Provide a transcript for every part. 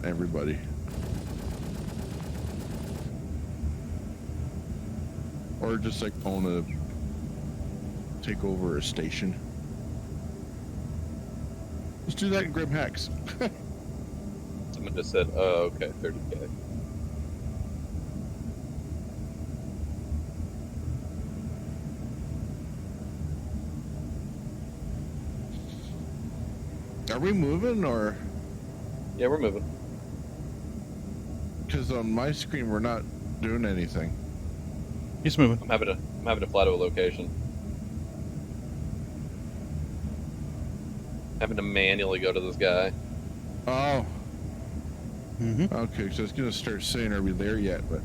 everybody. Or just like own a take over a station. Let's do that in Grim Hex. Someone just said, "Oh, okay, 30K." Are we moving or? Yeah, we're moving. Because on my screen we're not doing anything. He's moving. I'm having to fly to a location. Having to manually go to this guy. Oh. Mm-hmm. Okay, so I was gonna start saying, "Are we there yet?" But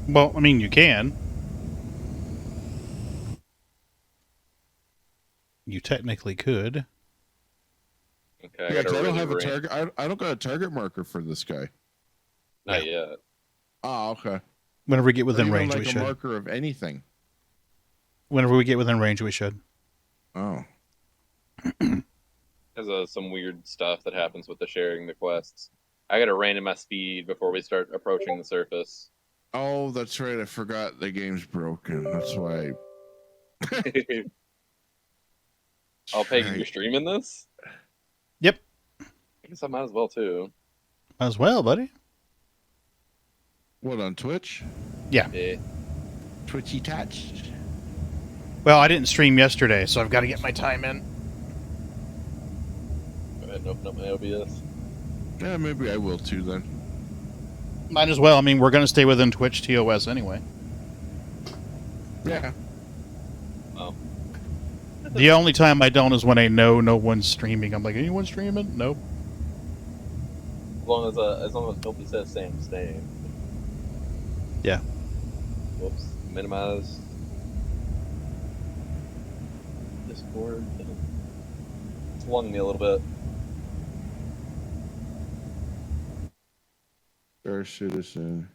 Well, I mean, you can. You technically could. Okay, yeah, I 'cause I don't have a range. target. I don't got a target marker for this guy. Not yet. Oh, okay. Whenever we get Or within even range, like we a should. marker of anything. Whenever we get within range, we should. Oh. There's some weird stuff that happens with the sharing the quests. I gotta rein in my speed before we start approaching the surface. Oh, that's right. I forgot the game's broken. That's why. Oh, Pagan, you're streaming this? Yep. I guess I might as well too. As well, buddy. What, on Twitch? Yeah. Twitchy touched. Well, I didn't stream yesterday, so I've got to get my time in. Go ahead and open up my OBS. Yeah, maybe I will too then. Might as well. I mean, we're going to stay within Twitch TOS anyway. Yeah. Oh. The only time I don't is when I know no one's streaming. I'm like, anyone streaming? Nope. As long as nobody says Sam's name. Yeah. Whoops. Minimize. Discord. Swung me a little bit. Star Citizen.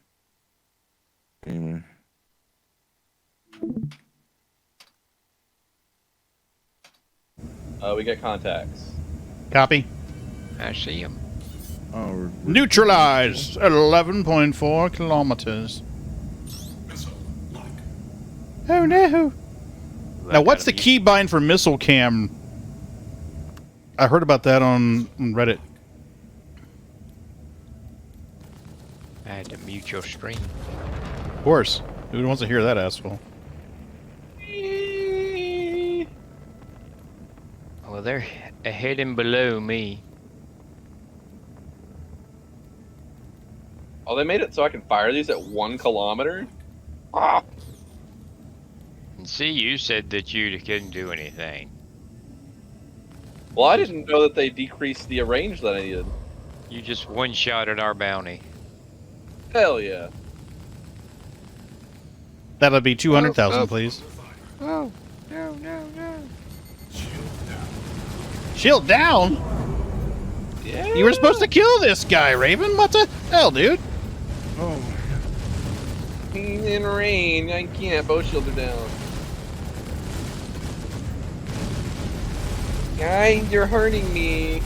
Gamer. We get contacts. Copy. I see him. Oh, we're Neutralize 11.4 kilometers. Oh no. Now, what's the keybind for missile cam? I heard about that on Reddit. I had to mute your stream. Of course. Who wants to hear that asshole? Well, they're ahead and below me. Oh, they made it so I can fire these at 1 kilometer? Ah! And see, you said that you couldn't do anything. Well, I didn't know that they decreased the range that I needed. You just one-shotted our bounty. Hell yeah. That'll be 200,000, Oh. please. Oh, no, no, no. Shield down? Yeah. You were supposed to kill this guy, Raven. What the hell, dude? Oh, He's in rain. I can't. Bow shield are down. Guys, you're hurting me.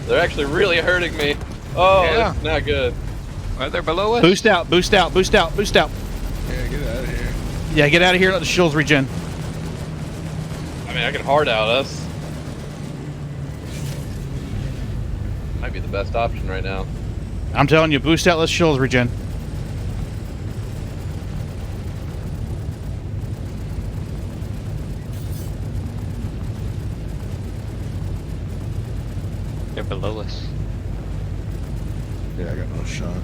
They're actually really hurting me. Oh, Yeah. that's not good. Well, they're below us. Boost out, boost out, boost out, boost out. yeah, get out of here. Yeah, get out of here. Let the shields regen. I mean, I can hard out us. Might be the best option right now. I'm telling you, boost out, let the shields regen. They're below us. Yeah, I got no shot.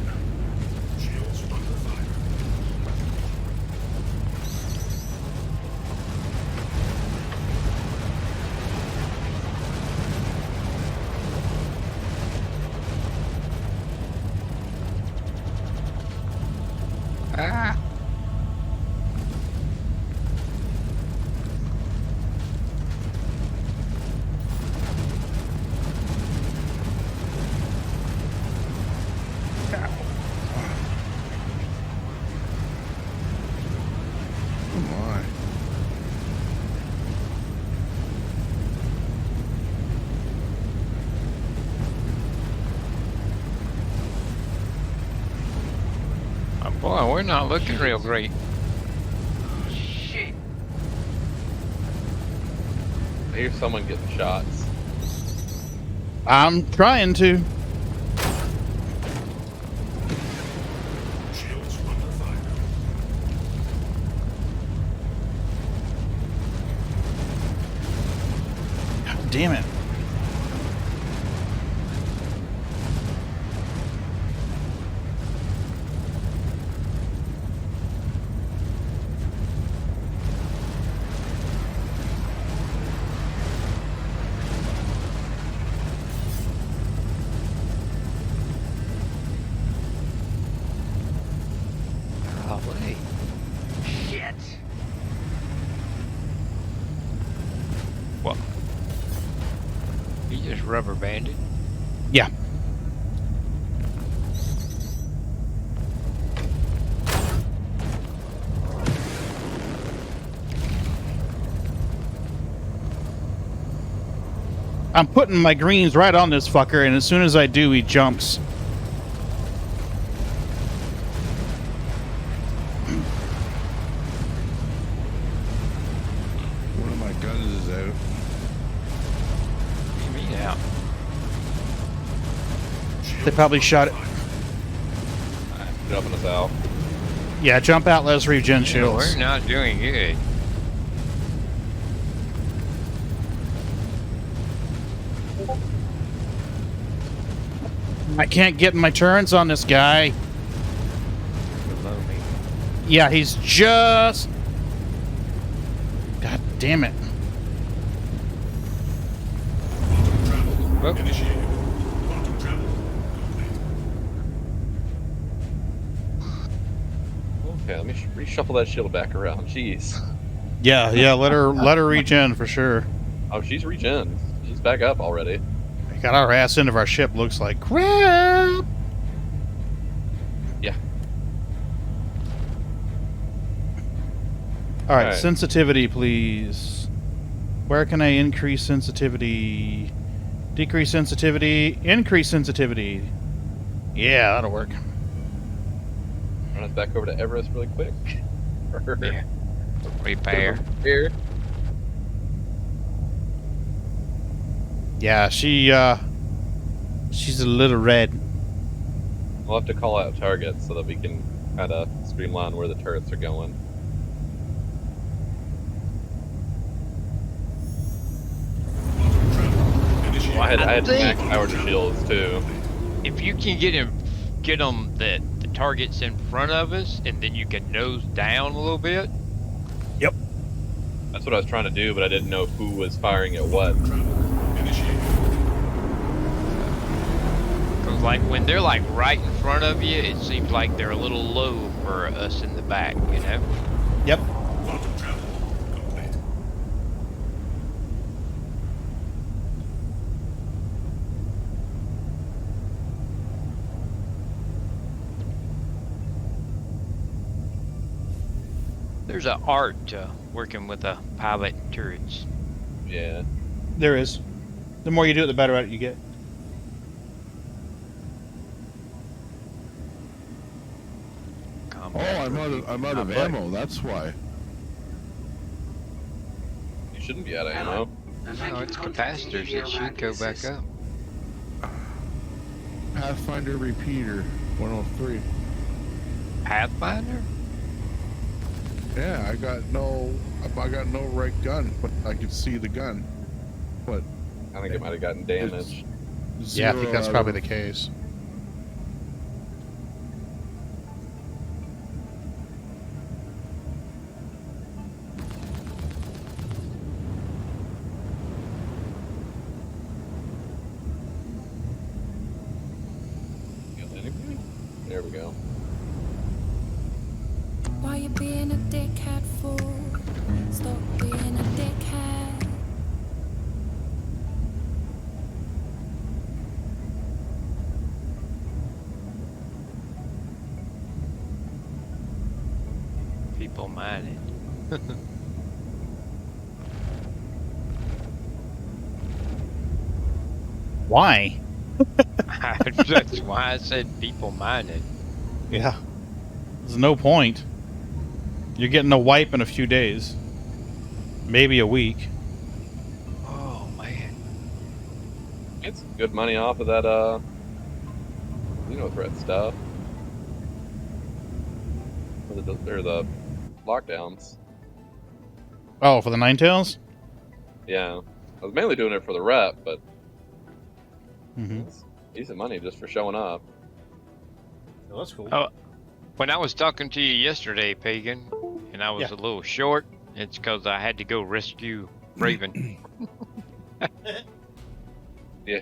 Ah! Boy, we're not looking real great. Shit. I hear someone getting shots. I'm trying to. God damn it. Golly. Shit. What? You just rubber banded? Yeah. I'm putting my greens right on this fucker, and as soon as I do, he jumps. One of my guns is out. What do you mean out? They probably shot it. Jumping us out. Yeah, jump out, let us regen Yeah, shields. we're not doing good. I can't get my turns on this guy. Below me. Yeah, he's just... God damn it. Whoop. Okay, let me reshuffle that shield back around. Jeez. Yeah, let her regen for sure. Oh, she's regen. She's back up already. We got our ass into our ship, looks like crap. Yeah. All right, Alright. sensitivity, please. Where can I increase sensitivity? Decrease sensitivity, increase sensitivity. Yeah, that'll work. Run us back over to Everest really quick. Yeah. Repair. Here. Yeah, she's a little red. We'll have to call out targets so that we can kind of streamline where the turrets are going. Well, I had max powered shields too. If you can get them the targets in front of us, and then you can nose down a little bit. Yep. That's what I was trying to do, but I didn't know who was firing at what. Cause like when they're like right in front of you, it seems like they're a little low for us in the back, you know? Yep. There's an art to working with a pilot turrets. Yeah. There is. The more you do it, the better at it you get. Oh, I'm out of ammo. That's why. You shouldn't be out of ammo. No, it's capacitors that should go back up. Pathfinder repeater 103. Pathfinder? Yeah, I got no right gun, but I could see the gun. But I think it might have gotten damaged. Yeah, I think that's zero probably out the case. Kill anybody? There we go. Why you being a dickhead for? Stop being a dickhead. People mining. Why? That's why I said people mining. Yeah. There's no point. You're getting a wipe in a few days. Maybe a week. Oh man. It's good money off of that, threat stuff. Or the lockdowns. Oh, for the Ninetales? Yeah. I was mainly doing it for the rep, but Mm-hmm. it's decent money just for showing up. Oh, that's cool. Oh, when I was talking to you yesterday, Pagan, and I was a little short, it's because I had to go rescue Raven. Yeah.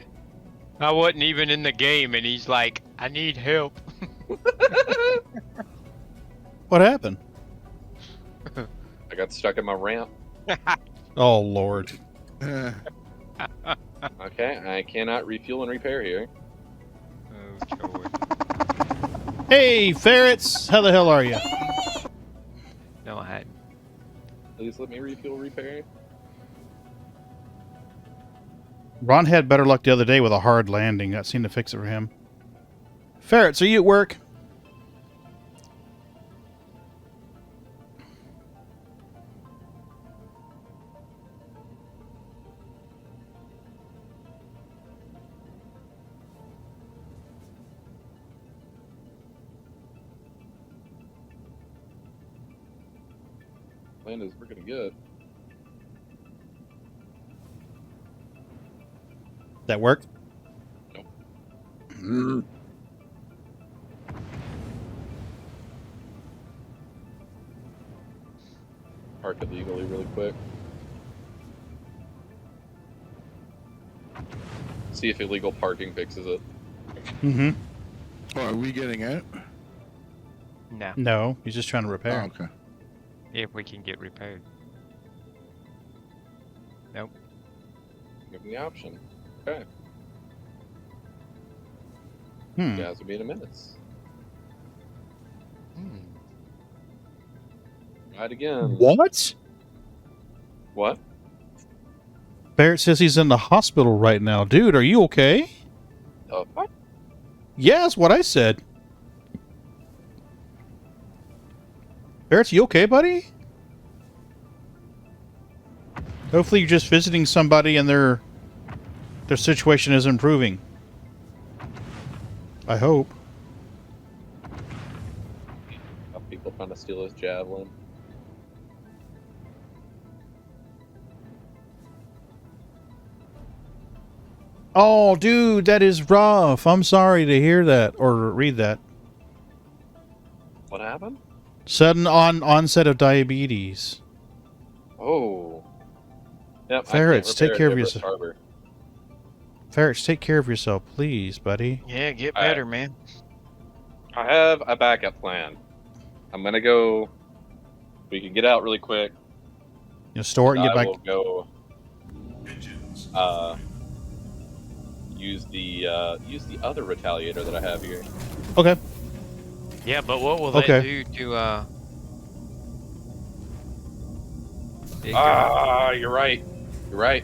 I wasn't even in the game, and he's like, I need help. What happened? I got stuck in my ramp. Oh, Lord. Eh, Okay, I cannot refuel and repair here. Oh, Lord. Hey, ferrets! How the hell are you? No, I hadn't. Please let me refuel repair. Ron had better luck the other day with a hard landing. That seemed to fix it for him. Ferrets, are you at work? Land is freaking good. That work? mm, Park illegally really quick. See if illegal parking fixes it. Mm-hmm. oh, are we getting it? No, No, he's just trying to Oh, repair. okay. if we can get repaired. Nope. Give me the option. Okay. Hmm. You guys will be in a minute. Hmm. Right again. What? What? Barrett says he's in the hospital right now. Dude, are you okay? What? Yeah, that's what I said. Barrett, you okay, buddy? Hopefully you're just visiting somebody and their situation is improving. I hope. People trying to steal his javelin. Oh, dude, that is rough. I'm sorry to hear that or read that. What happened? Sudden onset of diabetes. Oh. Yep, Ferrets, I can't take repair care of Everest yourself. Harbor. Ferrets, take care of yourself, please, buddy. Yeah, get Alright. better, man. I have a backup plan. I'm gonna go. We can get out really quick. You know, store it and get I back. will go. Use the other retaliator that I have here. Okay. Yeah, but what will Okay. that do to You're right. You're right.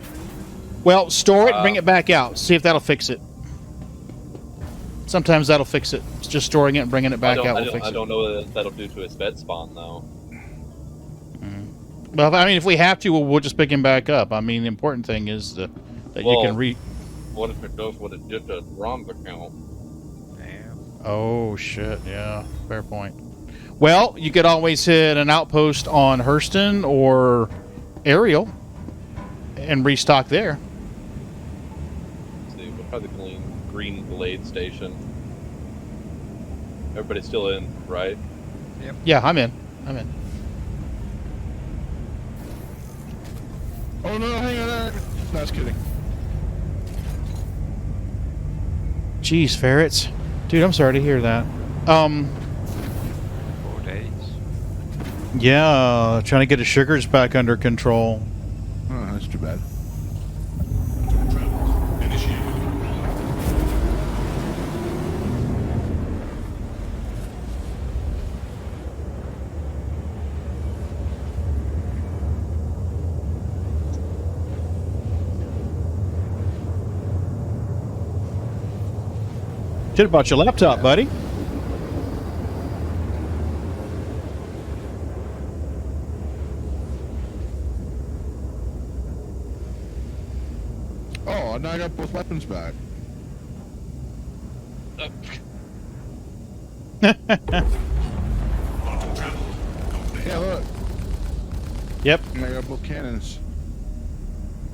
Well, store it and bring it back out. See if that'll fix it. Sometimes that'll fix it. It's just storing it and bringing it back out will fix I it. don't know what that'll do to his bed spawn though. Well, I mean, if we have to, we'll just pick him back up. I mean, the important thing is that you Well- can read. What if it does what it did to Rom's account? Oh, shit. Yeah, fair point. Well, you could always hit an outpost on Hurston or Ariel and restock there. Let's see, we'll probably green blade station. Everybody's still in, right? Yeah, I'm in. Oh no, hang on there. No, I was kidding. Jeez, ferrets. Dude, I'm sorry to hear that. 4 days? Yeah, trying to get his sugars back under control. Oh, that's too bad. Should have bought your laptop, buddy. Oh, now I got both weapons back. Yeah, look. Yep. I got both cannons.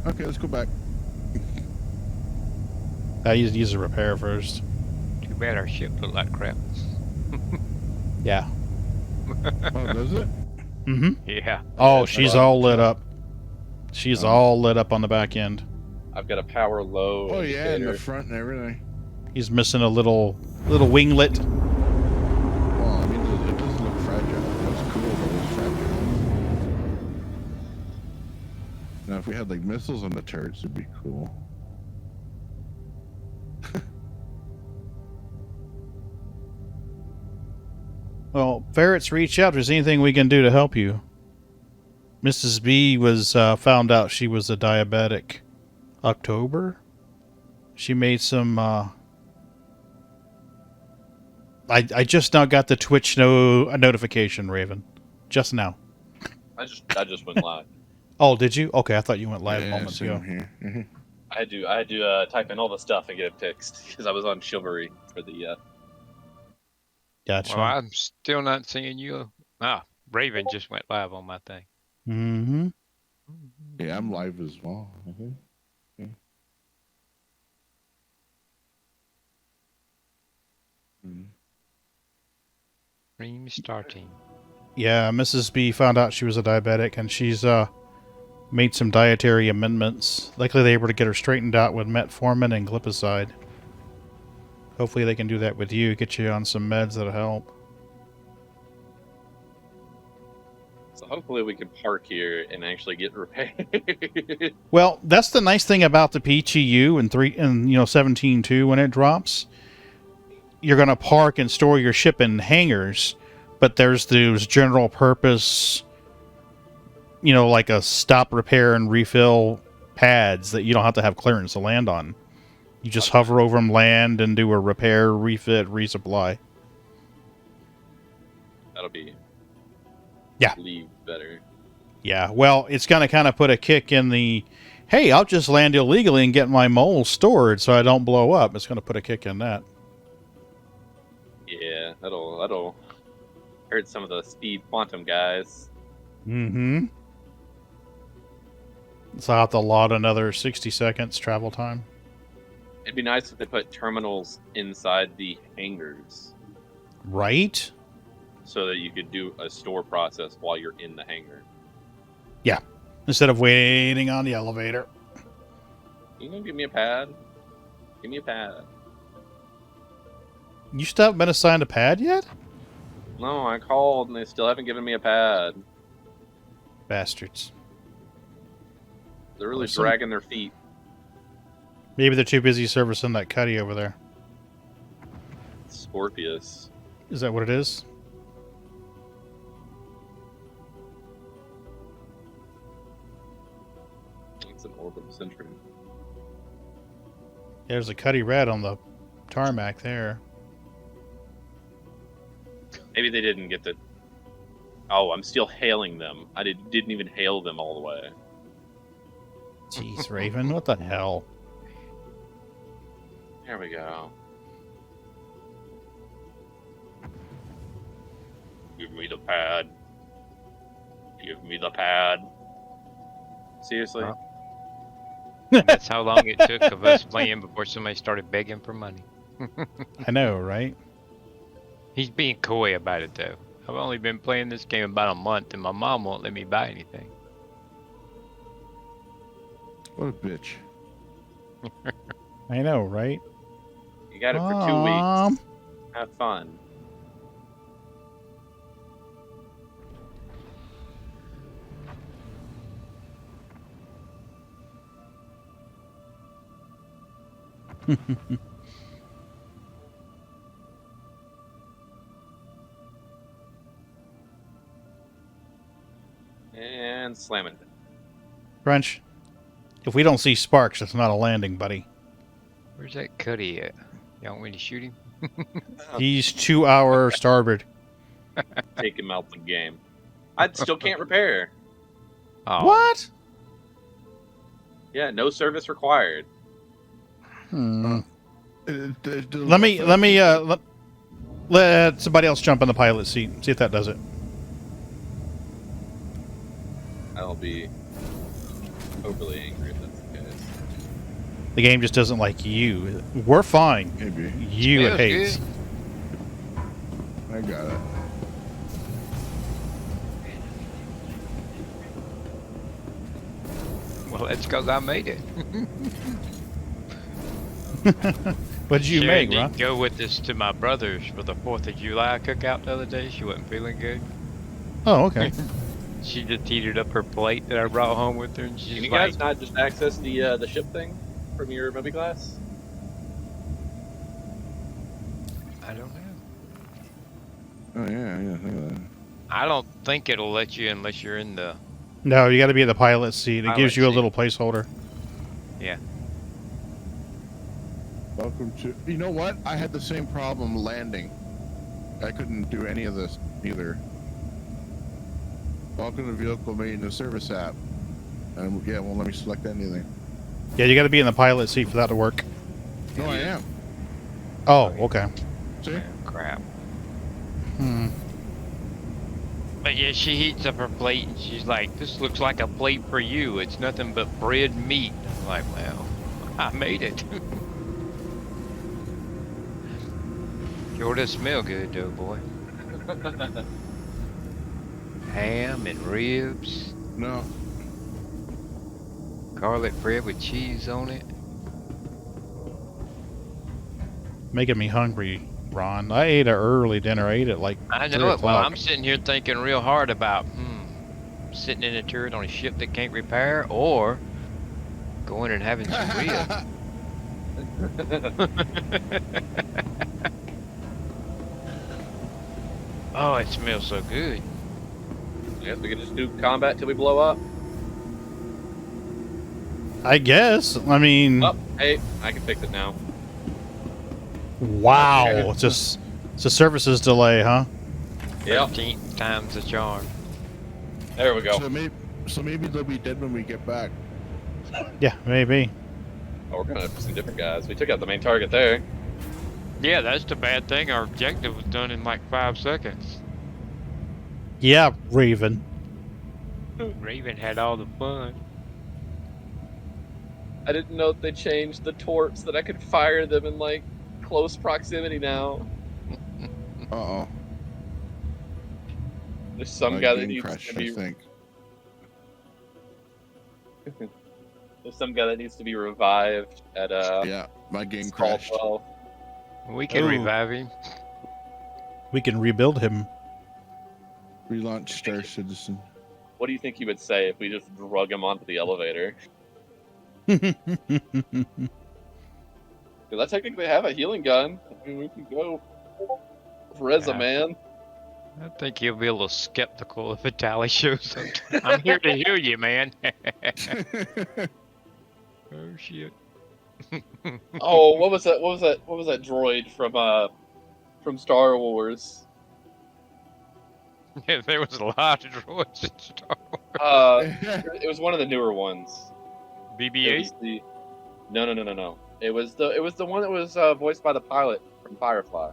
Okay, let's go back. I use a repair first. Too bad our ship looked like crap. Yeah. Oh, does it? Mm-hmm. Yeah. Oh, That's she's fun. all lit up. She's Oh. all lit up on the back end. I've got a power low. Oh yeah, in the indicator. front and everything. He's missing a little winglet. Well, I mean, it doesn't look fragile. That's cool, but it's fragile. Now, if we had like missiles on the turrets, it'd be cool. Well, ferrets, reach out if there's anything we can do to help you. Mrs. B was found out she was a diabetic. October? She made some I just now got the Twitch notification, Raven. Just now. I just went live. Oh, did you? Okay, I thought you went live Yeah, moments same ago. here. Mhm. I had to type in all the stuff and get it fixed because I was on Chivalry for the. Gotcha. Well, I'm still not seeing you. Ah, Raven just went live on my thing. Mm-hmm. Yeah, I'm live as well. Mhm. Yeah. Mhm. Stream starting. Yeah, Mrs. B found out she was a diabetic, and she's made some dietary amendments. Likely they were able to get her straightened out with metformin and glipizide. Hopefully they can do that with you, get you on some meds that'll help. So hopefully we can park here and actually get repaired. Well, that's the nice thing about the PTU and 17.2 when it drops. You're going to park and store your ship in hangars, but there's those general purpose, like a stop, repair, and refill pads that you don't have to have clearance to land on. You just hover over them, land, and do a repair, refit, resupply. That'll be. Yeah. Leave better. Yeah, well, it's going to kind of put a kick in the, hey, I'll just land illegally and get my moles stored so I don't blow up. It's going to put a kick in that. Yeah, that'll hurt some of the speed quantum guys. Mm-hmm. So I'll have to allot another 60 seconds travel time. It'd be nice if they put terminals inside the hangars Right? so that you could do a store process while you're in the hangar. Yeah. Instead of waiting on the elevator. You gonna give me a pad? Give me a pad. You still haven't been assigned a pad yet? No, I called and they still haven't given me a pad. Bastards. They're really Awesome. dragging their feet. Maybe they're too busy servicing that cutty over there. Scorpius. Is that what it is? It's an orbital sentry. There's a cutty red on the tarmac there. Maybe they didn't get the. Oh, I'm still hailing them. I didn't even hail them all the way. Jeez, Raven, what the hell? There we go. Give me the pad. Give me the pad. Seriously? Huh? That's how long it took of us playing before somebody started begging for money. I know, right? He's being coy about it, though. I've only been playing this game about a month, and my mom won't let me buy anything. What a bitch. I know, right? You got it for 2 Mom. weeks. Have fun. And slam it. Crunch. If we don't see sparks, it's not a landing, buddy. Where's that Cuddy at? You want me to shoot him? He's 2 hour starboard. Take him out the game. I still can't repair. Oh, What? Yeah, no service required. Let somebody else jump in the pilot seat. See if that does it. I'll be overly angry if that's the case. The game just doesn't like you. We're fine. Maybe. You it Smells hates. good. I got it. Well, that's because I made it. What did you Sharon make, Ron? didn't go with us to my brother's for the 4th of July cookout the other day. She wasn't feeling good. Oh, okay. She just heated up her plate that I brought home with her, and she's Can you like, guys not just access the ship thing from your movie glass? I don't know. Oh yeah, look at that. I don't think it'll let you unless you're in the. No, you got to be in the pilot seat. It Pilot gives you a seat. little placeholder. Yeah. Welcome to. You know what? I had the same problem landing. I couldn't do any of this either. Welcome to vehicle maintenance service app. And yeah, it won't let me select anything. Yeah, you got to be in the pilot seat for that to work. No, I am. Oh, okay. See? Crap. Hmm. But yeah, she heats up her plate and she's like, "This looks like a plate for you. It's nothing but bread and meat." I'm like, well, I made it. Sure does smell good, though, boy. Ham and ribs, No. garlic bread with cheese on it. Making me hungry, Ron. I ate an early dinner. I ate at like I 3 know it. Well, o'clock. I'm sitting here thinking real hard about, sitting in a turret on a ship that can't repair, or going and having some ribs. Oh, it smells so good. I guess we can just do combat till we blow up. I guess. I mean, Oh, hey, I can fix it now. wow. It's a services delay, huh? Yep, 13 times the charm. there we go. So maybe they'll be dead when we get back. Yeah, maybe. Oh, we're gonna have some different guys. We took out the main target there. Yeah, that's the bad thing. Our objective was done in like 5 seconds. Yeah, Raven. Raven had all the fun. I didn't know they changed the torps that I could fire them in like close proximity now. Uh-oh. There's some My guy that game needs crashed, to be. I think. There's some guy that needs to be revived at Yeah, my game Skull crashed. 12. We can Oh. revive him. We can rebuild him. Relaunch Star Citizen. What do you think he would say if we just drug him onto the elevator? Because I technically have a healing gun. I mean, we can go. Reza, Yeah. man. I think he'll be a little skeptical if Vitaly shows up. I'm here to heal you, man. Oh shit. Oh, what was that? What was that? What was that droid from Star Wars? Yeah, there was a lot of droids in Star Wars. It was one of the newer ones. It BB-8. was the no. It was the one that was voiced by the pilot from Firefly.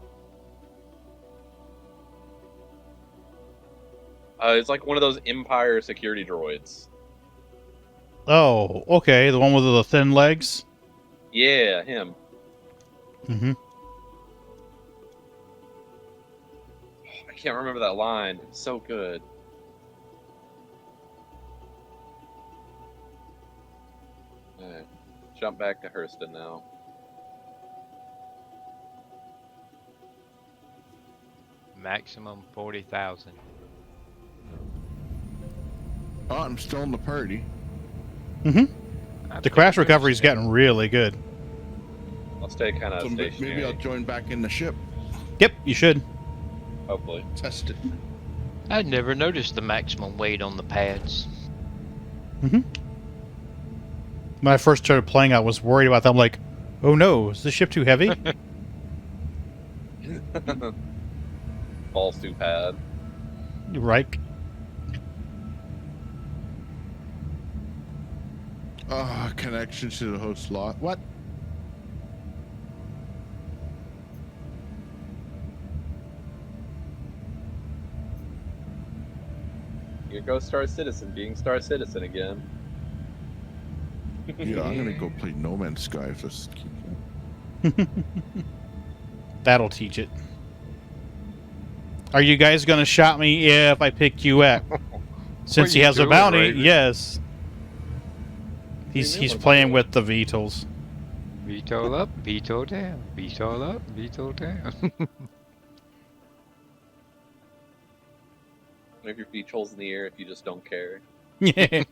It's like one of those Empire security droids. Oh, okay. The one with the thin legs? Yeah, him. Mm-hmm. I can't remember that line. It's so good. Alright. Jump back to Hurston now. Maximum 40,000. Oh, I'm still in the party. Mm-hmm. The crash recovery's getting really good. I'll stay kind of So stationary. maybe I'll join back in the ship. Yep, you should. Hopefully. Test it. I never noticed the maximum weight on the pads. Mm-hmm. When I first started playing, I was worried about that. I'm like, oh no, is this ship too heavy? Balls too pad. Right. Connection to the host lot. What? goes Star Citizen being Star Citizen again. Yeah, I'm gonna go play No Man's Sky if this keeps going. That'll teach it. Are you guys gonna shot me if I pick you up? Since he you has a doing, bounty, Raven? yes. do you He's mean, he's what am I playing doing? with the Beatles. Veto up, veto down, veto up, veto down. If your beach holes in the air, if you just don't care. Yeah.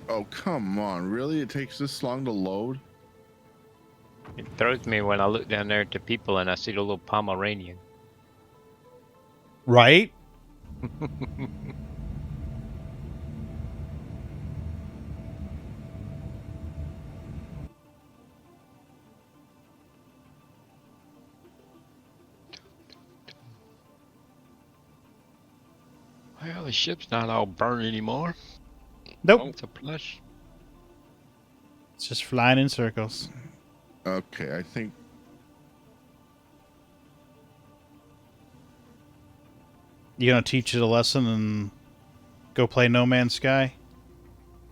Oh, come on. Really? It takes this long to load? It throws me when I look down there at the people and I see the little Pomeranian. Right? Well, the ship's not all burned anymore. Nope. It's a plush. It's just flying in circles. Okay, I think... You gonna teach it a lesson and go play No Man's Sky?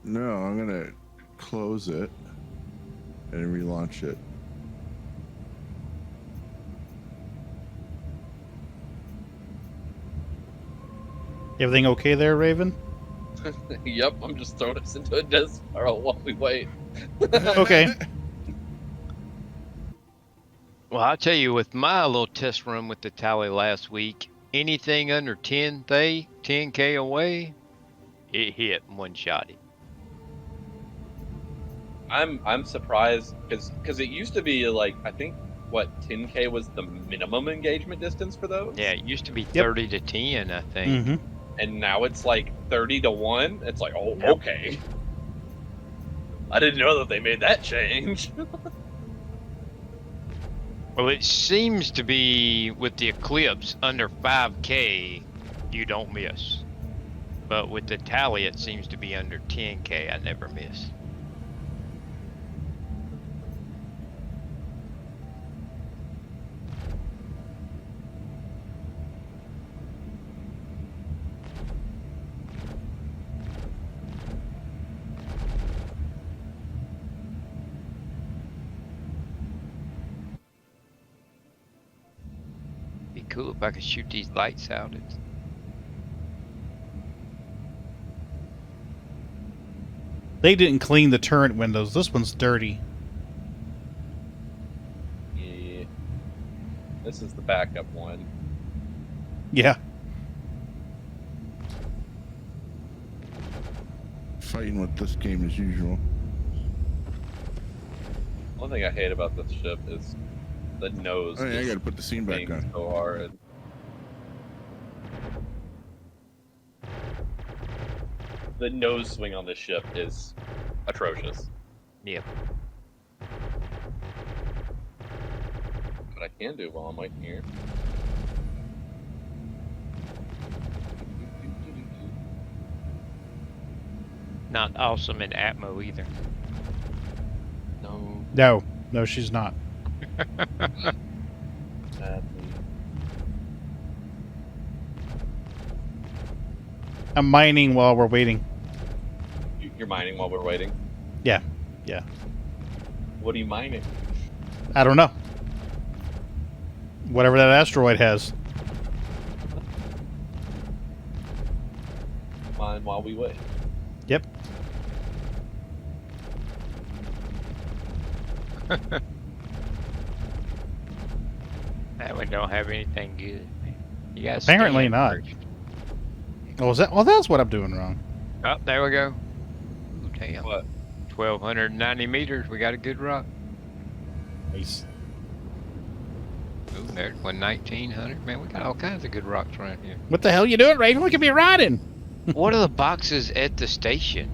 No, I'm gonna close it and relaunch it. Everything okay there, Raven? Yep, I'm just throwing us into a death spiral while we wait. Okay. Well, I'll tell you, with my little test run with the tally last week, anything under 10K away, it hit one shot it. I'm surprised because it used to be like, I think, what, 10K was the minimum engagement distance for those? Yeah, it used to be Yep. 30 to 10, I think. Mm-hmm. And now it's like 30 to 1. It's like, oh, Yep. okay. I didn't know that they made that change. Well, it seems to be with the Eclipse under 5K, you don't miss. But with the tally, it seems to be under 10K. I never miss. Be cool if I could shoot these lights out. They didn't clean the turret windows. This one's dirty. Yeah. This is the backup one. Yeah. Fighting with this game as usual. One thing I hate about this ship is the nose. Oh, yeah, I just gotta put the scene back being on. so hard. The nose swing on this ship is atrocious. Yeah. What I can do while I'm waiting here. Not awesome in Atmo either. No. No, she's not. I'm mining while we're waiting. You're mining while we're waiting? Yeah. What are you mining? I don't know. Whatever that asteroid has. Mine while we wait. Yep. That one don't have anything good. You guys Apparently not. Oh, is that? Well, that's what I'm doing wrong. Oh, there we go. Ooh, damn. What? 1,290 meters. We got a good rock. Nice. Ooh, there's 1,900. Man, we got all kinds of good rocks around here. What the hell you doing, Raven? Look at me riding. What are the boxes at the station?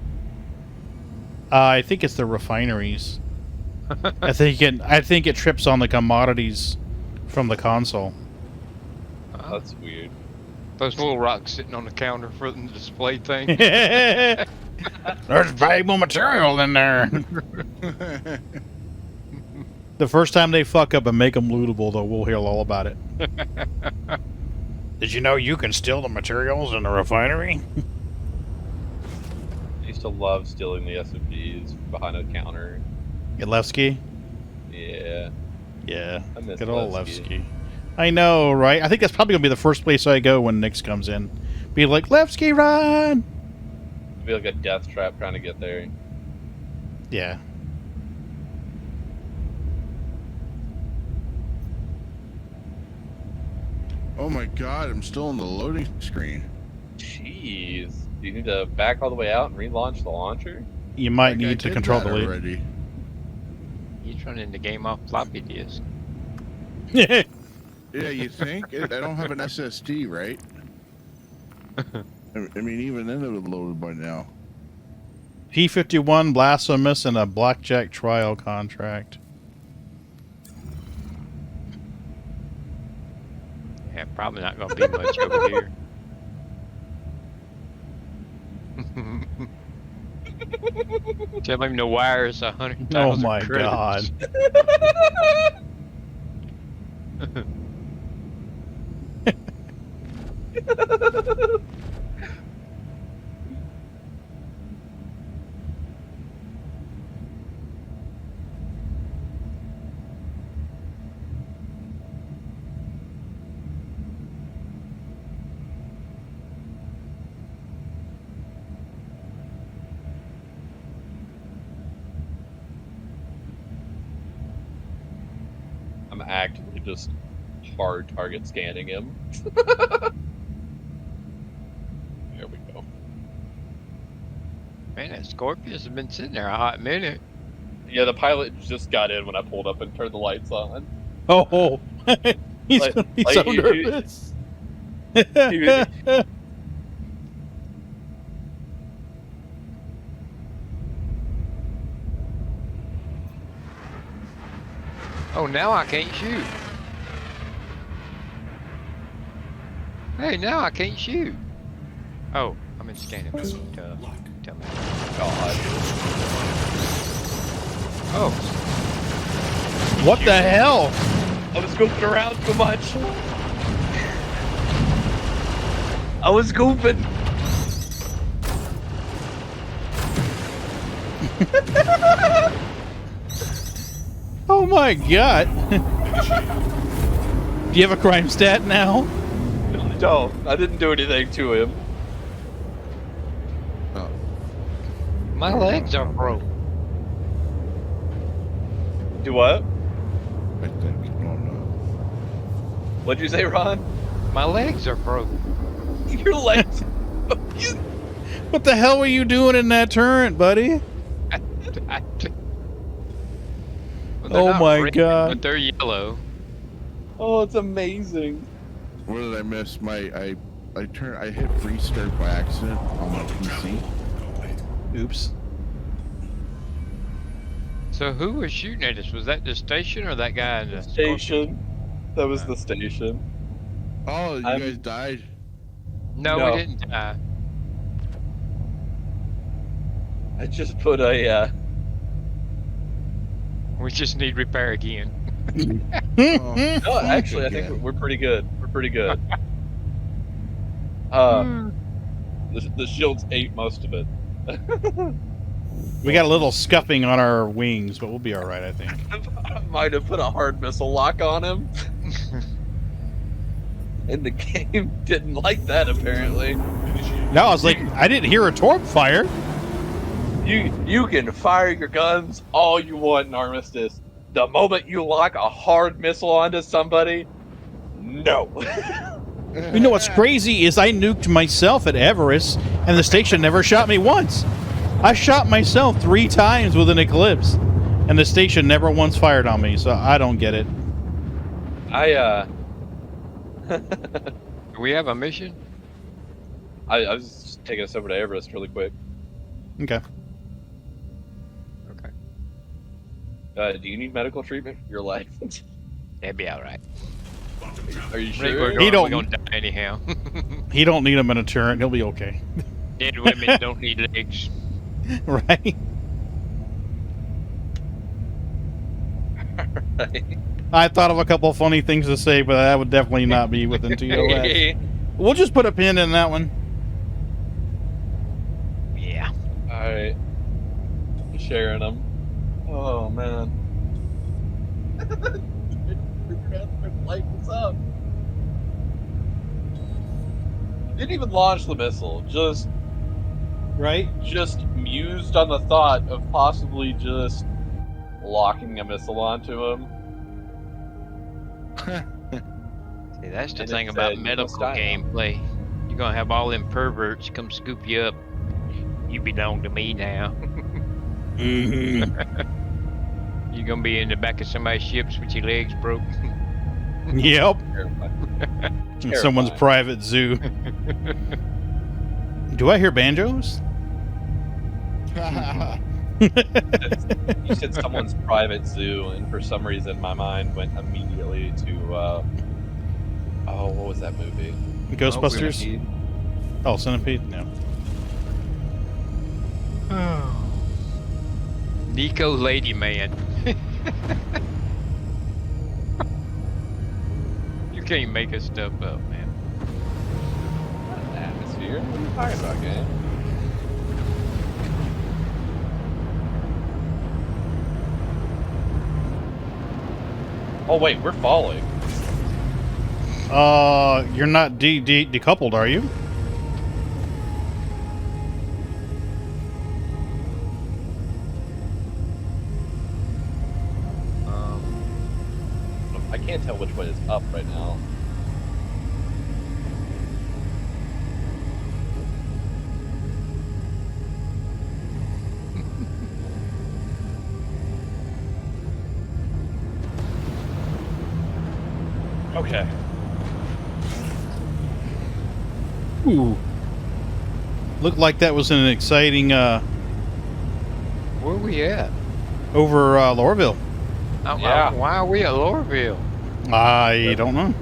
I think it's the refineries. I think it trips on the commodities from the console. Oh, That's weird. those little rocks sitting on the counter for the display thing. There's valuable material in there. The first time they fuck up and make them lootable, though, we'll hear all about it. Did you know you can steal the materials in the refinery? I used to love stealing the SMGs behind a counter. Levski? Yeah. Yeah. I miss Good old Levski. Levski. I know, right? I think that's probably going to be the first place I go when Nix comes in. Be like, Levski, run! It'd be like a death trap trying to get there. Yeah. Oh my god, I'm still on the loading screen. Jeez. Do you need to back all the way out and relaunch the launcher? You might Like, I need to did control that delete. already. He's running the game off floppy disk. Yeah, you think? I don't have an SSD, right? I mean, even then it would have loaded by now. P-51, Blasphemous, and a Blackjack trial contract. Yeah, probably not going to be much over here. Tell him the wire is 100,000 Oh my credits. god. I'm actively just hard target scanning him. There we go. Man, that Scorpius has been sitting there a hot minute. Yeah, the pilot just got in when I pulled up and turned the lights on. Oh, he's, Like- he's like so he- nervous. Oh, now I can't shoot. Hey, now I can't shoot. Oh, I'm in scanning mode. Tell me. God. Oh, What the hell? I was goofing around too much. I was goofing. Oh my god. Do you have a crime stat now? No, I didn't do anything to him. Oh, my legs are broke. Do what? I think. Oh no. What'd you say, Ron? My legs are broke. Your legs. What the hell were you doing in that turret, buddy? Well, they're Oh not my red, God. But they're yellow. Oh, it's amazing. What did I miss? I hit restart by accident on my PC. Oops. So who was shooting at us? Was that the station or that guy in the Station. That was the station. Oh, you guys died? No, No. we didn't die. I just put a, We just need repair again. Oh, no, actually, I again. think we're pretty good. We're pretty good. The shields ate most of it. We got a little scuffing on our wings, but we'll be alright, I think. I might have put a hard missile lock on him. And the game didn't like that, apparently. No, I was like, I didn't hear a torp fire. You can fire your guns all you want in Armistice. The moment you lock a hard missile onto somebody, no. You know what's crazy is I nuked myself at Everest, and the station never shot me once. I shot myself 3 times with an Eclipse, and the station never once fired on me, so I don't get it. Do we have a mission? I was just taking us over to Everest really quick. Okay. Okay. Do you need medical treatment for your life? That'd be alright. Are you We're sure? don't- gonna die anyhow. He don't need him in a turret. He'll be okay. Dead women don't need legs. Right? Right. I thought of a couple funny things to say, but that would definitely not be within TOS. We'll just put a pin in that one. Yeah. Alright. Sharing them. Oh, man. Light this up. Didn't even launch the missile. Just mused on the thought of possibly just locking a missile onto him. See, that's the And thing it about said, "You medical must die now." gameplay. You're gonna have all them perverts come scoop you up. You belong to me now. Mm-hmm. You're gonna be in the back of somebody's ships with your legs broke. Yep. Terrifying. In someone's private zoo. Do I hear banjos? You said someone's private zoo, and for some reason my mind went immediately to, what was that movie? Ghostbusters? Centipede. Oh, Centipede? No. Nico Lady Man. You can't make this stuff up, man. Atmosphere? What are you talking about, game? Oh wait, we're falling. You're not decoupled, are you? I can't tell which way is up right now. Okay. Ooh. Looked like that was an exciting, Where we at? over, Lorville. Yeah. Why are we at Lorville? I don't know.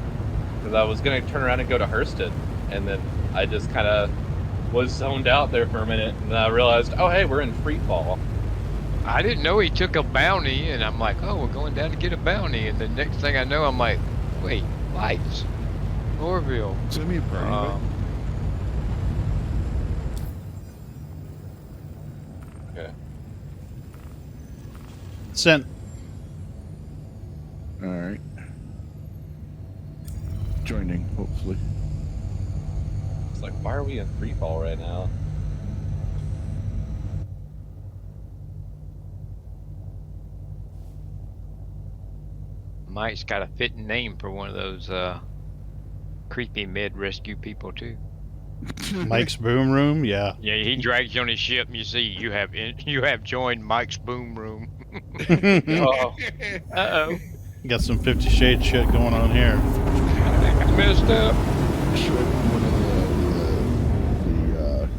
Because I was going to turn around and go to Hurston, and then I just kind of was zoned out there for a minute, and then I realized, oh, hey, we're in free fall. I didn't know he took a bounty, and I'm like, oh, we're going down to get a bounty. And the next thing I know, I'm like, wait, lights. Lorville. Send me a brain. Okay. Sent. All right. Joining, hopefully. It's like, why are we in free fall right now? Mike's got a fitting name for one of those creepy mid-rescue people too. Mike's Boom Room, yeah. Yeah, he drags you on his ship, and you see you have joined Mike's Boom Room. Oh, Uh-oh. Got some 50 Shades shit going on here. Messed up. Should one of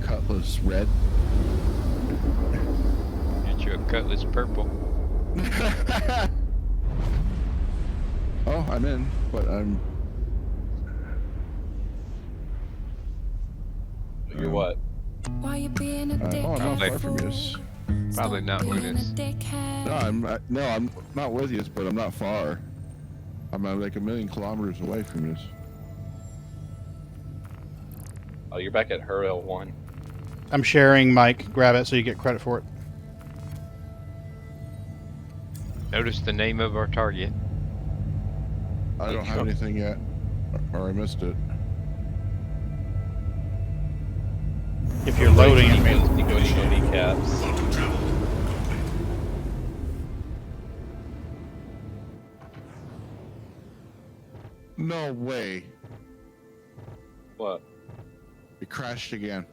the Cutlass red. Get you a Cutlass purple. Oh, I'm in, but I'm. you're what? Why you being a dickhead? Oh, I'm not far from fool? you. Probably not with Being a us. dickhead. No, I'm not with you, but I'm not far. I'm like 1,000,000 kilometers away from you. Oh, you're back at Hurl 1. I'm sharing, Mike. Grab it so you get credit for it. Notice the name of our target. I don't have anything yet, or I missed it. If you're loading it. Nico kneecaps. No way. What? It crashed again.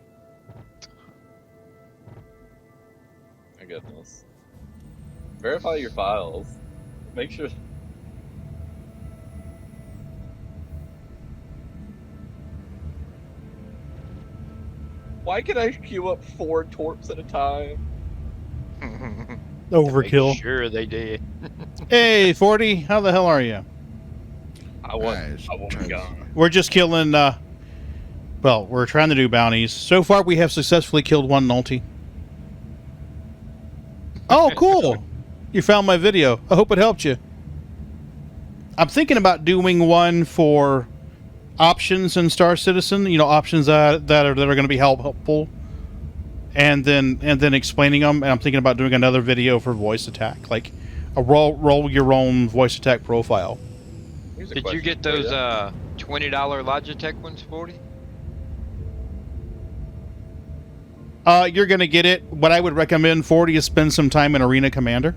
My goodness. Verify your files. Make sure. Why can I queue up 4 torps at a time? Overkill. Make sure they did. Hey, 40, how the hell are you? I want Nice. a gun. We're just killing, well, we're trying to do bounties. So far, we have successfully killed one Nulty. Oh, cool. You found my video. I hope it helped you. I'm thinking about doing one for options in Star Citizen. You know, options that are going to be helpful, and then explaining them. And I'm thinking about doing another video for voice attack, like a roll your own voice attack profile. Here's a Did you question get for those ya. $20 Logitech ones, 40? You're going to get it. What I would recommend 40 is spend some time in Arena Commander.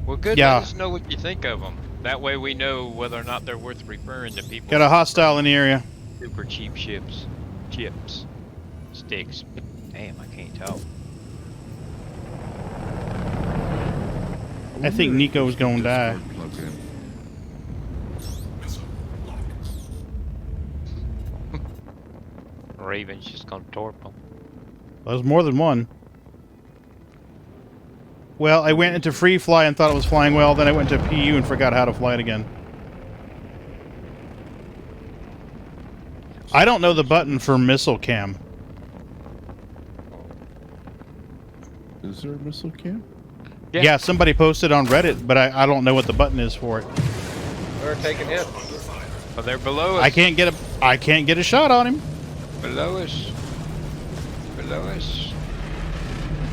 Well, good. Yeah. Let us know what you think of them. That way we know whether or not they're worth referring to people. Got a hostile in the area. Super cheap chips. Sticks. Damn, I can't talk. I think Nico's going to die. Discord plug-in. Raven's just gonna torp them. There's more than one. Well, I went into free fly and thought it was flying well. Then I went to PU and forgot how to fly it again. I don't know the button for missile cam. Is there a missile cam? Yeah. Yeah, somebody posted on Reddit, but I don't know what the button is for it. We're taking hits. Oh, they're below us. I can't get a shot on him. Below us. Below us.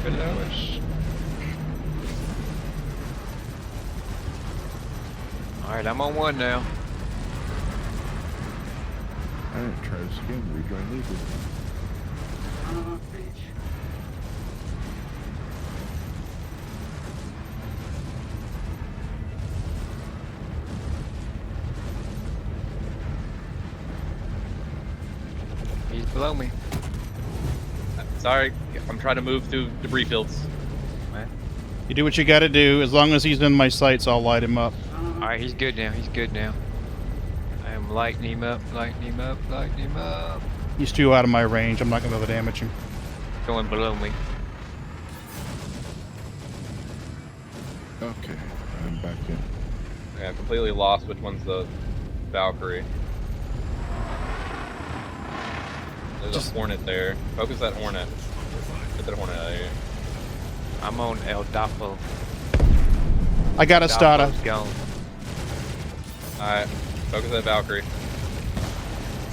Below us. Alright, I'm on one now. I didn't try this again. Rejoin Legion. He's below me. Sorry, I'm trying to move through debris fields. You do what you got to do. As long as he's in my sights, I'll light him up. Alright, he's good now. He's good now. I am lighting him up, lighting him up, lighting him up. He's too out of my range. I'm not going to be able to damage him. Going below me. Okay, I'm back in. Yeah, I completely lost which one's the Valkyrie. There's a Hornet there. Focus that Hornet. Get that Hornet out of here. I'm on El Dapo. I got a Stada. Dapo's gone. Alright, focus that Valkyrie.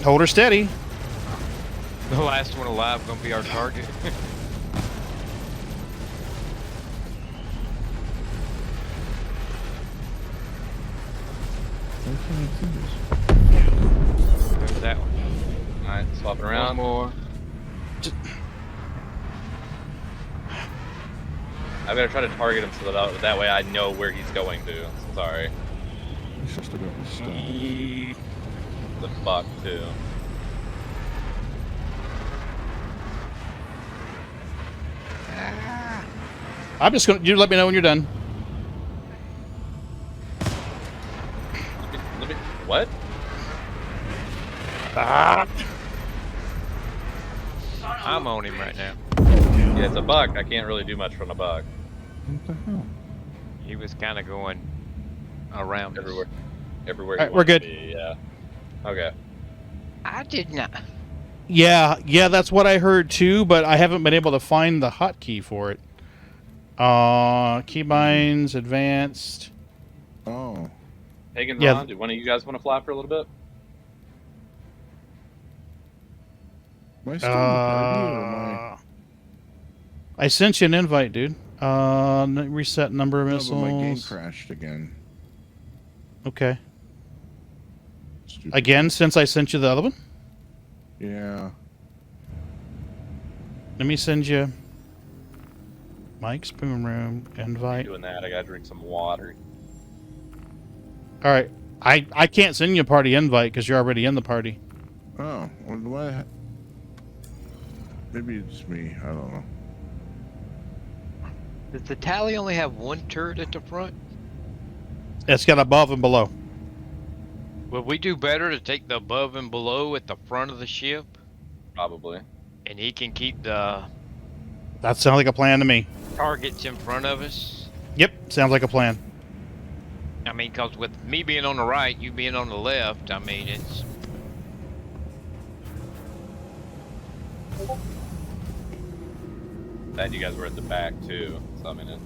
Hold her steady. The last one alive gonna be our target. Why can't I see this? There's that one. Alright, swapping One around. more. I'm gonna try to target him so that way I know where he's going to. Sorry. It's just about the stuff. The fuck, too. I'm just going to... You let me know when you're done. Let me, what? I'm on him right now. Yeah, it's a buck. I can't really do much from a buck. What the hell? He was kind of going around us. Everywhere. Everywhere. Alright, he we're wanted to good. be, yeah. Okay. I did not. Yeah, that's what I heard too, but I haven't been able to find the hotkey for it. Keybinds, advanced. Oh. Pagan Yeah. Ron, do one of you guys want to fly for a little bit? Am I still in the party or am I... I sent you an invite, dude. Reset number of No, missiles. but my game crashed again. Okay. Stupid. Again, since I sent you the other one? Yeah. Let me send you Mike's Boom Room invite. Doing that, I gotta drink some water. All right. I can't send you a party invite because you're already in the party. Oh, well, do I... Maybe it's me. I don't know. Does the tally only have one turret at the front? It's got above and below. Would we do better to take the above and below at the front of the ship? Probably. And he can keep the That sounds like a plan to me. targets in front of us? Yep, sounds like a plan. I mean, because with me being on the right, you being on the left, I mean, it's... And you guys were at the back too, so I mean it.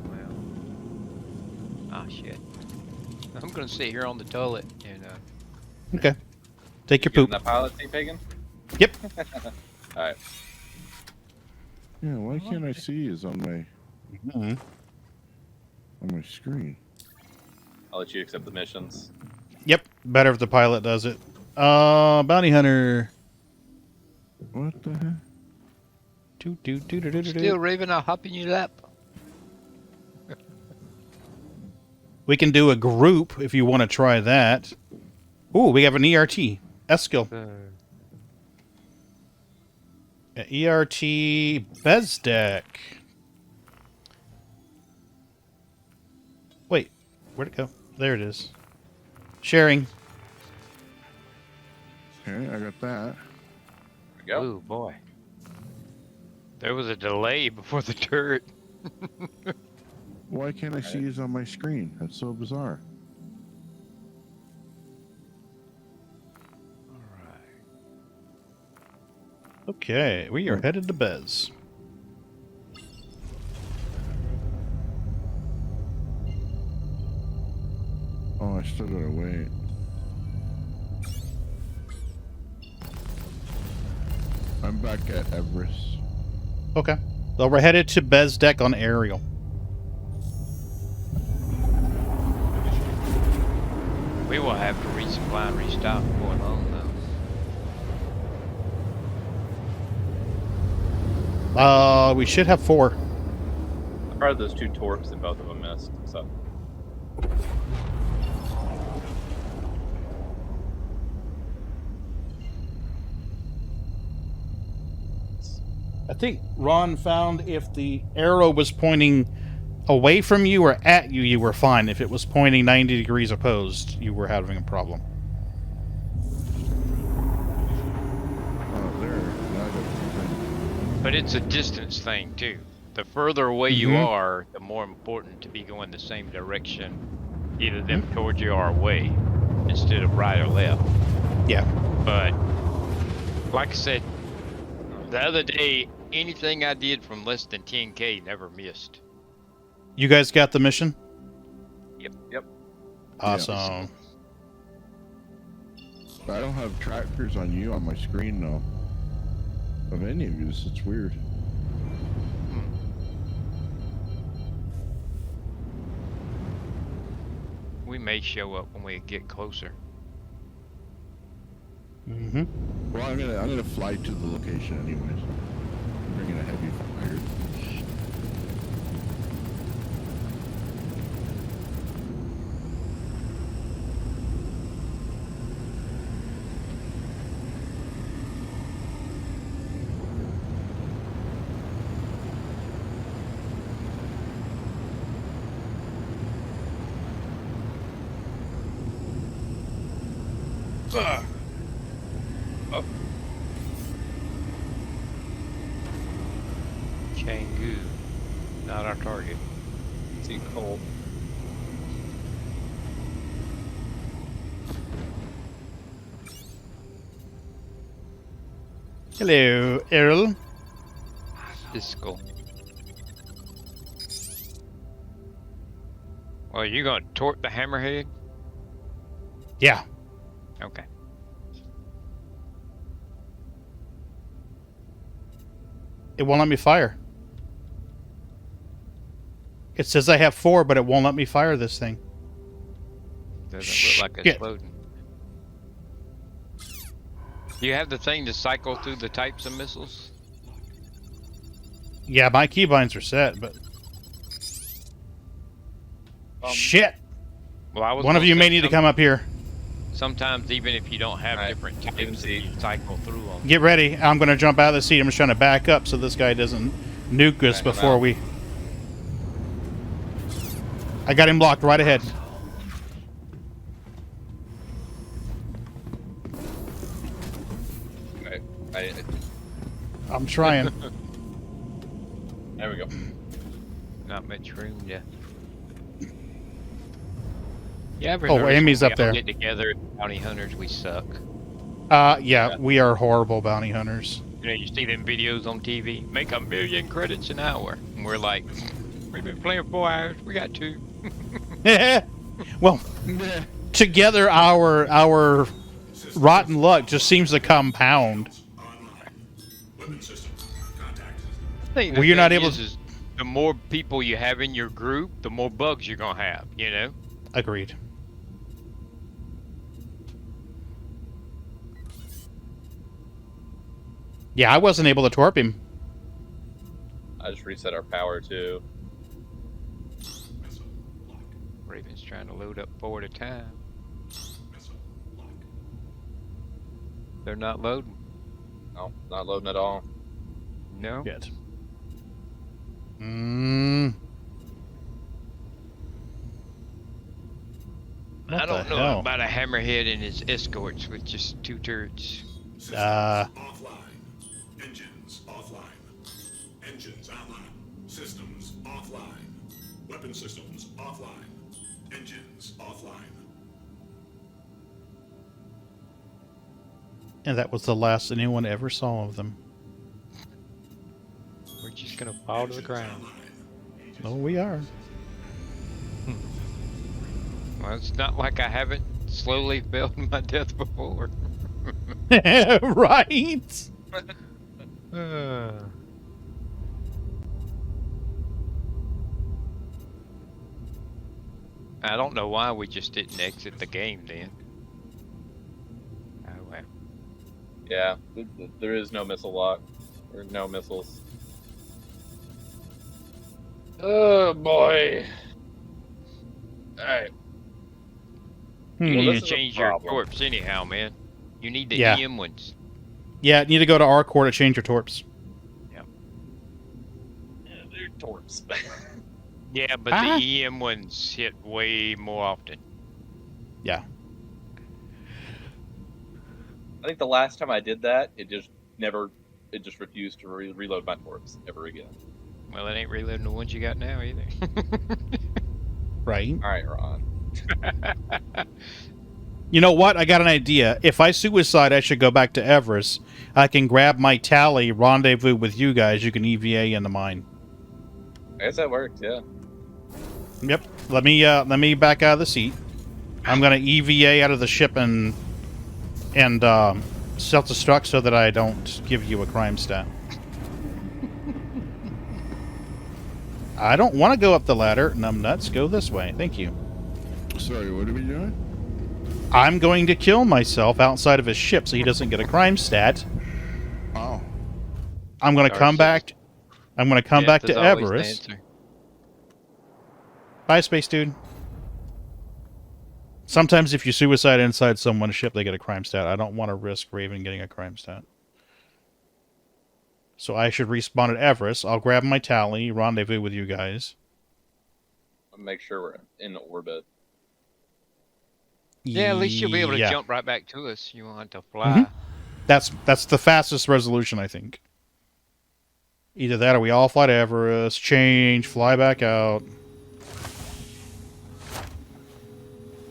Well. Ah, shit. I'm gonna sit here on the toilet and Okay. Take your Getting poop. that pilot seat, Pagan? Yep. Alright. Yeah, why can't I see is on my screen? I'll let you accept the missions. Yep. Better if the pilot does it. Bounty hunter. What the heck? still Raven, I'll hop in your lap. We can do a group if you want to try that. Ooh, we have an ERT. Eskil. ERT Bezdek. Wait, where'd it go? There it is. Sharing. Okay, I got that. There we go. Oh boy. There was a delay before the turret. Why can't I see is on my screen? That's so bizarre. Okay, we are headed to Bez. Oh, I still gotta wait. I'm back at Everest. Okay. So we're headed to Bezdek on aerial. We will have to resupply and restock going on though. We should have 4. I fired those 2 torps and both of them missed, so. I think Ron found if the arrow was pointing away from you or at you, you were fine. If it was pointing 90 degrees opposed, you were having a problem. Oh, there. Now I got But it's a distance thing too. The further away you are, the more important to be going the same direction, either them towards you or away, instead of right or left. Yeah. But like I said, the other day, anything I did from less than 10K never missed. You guys got the mission? Yep. Awesome. I don't have trackers on you on my screen, though. Of any of you, it's weird. We may show up when we get closer. Mm-hmm. Well, I'm gonna fly to the location anyways. Bringing a heavy fire. Changu, not our target. See Cole. Hello, Errol. Fiscal. Well, you gonna torp the Hammerhead? Yeah. Okay. It won't let me fire. It says I have 4, but it won't let me fire this thing. Doesn't look like it's loading. Do you have the thing to cycle through the types of missiles? Yeah, my keybinds are set, but... Shit! Well, I was One of gonna you may say need to come up here. Sometimes, even if you don't have different types, you cycle through them. Get ready. I'm going to jump out of the seat. I'm just trying to back up so this guy doesn't nuke us before we... I got him blocked right ahead. I'm trying. There we go. Not much room, yeah. Yeah, Amy's up there. Get together, bounty hunters, we suck. Yeah, we are horrible bounty hunters. You know, you see them videos on TV, make 1 million credits an hour. And we're like, we've been playing 4 hours, we got 2. Well, together our rotten luck just seems to compound. I think Well, you're not able to... is the more people you have in your group, the more bugs you're gonna have, you know? Agreed. Yeah, I wasn't able to twerp him. I just reset our power too. Raven's trying to load up 4 at a time. They're not loading. No, not loading at all. No? Good. I don't know hell? about a Hammerhead and his escorts with just 2 turrets. Offline. Engines offline. Engines online. Systems offline. Weapon systems offline. Engines offline. And that was the last anyone ever saw of them. We're just gonna fall to the ground. Oh, we are. Well, it's not like I haven't slowly fell to my death before. Right? I don't know why we just didn't exit the game then. Oh well. Yeah, there is no missile lock. There are no missiles. Oh boy. Alright. You Well, need this to is a change your problem. corpse anyhow, man. You need the Yeah. EM ones. Yeah, you need to go to our core to change your torps. Yeah, they're torps. Yeah, but the EM ones hit way more often. Yeah. I think the last time I did that, it just refused to reload my torps ever again. Well, it ain't reloading the ones you got now either. Right. Alright, Ron. You know what? I got an idea. If I suicide, I should go back to Everest. I can grab my tally, rendezvous with you guys. You can EVA into mine. I guess that worked, yeah. Yep. Let me back out of the seat. I'm gonna EVA out of the ship and self-destruct so that I don't give you a crime stat. I don't want to go up the ladder. Numbnuts, go this way. Thank you. Sorry, what are we doing? I'm going to kill myself outside of his ship so he doesn't get a crime stat. Oh. I'm going to come back. I'm going to come back Death to is always the Everest. answer. Bye, space dude. Sometimes if you suicide inside someone's ship, they get a crime stat. I don't want to risk Raven getting a crime stat. So I should respawn at Everest. I'll grab my tally, rendezvous with you guys. I'll make sure we're in orbit. Yeah, at least you'll be able to Yeah. jump right back to us. You won't have to fly. That's the fastest resolution, I think. Either that or we all fly to Everest, change, fly back out.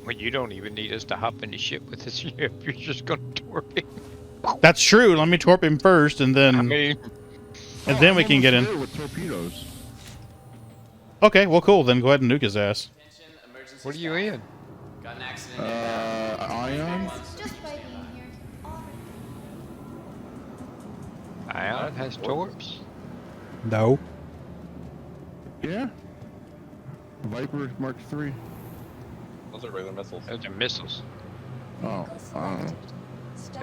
Well, you don't even need us to hop in the ship with us. You're just going to torp it. That's true. Let me torp him first, and then I mean, and then we can get in. With torpedoes. Okay, well, cool. Then go ahead and nuke his ass. what are you in? Got an accident. Ion? Just by being here. Ion has torps. No. Yeah. Viper Mark III. Those are regular missiles. Those are missiles. Oh, I don't know.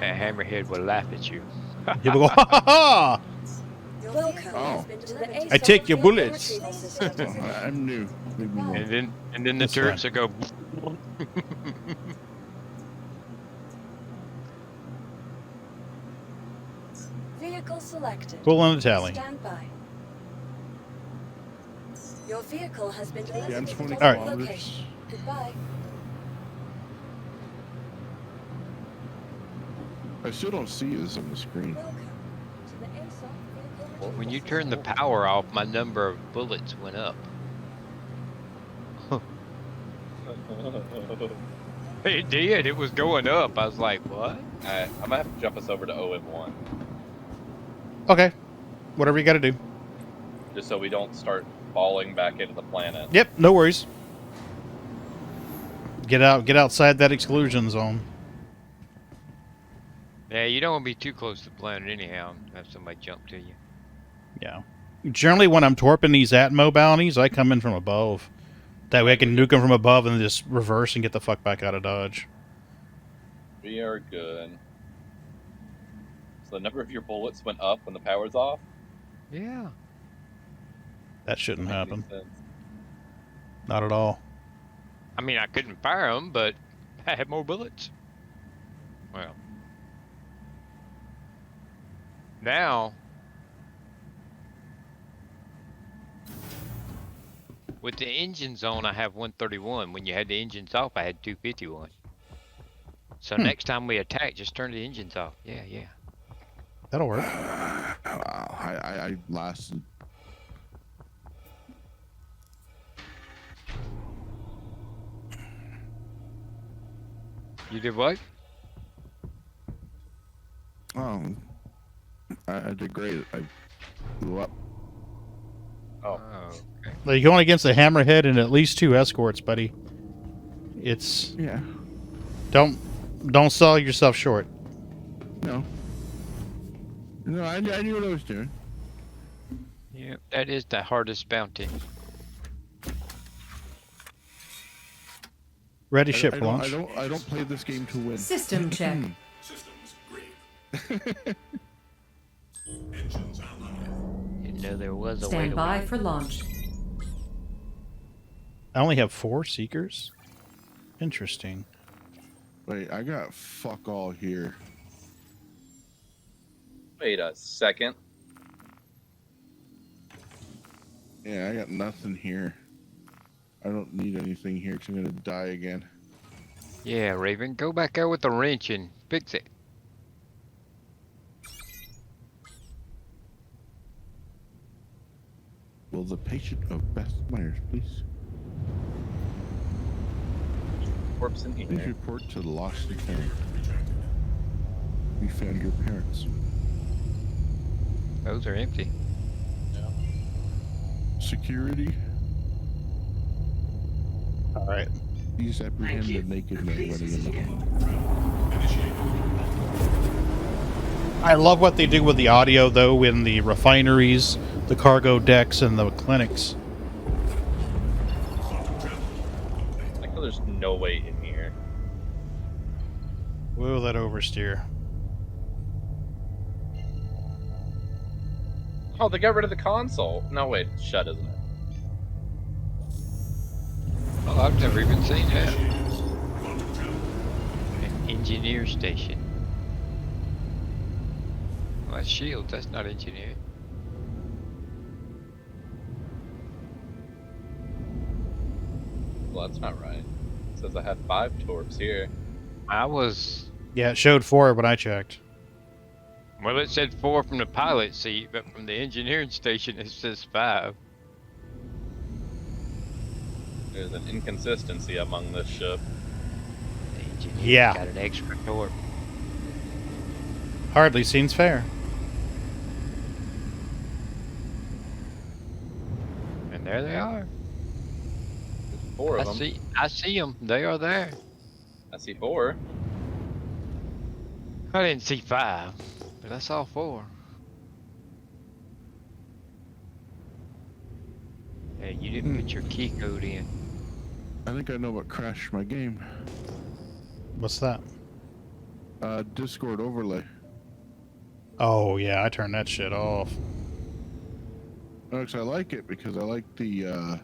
That Hammerhead will laugh at you. Here we go. Ha ha ha! Oh. I take your bullets. I'm new. Maybe more. And then the That's turrets will go. Vehicle selected. Pull on the tally. Stand by. Your vehicle has been delivered Yeah, I'm to 20 the Alright. location. kilometers. Goodbye. I still don't see this on the screen. Welcome to the ASOC vehicle When you retrieval turn the center. power off, my number of bullets went up. It did. It was going up. I was like, what? Alright, I'm gonna have to jump us over to OM1. Okay. Whatever you got to do. just so we don't start falling back into the planet. Yep, no worries. Get outside that exclusion zone. Yeah, you don't want to be too close to the planet anyhow. Have somebody jump to you. Yeah. Generally, when I'm torping these Atmo bounties, I come in from above. That way I can nuke them from above and then just reverse and get the fuck back out of Dodge. We are good. So the number of your bullets went up when the power's off? Yeah. That shouldn't Makes happen. sense. Not at all. I mean, I couldn't fire them, but I had more bullets. Well. Now, with the engines on, I have 131. When you had the engines off, I had 251. So next time we attack, just turn the engines off. Yeah, yeah. That'll work. Wow, I lasted. You did what? Oh, I did great. I blew up. Oh. Okay. Like, you're going against a Hammerhead and at least 2 escorts, buddy. It's... Yeah. Don't sell yourself short. No. No, I knew what I was doing. Yeah, that is the hardest bounty. Ready ship launch. I don't play this game to win. System check. Systems green. Engines online. Didn't know there was a way Stand to by win. for launch. I only have 4 Seekers? Interesting. Wait, I got fuck all here. Wait a second. Yeah, I got nothing here. I don't need anything here because I'm gonna die again. Yeah, Raven, go back out with the wrench and fix it. Will the patient of Beth Myers please Corpse in please here. report to the lost family? We found your parents. Those are empty. Security, Alright. please apprehend the naked man running in the hall. I love what they do with the audio, though, in the refineries, the cargo decks, and the clinics. I know there's no way in here. Whoa, that oversteer. Oh, they got rid of the console. No, wait, it's shut, isn't it? Oh, I've never even seen that. An engineer station. Well, that's shield. That's not engineering. Well, that's not right. It says I have 5 torps here. I was... Yeah, it showed 4 when I checked. Well, it said 4 from the pilot seat, but from the engineering station it says 5. There's an inconsistency among this ship. The engineer Yeah. got an extra torp. Hardly seems fair. And there they are. There's 4 of them. I see them. They are there. I see 4. I didn't see 5, but I saw 4. Hey, you didn't put your key code in. I think I know what crashed my game. What's that? Discord overlay. Oh, yeah, I turned that shit off. No, 'cause I like it because I like the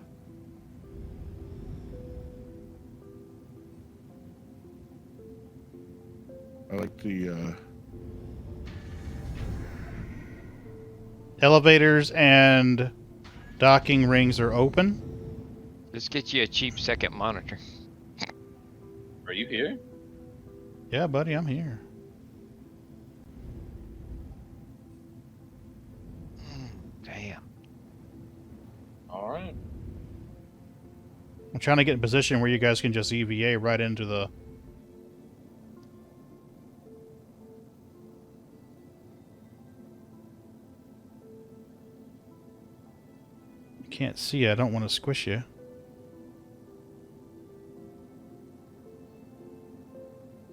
Elevators and docking rings are open. Let's get you a cheap second monitor. Are you here? Yeah, buddy, I'm here. Damn. Alright. I'm trying to get in position where you guys can just EVA right into the... can't see you. I don't want to squish you.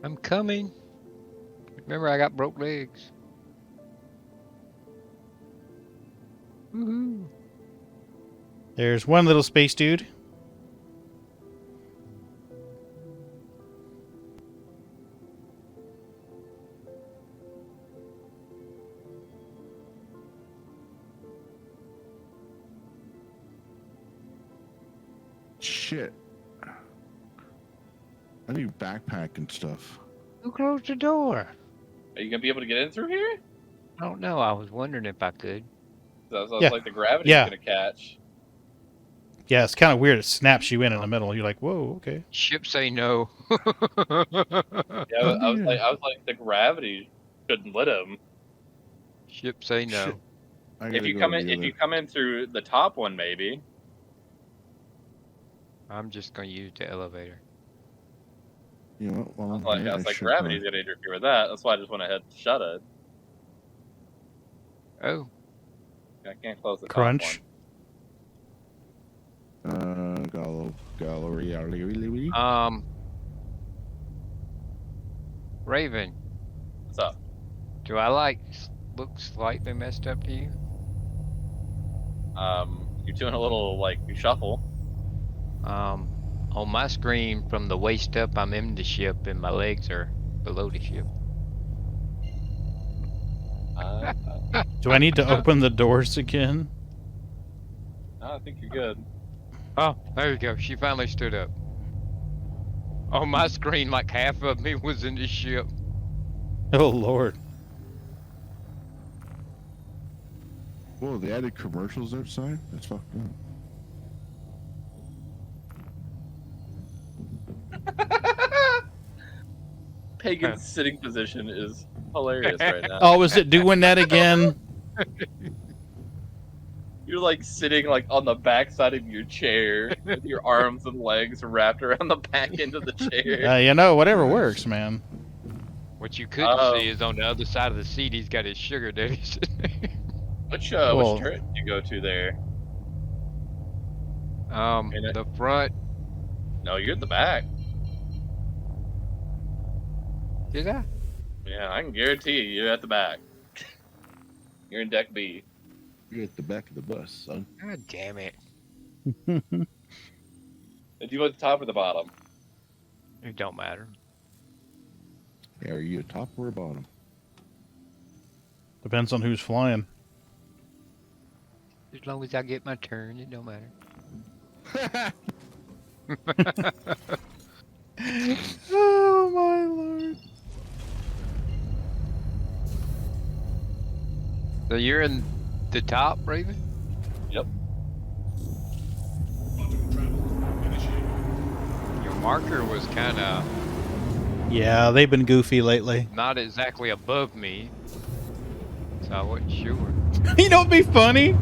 I'm coming. Remember, I got broke legs. Woohoo! There's one little space dude. Shit. I need backpack and stuff. Who closed the door? Are you gonna be able to get in through here? I don't know. I was wondering if I could. Sounds Yeah. like the gravity's Yeah. gonna catch. Yeah, it's kind of weird. It snaps you in the middle. You're like, whoa, okay. Ship say no. Yeah, I was like, the gravity couldn't let him. Ship say no. Shit. I If gotta you go come to in, the if other- you come in through the top one, maybe. I'm just gonna use the elevator. You know, well, I yeah, was like, should gravity's gonna interfere with that. That's why I just went ahead and shut it. Oh, I can't close the Crunch. top one. Gallery. Raven, What's up? do I look slightly messed up to you? You're doing a little like shuffle. On my screen from the waist up, I'm in the ship, and my legs are below the ship. Do I need to open the doors again? No, I think you're good. Oh, there you go. She finally stood up. On my screen, like half of me was in the ship. Oh, Lord. Whoa, they added commercials outside? That's fucked up. Pagan's sitting position is hilarious right now. Oh, is it doing that again? You're like sitting like on the back side of your chair with your arms and legs wrapped around the back end of the chair. You know, whatever works, man. What you couldn't see is on the other side of the seat, he's got his sugar daddy sitting there. Which Well- turret did you go to there? The front. No, you're at the back. Did I? Yeah, I can guarantee you're at the back. You're in deck B. You're at the back of the bus, son. God damn it. Did you go at the top or the bottom? It don't matter. Yeah, are you a top or a bottom? Depends on who's flying. As long as I get my turn, it don't matter. Oh, my Lord. So you're in the top, Raven? Yep. Quantum travel initiated. Your marker was kind of Yeah, they've been goofy lately. not exactly above me, so I wasn't sure. You know what'd be funny?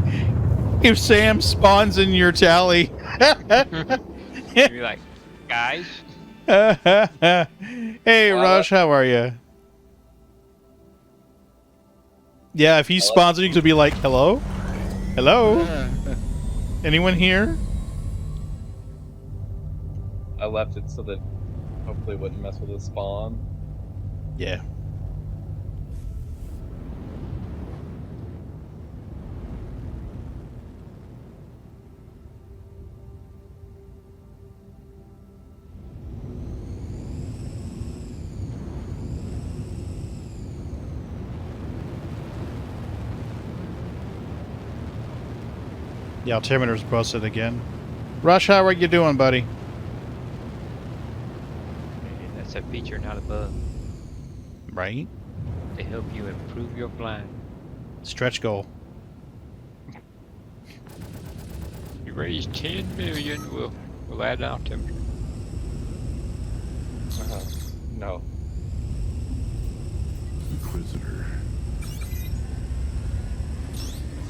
If Sam spawns in your tally. You'd be like, guys, Hey, Rush, how are you? Yeah, if he spawns in, you could be like, hello? Hello? Anyone here? I left it so that hopefully it wouldn't mess with the spawn. Yeah. The altimeter's busted again. Rush, how are you doing, buddy? that's a feature, not a bug, Right? to help you improve your flying. Stretch goal. You raise 10 million, we'll add an altimeter. No. Inquisitor.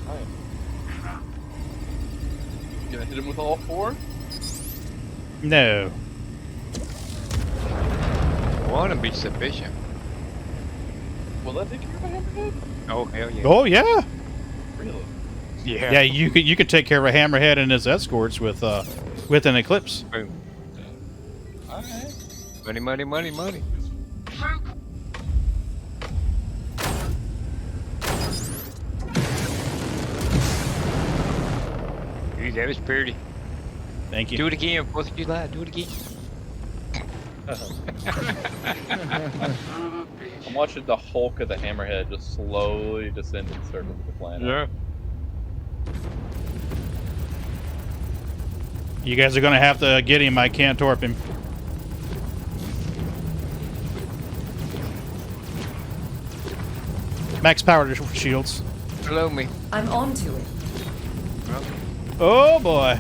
Alright. You gonna hit him with all four? No. One would be sufficient. Will that take care of a hammerhead? Oh, hell yeah. Oh, yeah. Really? Yeah, you could take care of a Hammerhead and his escorts with an Eclipse. Boom. Alright. Money, money, money, money. Ooh, that was pretty. Thank you. Do it again, 4th of July. Do it again. I'm watching the Hulk of the Hammerhead just slowly descend in circles of the planet. You guys are gonna have to get him. I can't torp him. Max power to shields. Below me. I'm on to it. Oh boy.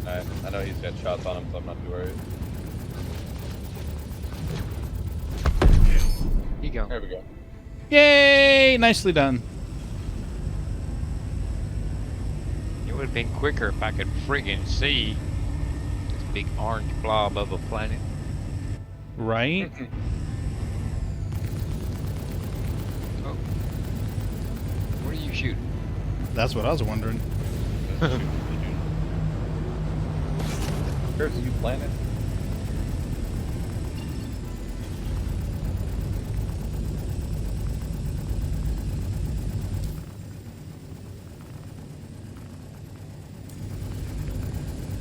Alright, I know he's got shots on him, so I'm not too worried. Here you go. There we go. Yay! Nicely done. It would have been quicker if I could friggin' see this big orange blob of a planet. Right? Oh. What are you shooting? That's what I was wondering. Curse you planet.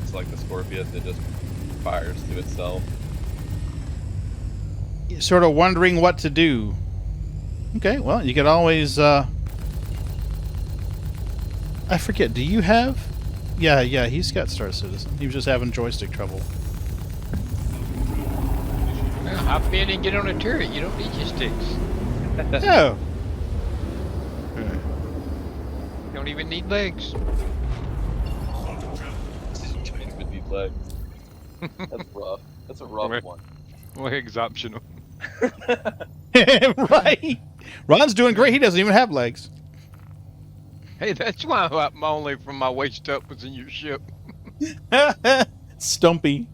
It's like the Scorpius that just fires to itself. Sort of wondering what to do. Okay, well, you could always, I forget, do you have? Yeah, he's got Star Citizen. He was just having joystick trouble. Well, hop in and get on a turret. You don't need your sticks. Oh. You don't even need legs. Don't even need legs. That's rough. That's a rough one. Legs optional. Right. Ron's doing great. He doesn't even have legs. Hey, that's why my only from my waist up was in your ship. Stumpy.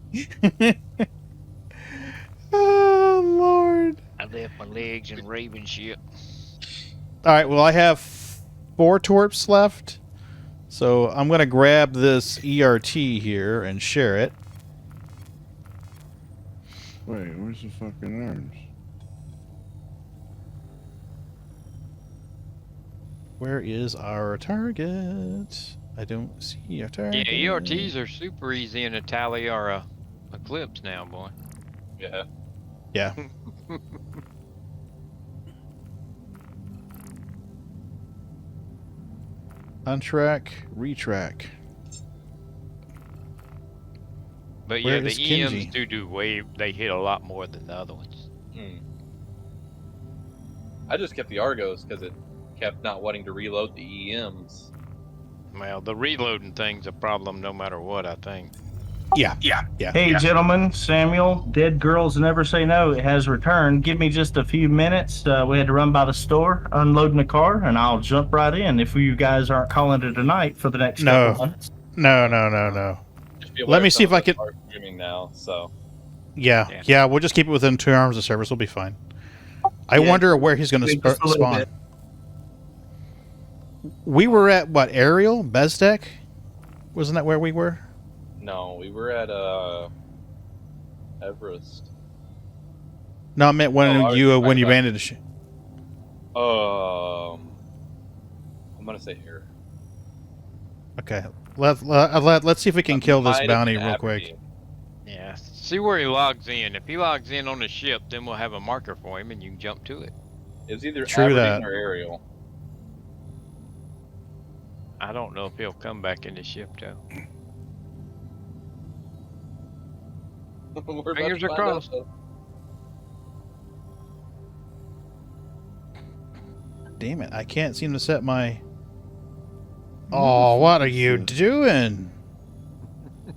Oh, Lord. I left my legs in Raven ship. All right, well, I have 4 torps left. So I'm going to grab this ERT here and share it. Wait, where's the fucking arms? Where is our target? I don't see a target. Yeah, ERTs are super easy in a tally or a Eclipse now, boy. Yeah. Yeah. Untrack, retrack. But Where yeah, the is Kenji? EMs do way, they hit a lot more than the other ones. I just kept the Argos because it kept not wanting to reload the EMs. Well, the reloading thing's a problem no matter what, I think. Yeah. Hey, gentlemen, Samuel, Dead Girls Never Say No, it has returned. Give me just a few minutes. We had to run by the store, unloading the car, and I'll jump right in if you guys aren't calling it a night for the next couple of months. No. Just be aware Let me see if I some can. of us are streaming now, so Yeah, we'll just keep it within 2 arms of service. We'll be fine. I Yeah. wonder where he's going to Just a little spawn. bit. We were at, what, Ariel? Bezdek? Wasn't that where we were? no, we were at Everest. No, I meant when Oh, I was you talking about- abandoned the ship. I'm gonna say here. Okay. Let's see if we can kill this Might have bounty been real Aberdeen. quick. Yeah. See where he logs in. If he logs in on the ship, then we'll have a marker for him and you can jump to it. It was either True Aberdeen that. or Ariel. I don't know if he'll come back in the ship, though. We're about Fingers to are find out, crossed. though. Damn it, I can't seem to set my... Oh, what are you doing?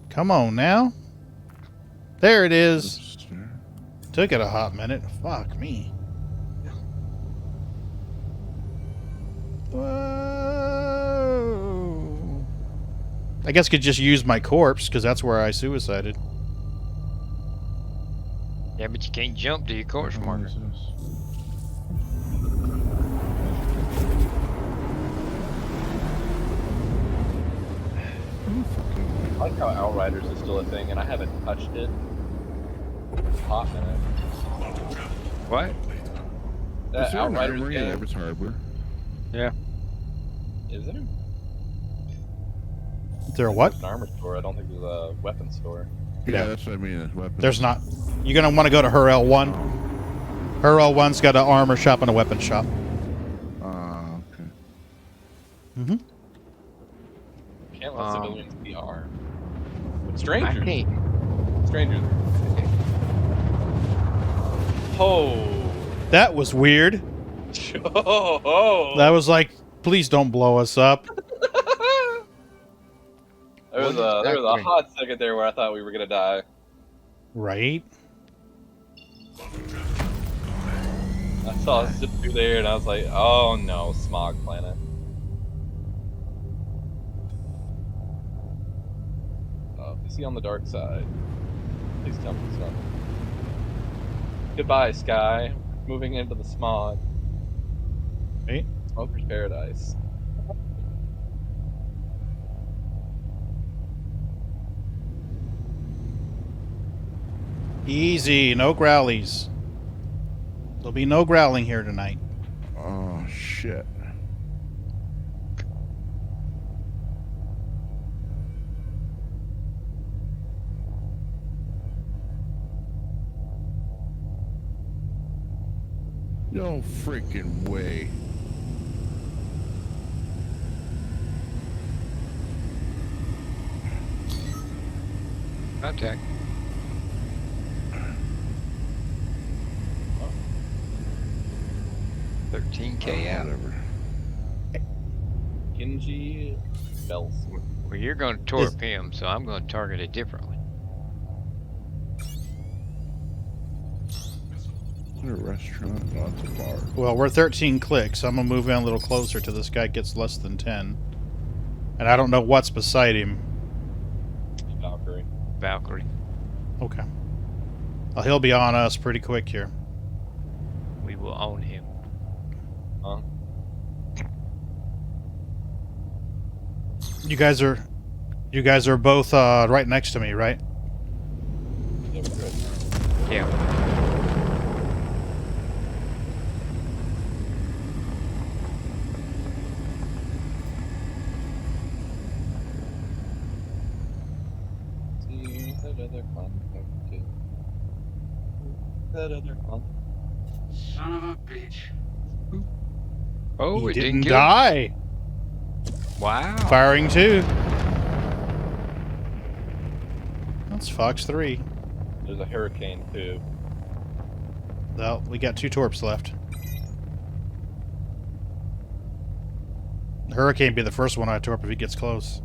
Come on now. There it is. Took it a hot minute. Fuck me. Whoa. I guess I could just use my corpse, because that's where I suicided. Yeah, but you can't jump to your course marker. like how Outriders is still a thing, and I haven't touched it. Hot minute. What? That Is there an Outriders armory in game, Everest Harbor? is there? Is there a what? There's an armor store. I don't think there's a weapons store. Yeah, Yeah. that's what I mean. It's weapons. There's not. You're gonna want to go to her L1. Her L1's got an armor shop and a weapon shop. Okay. Mm-hmm. Can't let civilians be armed. But I strangers. can't. Strangers. Oh. That was weird. Oh. That was like, please don't blow us up. There was a hot second there where I thought we were gonna die. Right? I saw it zip through there and I was like, oh no, smog planet. Oh, is he on the dark side? Please tell me so. Goodbye, sky. Moving into the smog. Right? Smoker's paradise. Easy, no growlies. There'll be no growling here tonight. Oh shit. No freaking way. Contact. Oh. 13K out. Whatever. Genji Bells. Well, you're going to torp him, so I'm going to target it differently. Is there a restaurant? No, it's a bar. Well, we're 13 clicks. I'm gonna move in a little closer till this guy gets less than 10. And I don't know what's beside him. Valkyrie. Valkyrie. Okay. Well, he'll be on us pretty quick here. We will own him. Huh? You guys are both right next to me, right? Yeah, we're good. Yeah. See that other contact too. That other contact. Son of a bitch. Oh, He it didn't didn't kill him. die. Wow. Firing 2. That's Fox 3. There's a hurricane too. Well, we got 2 torps left. The Hurricane be the first one I torp if he gets close.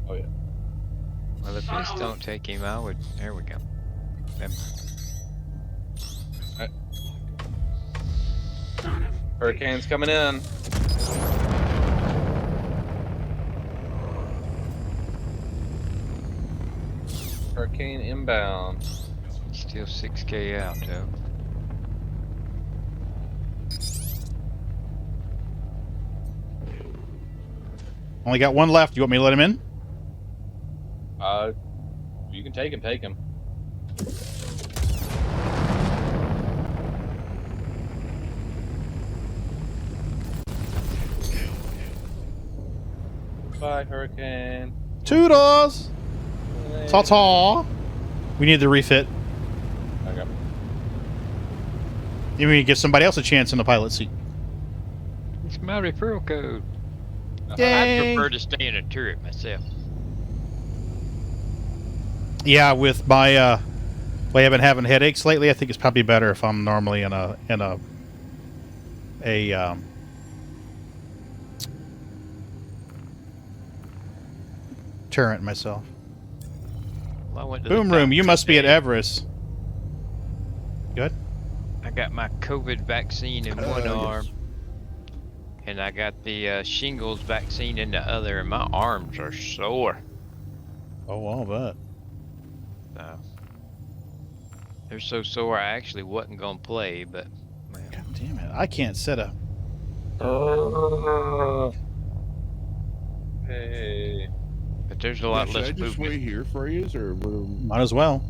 Oh yeah. Well, if this don't take him, I would. There we go. Them- Hurricane's coming in. Hurricane inbound. Still 6K out, though. Only got 1 left. You want me to let him in? You can take him, take him. Bye, Hurricane. Toodles! Ta-ta! We need the refit. Okay. You mean give somebody else a chance in the pilot seat? It's my referral code. Yay! I'd prefer to stay in a turret myself. Yeah, with my way I've been having headaches lately, I think it's probably better if I'm normally in a turret myself. Well, I went to the Boom room, you doctor must be at today. Everest. Good. I got my COVID vaccine in one Yes. arm, and I got the shingles vaccine in the other, and my arms are sore. Oh, I'll bet. They're so sore I actually wasn't gonna play, but man. God damn it! I can't set a. Hey. But there's a lot Should less I just movement. wait here for you, or Might as well.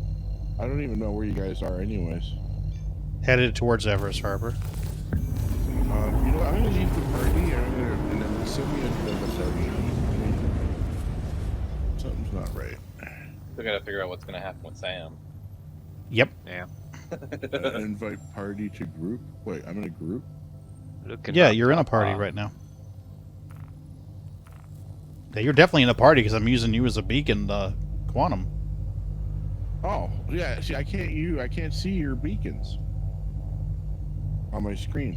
I don't even know where you guys are, anyways. Headed towards Everest Harbor. You know, I'm gonna leave the party, and then send me a message. Something's not right. We gotta figure out what's gonna happen with Sam. Yep. Yeah. Invite party to group. Wait, I'm in a group. Looking Yeah, up you're in a top party bar. right now. Yeah, you're definitely in a party because I'm using you as a beacon, Quantum. Oh, yeah. See, I can't see your beacons on my screen.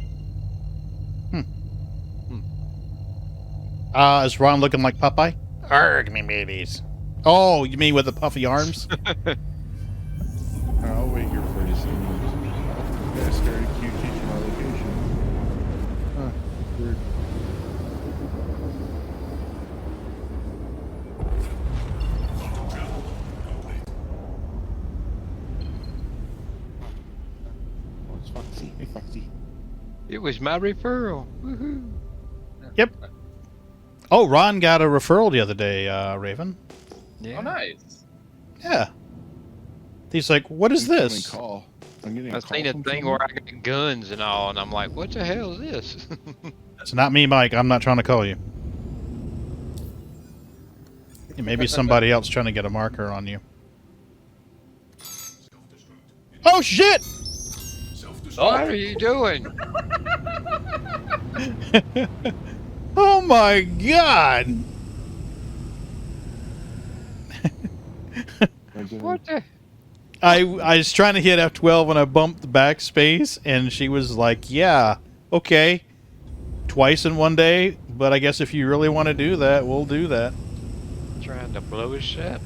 Is Ron looking like Popeye? Arg, me mateys. Oh, you mean with the puffy arms? I'll wait here for you. Yeah, started Q teaching my location. Huh, weird. Oh, it's Foxy. Hey, Foxy. It was my referral. Woohoo. Yep. Oh, Ron got a referral the other day, Raven. Yeah. Oh, nice. Yeah. He's like, what is Incoming this? Call. I'm getting I a call seen a from thing someone. where I got guns and all, and I'm like, what the hell is this? It's not me, Mike. I'm not trying to call you. It may be somebody else trying to get a marker on you. Oh, shit! What are you doing? Oh, my God! What the? I was trying to hit F12 when I bumped the backspace, and she was like, yeah, okay. Twice in one day, but I guess if you really want to do that, we'll do that. Trying to blow his ship.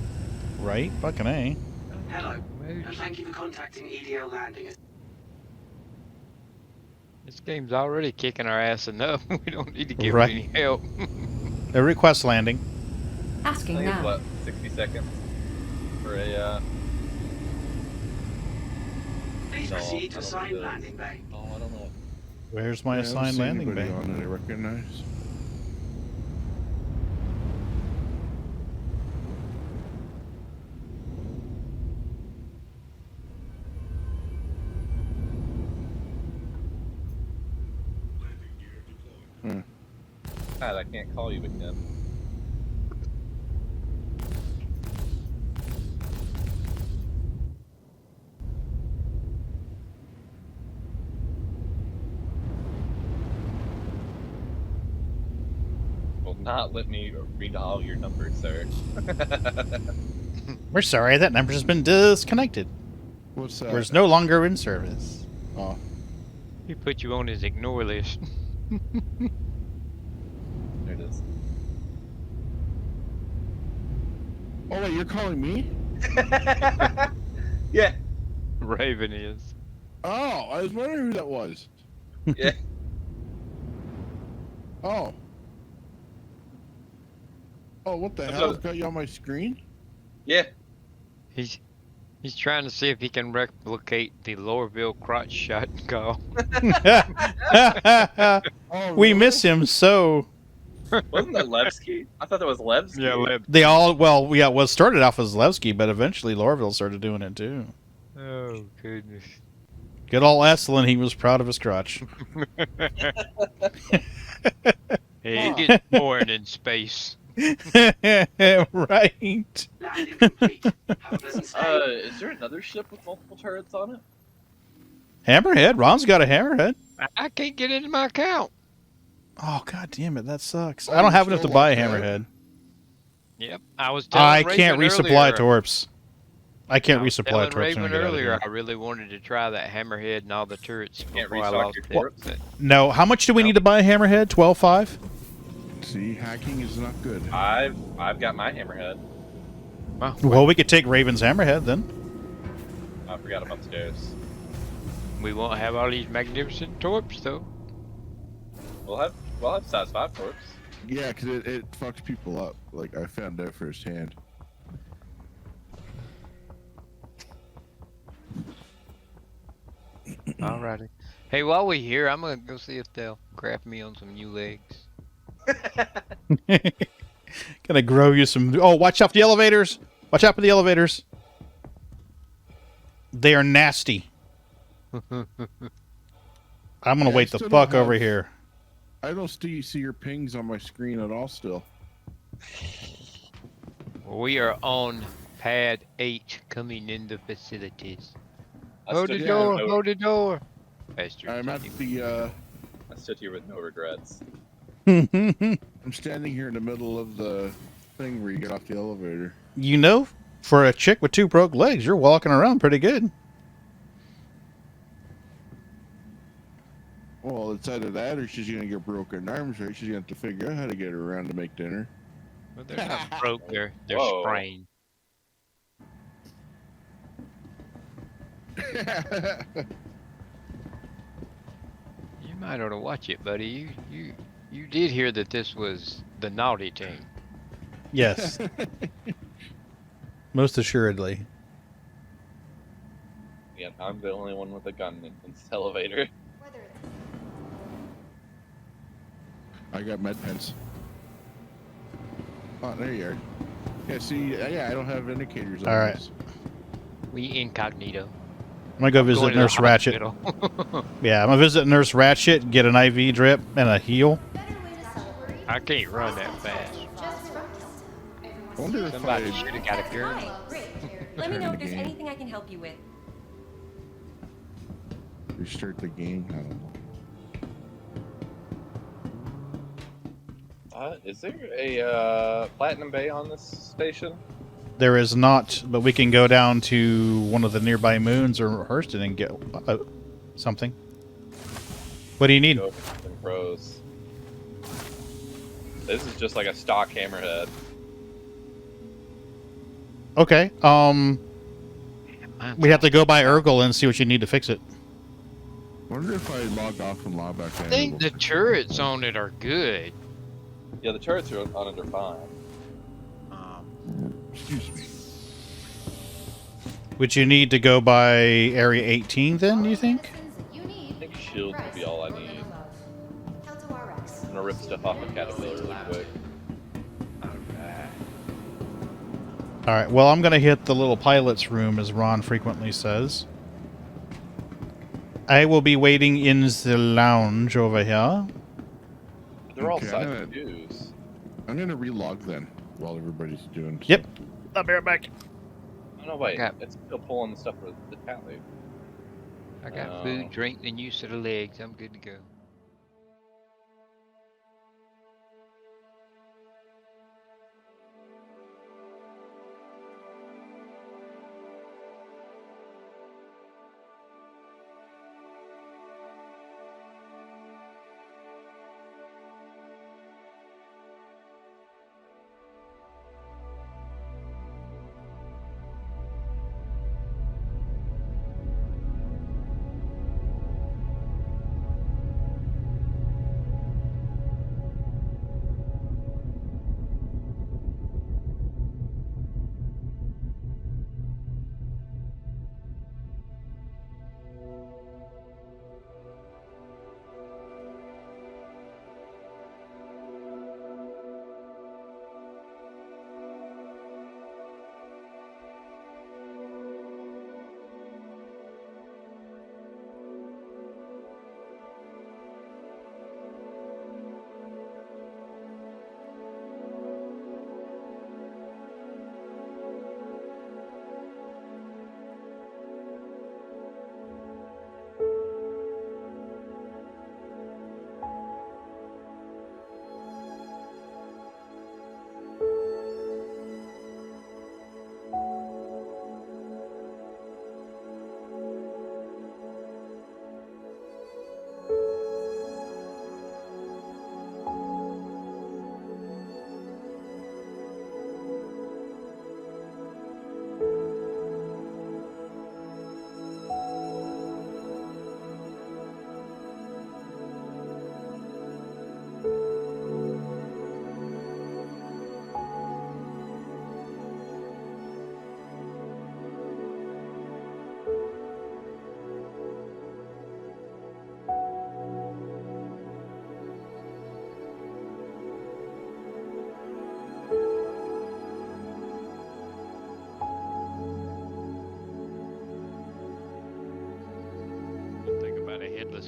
Right? Fucking A. Hello, and thank you for contacting EDO Landing. This game's already kicking our ass enough. We don't need to give Right. him any help. A request landing. I Asking think it's now. what, 60 seconds for a Please No, proceed I to don't assigned do this. landing bay. oh, I don't know. Where's my Yeah, I don't assigned see landing anybody bay? on that I recognize. God, I can't call you again. Will not let me read all your numbers, sir. We're sorry, that number has been disconnected. What's that? We're no longer in service. Oh, He put you on his ignore list. There it is. oh wait, you're calling me? Yeah. Raven is. Oh, I was wondering who that was. Yeah. Oh. Oh, what the That's hell? what- It's got you on my screen? Yeah. He's trying to see if he can replicate the Lorville crotch shot call. Oh, We really? miss him so. Wasn't that Levski? I thought that was Levski. They all, well, yeah, well, it started off as Levski, but eventually Lorville started doing it too. Oh goodness. Good old Estlin, he was proud of his crotch. He gets born in space. Right. Landing complete. Have a pleasant stay. Is there another ship with multiple turrets on it? Hammerhead. Ron's got a hammerhead. I can't get into my account. Oh, god damn it, that sucks. I don't have enough to buy a hammerhead. Yep, I was telling I can't Raven resupply earlier, torps. I can't I was resupply telling torps when I Raven get out of earlier, here. I really wanted to try that hammerhead and all the turrets Can't before I restock lost your it. torps? No, how much do we need to buy a hammerhead? 12.5? See, hacking is not good. I've got my hammerhead. Well, we could take Raven's hammerhead then. I forgot I'm upstairs. We won't have all these magnificent torps though. We'll have size 5 torps. Yeah, because it fucks people up. Like, I found out firsthand. Alrighty. Hey, while we're here, I'm gonna go see if they'll craft me on some new legs. Gonna grow you some. Oh, watch out for the elevators! Watch out for the elevators. They are nasty. I'm gonna Yeah, wait I the still fuck don't over have- here. I don't see your pings on my screen at all still. We are on pad 8 coming into facilities. I Hold the stood, door, here with hold the door. Bastard. I'm at the, I stood here with no regrets. I'm standing here in the middle of the thing where you get off the elevator. You know, for a chick with 2 broke legs, you're walking around pretty good. Well, it's either that or she's gonna get broken arms, right? She's gonna have to figure out how to get her around to make dinner. Well, they're not broke, they're Whoa. sprained. You might ought to watch it, buddy. You did hear that this was the naughty team. Yes. Most assuredly. Yeah, I'm the only one with a gun in this elevator. I got med pens. Oh, there you are. Yeah, see, yeah, I don't have indicators on All right. this. We incognito. I'm gonna go visit Going to the Nurse Ratchet. hospital. Yeah, I'm gonna visit Nurse Ratchet, get an IV drip and a heal. I can't run that fast. I wonder if Somebody should have got a gun. Hi, great. Let me know if there's anything I can help you with. restart the game. I don't know. Is there a Platinum Bay on this station? There is not, but we can go down to one of the nearby moons or Hurston and get something. What do you need? Go for some pros. This is just like a stock Hammerhead. Okay. We have to go by Urgle and see what you need to fix it. Wonder if I log off and log back in. I think the turrets on it are good. Yeah, the turrets are on it are fine. Excuse me. Would you need to go by Area 18 then, you think? I think shields would be all I need. I'm gonna rip stuff off of Caterpillar really quick. Alright, well, I'm going to hit the little pilot's room, as Ron frequently says. I will be waiting in the lounge over here. They're all Okay, side views. I'm gonna relog then while everybody's doing. Yep. I'll be right back. Oh no, wait. Got- It's still pulling the stuff for the tally. I got food, drink, and use of the legs. I'm good to go.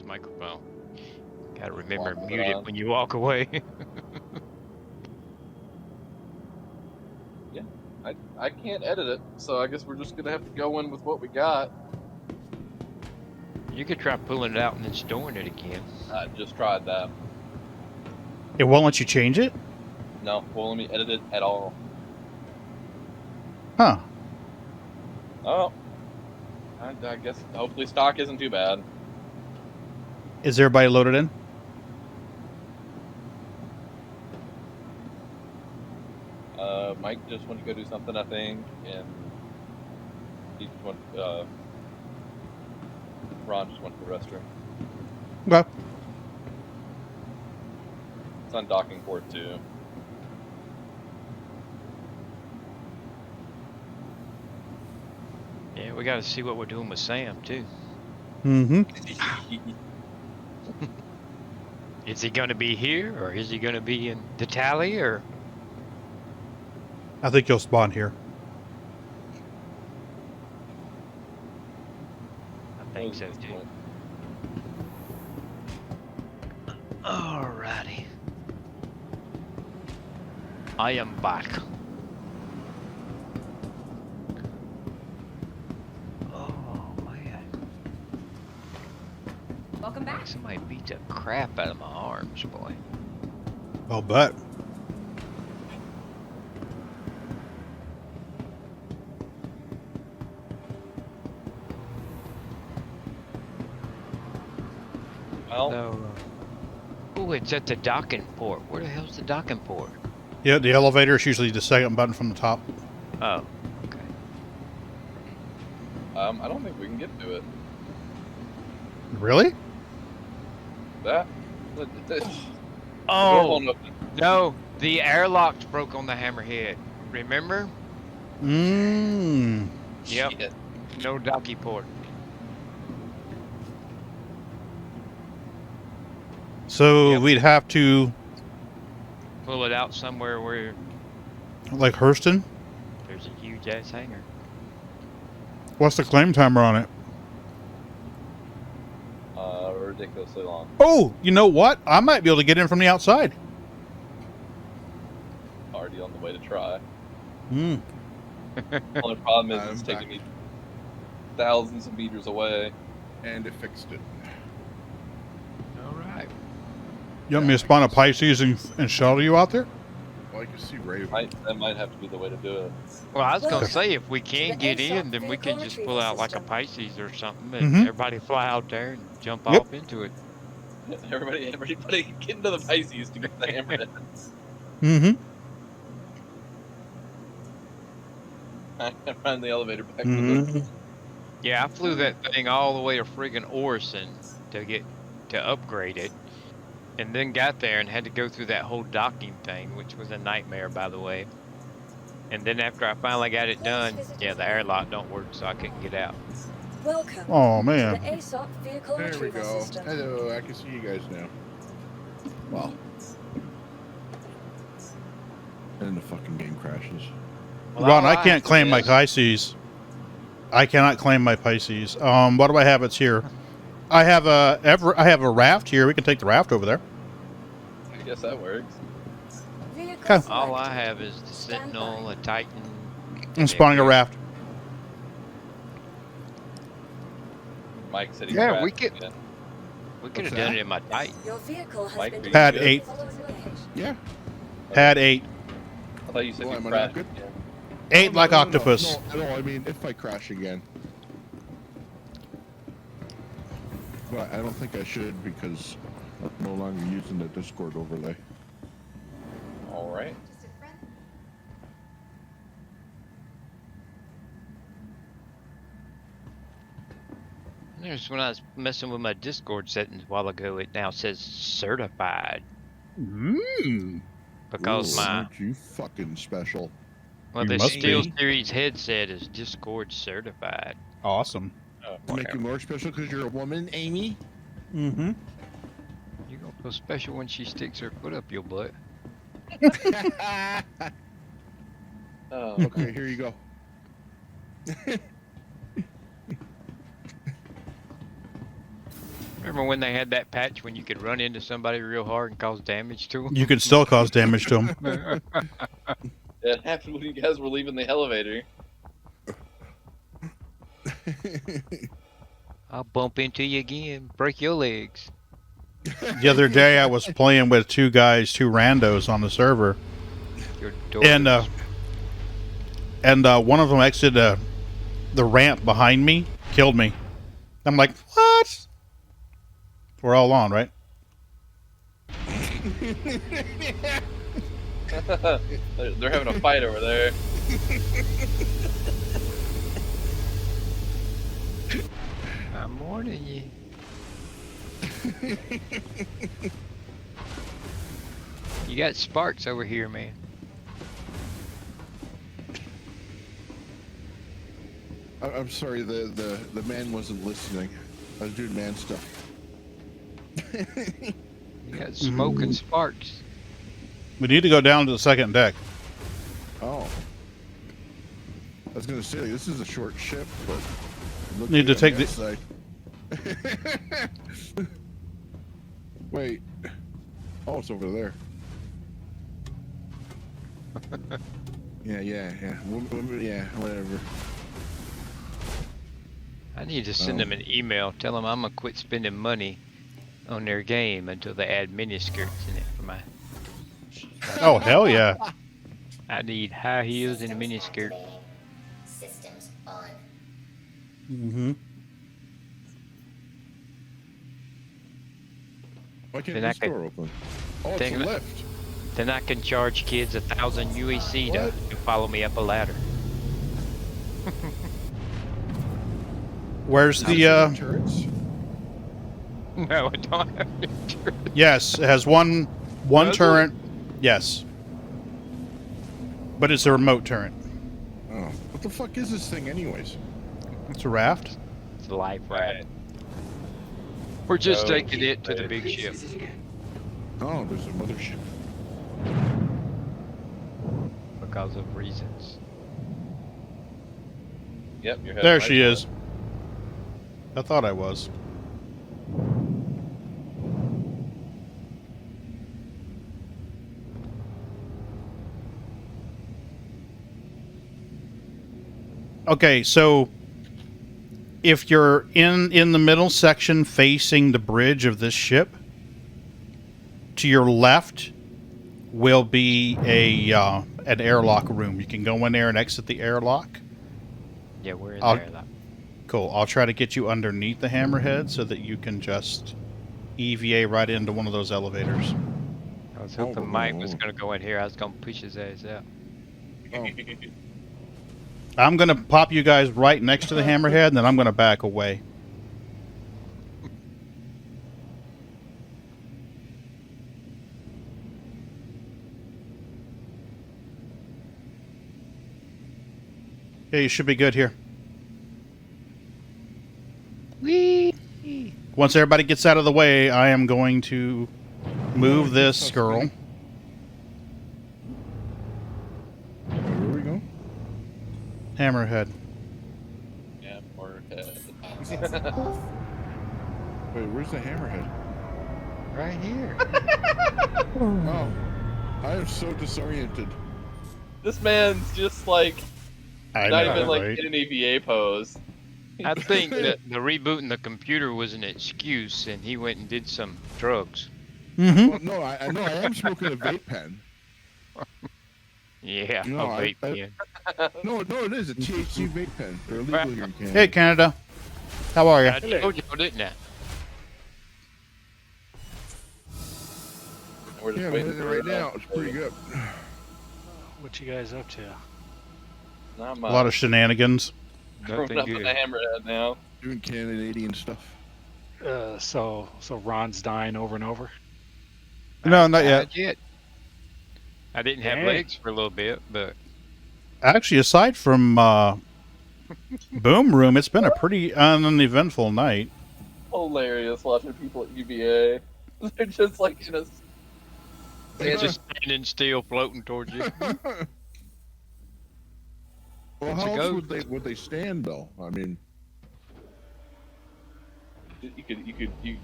this microphone. Gotta remember Walk it mute it on. when you walk away. I can't edit it, so I guess we're just gonna have to go in with what we got. You could try pulling it out and then storing it again. I just tried that. It won't let you change it? No, won't let me edit it at all. Huh. Oh. I guess hopefully stock isn't too bad. Is everybody loaded in? Mike just went to go do something, I think, and he just went. Ron just went to the restroom. Okay. It's on docking port too. Yeah, we gotta see what we're doing with Sam, too. Mm-hmm. Is he gonna be here, or is he gonna be in the tally, or... I think you'll spawn here. I think so, too. Alrighty. I am back. Oh, man. Welcome back. Somebody beat the crap out of my arms, boy. I'll bet. Well, So, oh, it's at the docking port. Where the hell's the docking port? Yeah, the elevator is usually the second button from the top. Oh, okay. I don't think we can get to it. Really? That. Oh, no. The airlocks broke on the Hammerhead. Remember? Mmm. Yep. Shit. No docky port. So Yep. we'd have to, Pull it out somewhere where like Hurston. there's a huge ass hangar. What's the claim timer on it? Ridiculously long. Oh, you know what? I might be able to get in from the outside. Already on the way to try. Hmm. Only problem is I'm it's back. taking me thousands of meters away. And it fixed it. All right. You want me to spawn a Pisces and shuttle you out there? Well, I can see Raven. That might have to be the way to do it. Well, I was gonna Well, say if we can the get ASOP in, then we can vehicle just retrieval pull out like a system. Pisces or something, and Mhm. everybody fly out there and jump Yep. off into it. Everybody get into the Pisces to get the Hammerhead. Mm-hmm. Run the elevator back to Mm-hmm. the. Yeah, I flew that thing all the way to friggin' Orison to upgrade it, and then got there and had to go through that whole docking thing, which was a nightmare, by the way. And then after I finally got it done, yeah, the airlock don't work, so I couldn't get out. Welcome Oh to man. the ASOP vehicle There we retrieval go. system. Hello, I can see you guys now. Well. And then the fucking game crashes. Well, Ron, all I can't have to claim my is- Pisces. I cannot claim my Pisces. What do I have? It's here. I have a raft here. We can take the raft over there. I guess that works. Vehicle Okay. All I selected. have is the Stand Sentinel, by. a Titan. I'm spawning a raft. Mike said he Yeah, crashed we could- again. We could have What's done that? it in my Titan. Your vehicle has Mike, been are you Pad good? 8. Following the location. Yeah. Pad 8. I thought you said Well, you am I crashed not good? again. 8 like No, octopus. No, I mean, if I crash again. But I don't think I should because I'm no longer using the Discord overlay. All right. There's when I was messing with my Discord settings a while ago, it now says certified Mmm. because Ooh, my aren't you fucking special? well, You the must Steel be. Series headset is Discord certified. Awesome. Make you more special because you're a woman, Amy? Mm-hmm. You're gonna feel special when she sticks her foot up your butt. Oh, Okay, here you go. Remember when they had that patch when you could run into somebody real hard and cause damage to them? You can still cause damage to them. It happened when you guys were leaving the elevator. I'll bump into you again, break your legs. The other day, I was playing with two randos on the server, Your and daughters. one of them exited the ramp behind me, killed me. I'm like, what? We're all on, right? They're having a fight over there. I'm warning you. You got sparks over here, man. I'm sorry, the man wasn't listening. I was doing man stuff. You got smoke and sparks. We need to go down to the second deck. Oh. I was gonna say, this is a short ship, but... look Need to good on take the the- outside. Wait. Oh, it's over there. Yeah. Yeah, whatever. I need to send them an email. Tell them I'm gonna quit spending money on their game until they add miniskirts in it for my. Oh, hell yeah. I need high heels and a miniskirt. Systems on. Mm-hmm. Why can't Then I this could- door open? Oh, it's Thing a that- lift. Then I can charge kids 1,000 UEC to follow me up a ladder. Where's the, Turrets? No, I don't have any turrets. yes, it has one Does it? turret. Yes. But it's a remote turret. Oh, what the fuck is this thing anyways? It's a raft. It's a life raft. We're just Oh, taking it to the big ship. Oh, there's a mothership. Because of reasons. Yep, you're heading There right she for is. I thought I was. Okay, so if you're in the middle section facing the bridge of this ship, to your left will be an airlock room. You can go in there and exit the airlock. Yeah, we're in I'll- there. Like, Cool. I'll try to get you underneath the Hammerhead so that you can just EVA right into one of those elevators. I was hoping Mike was gonna go in here. I was gonna push his ass out. Oh. I'm going to pop you guys right next to the Hammerhead, and then I'm going to back away. Yeah, you should be good here. Whee! Once everybody gets out of the way, I am going to move this girl. Where we go? Hammerhead. Yeah, or Wait, where's the hammerhead? Right here. Oh, I am so disoriented. This man's just like I not know, even like right? in an EVA pose. I think that the rebooting the computer was an excuse, and he went and did some drugs. Mm-hmm. Well, no, I know I am smoking a vape pen. Yeah, No, a I- vape pen. No, it is a THC vape pen. They're illegal here in Canada. Hey, Canada. How are you? I told you, didn't I? We're just Yeah, I'm waiting hitting it for right now. It's pretty good. What you guys up to? Not A much. lot of shenanigans. Throwing Nothing up in good. the hammerhead now. Doing Canadian stuff. So Ron's dying over and over. No, not yet. Not yet. I didn't have Hey. legs for a little bit, but Actually, aside from Boom Room, it's been a pretty uneventful night. Hilarious watching people at UVA. They're just like in a. it's just standing still, floating towards you. Well, It's a how else ghost. would they stand though? I mean, You could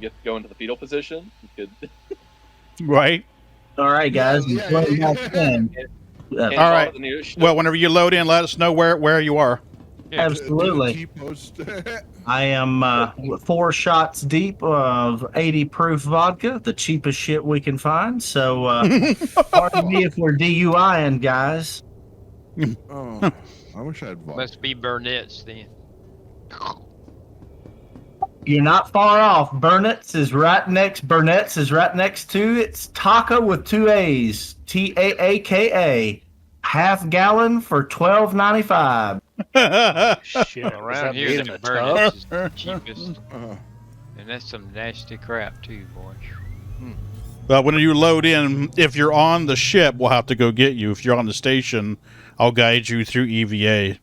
get to go into the fetal position. You could. Right. All right, guys. Yeah, Play yeah, back yeah. in. Can't All call right. it the new ship. Well, whenever you load in, let us know where you are. Yeah. Absolutely. T-post. I am 4 shots deep of 80 proof vodka, the cheapest shit we can find. So, pardon me if we're DUIing, guys. Oh, I wish I had vodka. Must be Burnett's then. You're not far off. Burnett's is right next. To it's Taaka with 2 A's. TAAKA. Half gallon for $12.95. Shit, was Around that here, made in the a tub? Burnett's is the cheapest. Uh, And that's some nasty crap too, boy. Well, when you load in, if you're on the ship, we'll have to go get you. If you're on the station, I'll guide you through EVA.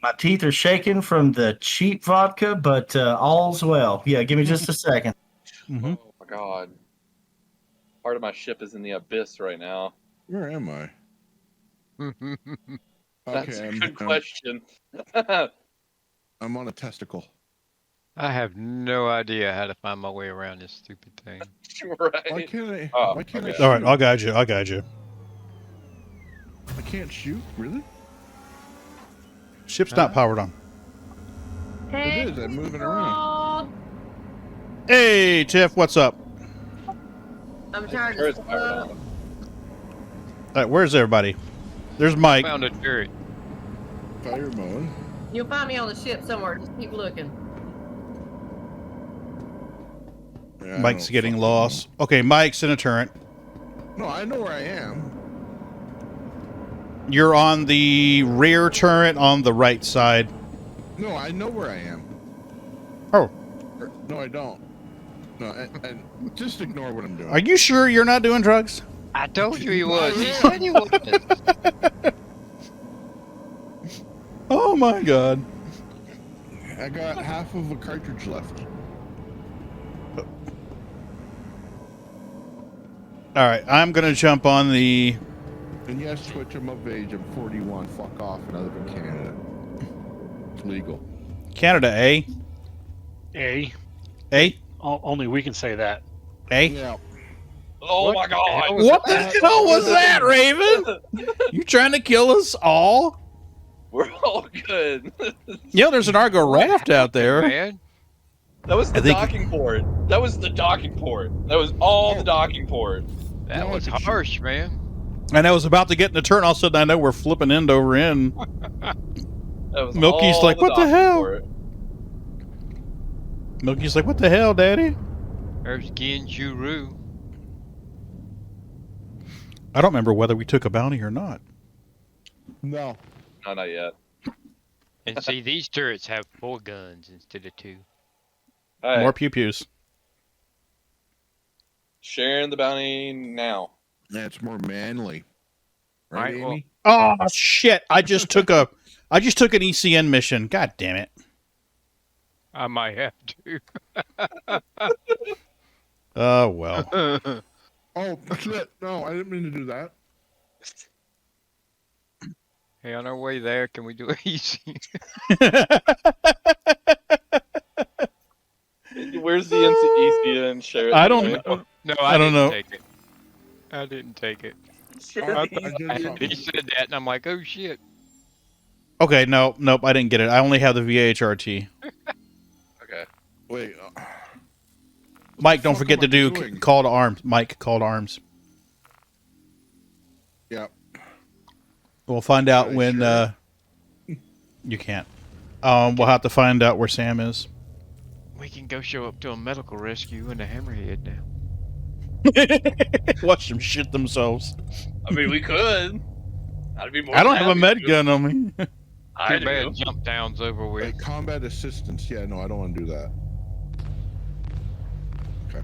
My teeth are shaking from the cheap vodka, but all's well. Yeah, give me just a second. Mm-hmm. Oh my god. Part of my ship is in the abyss right now. where am I? That's Okay, a good question. Right. I'm on a testicle. I have no idea how to find my way around this stupid thing. Why can't I? Oh, why can't okay. I? All right, shoot? I'll guide you. I can't shoot. Really? Ship's not powered on. It is. I'm moving around. Hey, Tiff, what's up? I'm trying Where's to. powered on? All right, where's everybody? There's Mike. Found a turret. Fire mode. You'll find me on the ship somewhere. Just keep looking. Yeah, I Mike's don't getting fucking lost. Okay, Mike's in a turret. know. No, I know where I am. You're on the rear turret on the right side. No, I know where I am. Oh, No, I don't. No, and just ignore what I'm doing. are you sure you're not doing drugs? I told you he was. He Yeah. said he was. Oh my God. I got half of a cartridge left. All right, I'm gonna jump on the. And yes, Twitch, I'm of age. I'm 41. Fuck off, and I live in Canada. It's legal. Canada, eh? A. Eh? Only we can say that. Eh? Yeah. Oh What my the hell god! was What the hell was that, Raven? You trying to kill us all? We're all good. Yeah, there's an Argo raft out there. Man, That was the I think- docking port. That was the docking port. That was all the docking port. that No, was I could shoot. harsh, man. And I was about to get in the turn. All of a sudden, I know we're flipping end over end. That was Milky's all like, "What the docking hell?" port. Milky's like, "What the hell, Daddy?" There's Genjuru. I don't remember whether we took a bounty or not. No. No, not yet. And see, these turrets have 4 guns instead of 2. All right, More pew pews. sharing the bounty now. Yeah, it's more manly. Right, Right, well- Amy? Oh shit! I just took an ECN mission. God damn it! I might have to. Oh well. Oh, shit. No, I didn't mean to do that. Hey, on our way there, can we do it easy? Where's the NCEC and share it? I don't right? know. No, I don't know. Take it. I didn't take it. I did He something. said that, and I'm like, oh shit. Okay, nope, I didn't get it. I only have the VHRT. Okay. Wait. Mike, don't fuck forget am to I do doing? call to arms. Mike, call to arms. Yeah. We'll find out Are you when sure? you can't. We'll have to find out where Sam is. We can go show up to a medical rescue in the Hammerhead now. Watch them shit themselves. I mean, we could. I'd be more I don't than have a happy med to. gun on me. I Too bad do. jump down's over with. Wait, combat assistance. Yeah, no, I don't want to do that. Okay.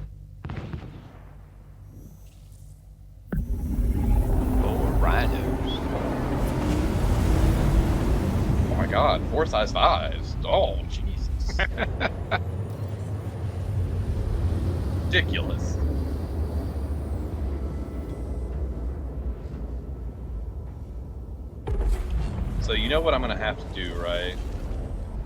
Or rhinos. Oh my god, 4 size 5s. Oh, Jesus. Ridiculous. So you know what I'm gonna have to do, right?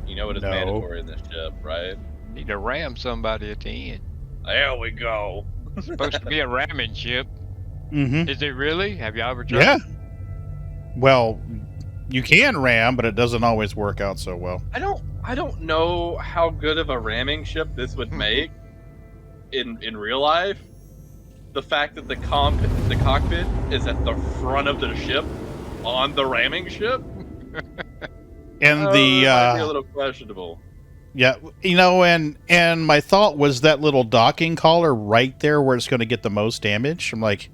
You know what is No. mandatory in this ship, right? Need to ram somebody at the end. There we go. It's supposed to be a ramming ship. Mm-hmm. Is it really? Have y'all ever tried? Yeah. Well, you can ram, but it doesn't always work out so well. I don't know how good of a ramming ship this would make in real life. The fact that the cockpit is at the front of the ship on the ramming ship. And that might be a little questionable. Yeah, you know, and my thought was that little docking collar right there where it's going to get the most damage. I'm like,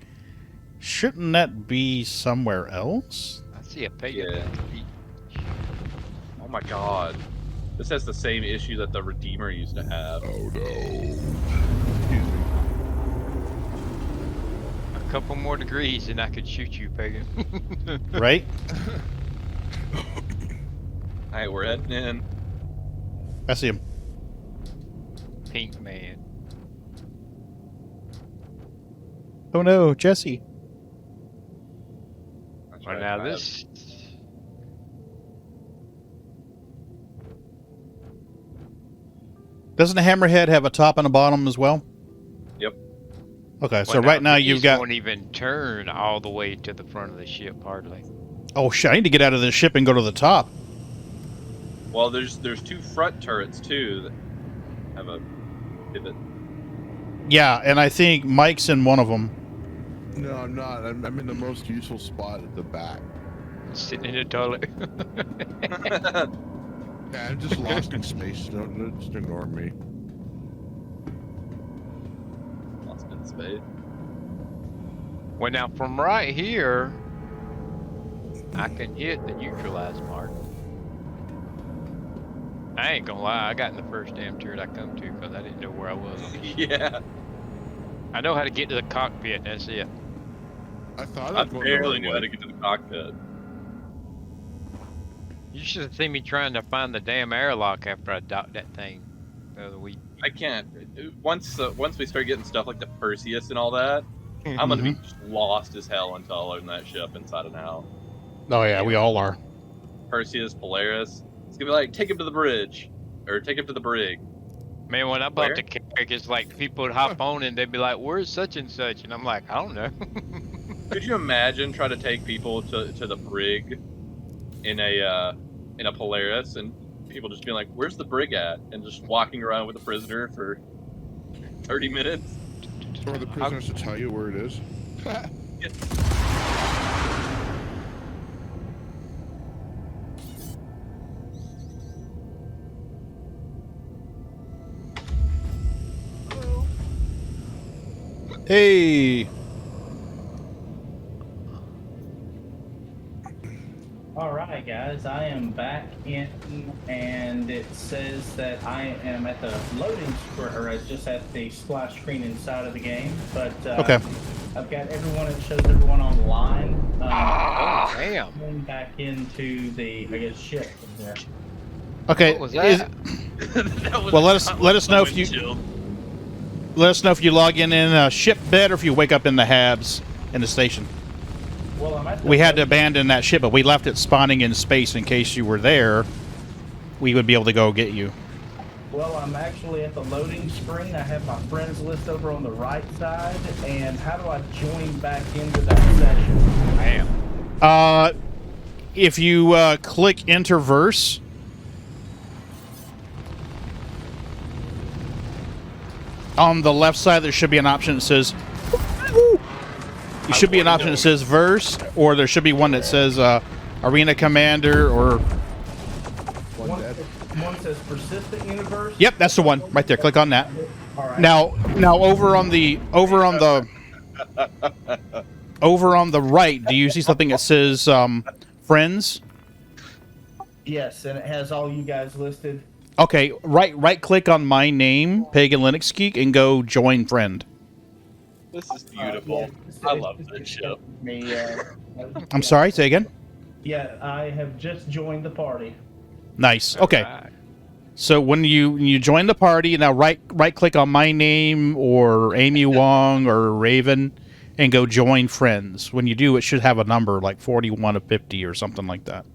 shouldn't that be somewhere else? I see a Pagan. Yeah. Oh my god. This has the same issue that the Redeemer used to have. Oh no. A couple more degrees and I could shoot you, Pagan. Right? Alright, we're heading in. I see him. Pink man. Oh no, Jesse. Well, now this. Doesn't the Hammerhead have a top and a bottom as well? Yep. Okay, so Well, right now you've these got... won't even turn all the way to the front of the ship, hardly. Oh shit, I need to get out of this ship and go to the top. Well, there's two front turrets too that have a pivot. Yeah, and I think Mike's in one of them. No, I'm not. I'm in the most useful spot at the back. Sitting in the toilet. Yeah, I'm just lost in space. Don't just ignore me. Lost in space. Well, now from right here, I can hit the neutralize mark. I ain't gonna lie, I got in the first damn turret I come to because I didn't know where I was. Yeah. I know how to get to the cockpit, that's it. I thought I was going barely the knew right how way. to get to the cockpit. You should have seen me trying to find the damn airlock after I docked that thing the other week. I can't. Once we start getting stuff like the Perseus and all that, I'm gonna be just lost as hell until I learn that ship inside and out. Oh yeah, we all are. Perseus, Polaris. It's gonna be like, take him to the bridge, or take him to the brig. Man, when I bought Where? the carriage, it's like people would hop on and they'd be like, "Where's such and such?" And I'm like, "I don't know." Could you imagine trying to take people to the brig in a Polaris and people just being like, "Where's the brig at?" and just walking around with a prisoner for 30 minutes? Or the prisoners to tell you where it is. Hey! Alright guys, I am back in and it says that I am at the loading screen, or it's just at the splash screen inside of the game, but Okay. I've got everyone, it shows everyone online. Oh, damn. Going back into the, I guess, ship in here. Okay. What was that? That was Well, let us know if you windshield. let us know if you log in a ship bed or if you wake up in the Habs in the station. Well, I'm at the We had to abandon that ship, but we left it spawning in space in case you were there. We would be able to go get you. Well, I'm actually at the loading screen. I have my friends list over on the right side. And how do I join back into that session? Damn. If you click Enter Verse, on the left side there should be an option that says. There should be an option that says Verse, or there should be one that says Arena Commander, or. One says Persistent Universe. Yep, that's the one right there. Click on that. All right. Now over on the right, do you see something that says Friends? Yes, and it has all you guys listed. Okay, right click on my name, PaganLinuxGeek, and go Join Friend. This is beautiful. Yeah, I love this ship. Me, I'm sorry, say again. Yeah, I have just joined the party. Nice. Okay. Alright. So when you join the party, now right click on my name or Amy Wong or Raven, and go Join Friends. When you do, it should have a number like 41 of 50 or something like that.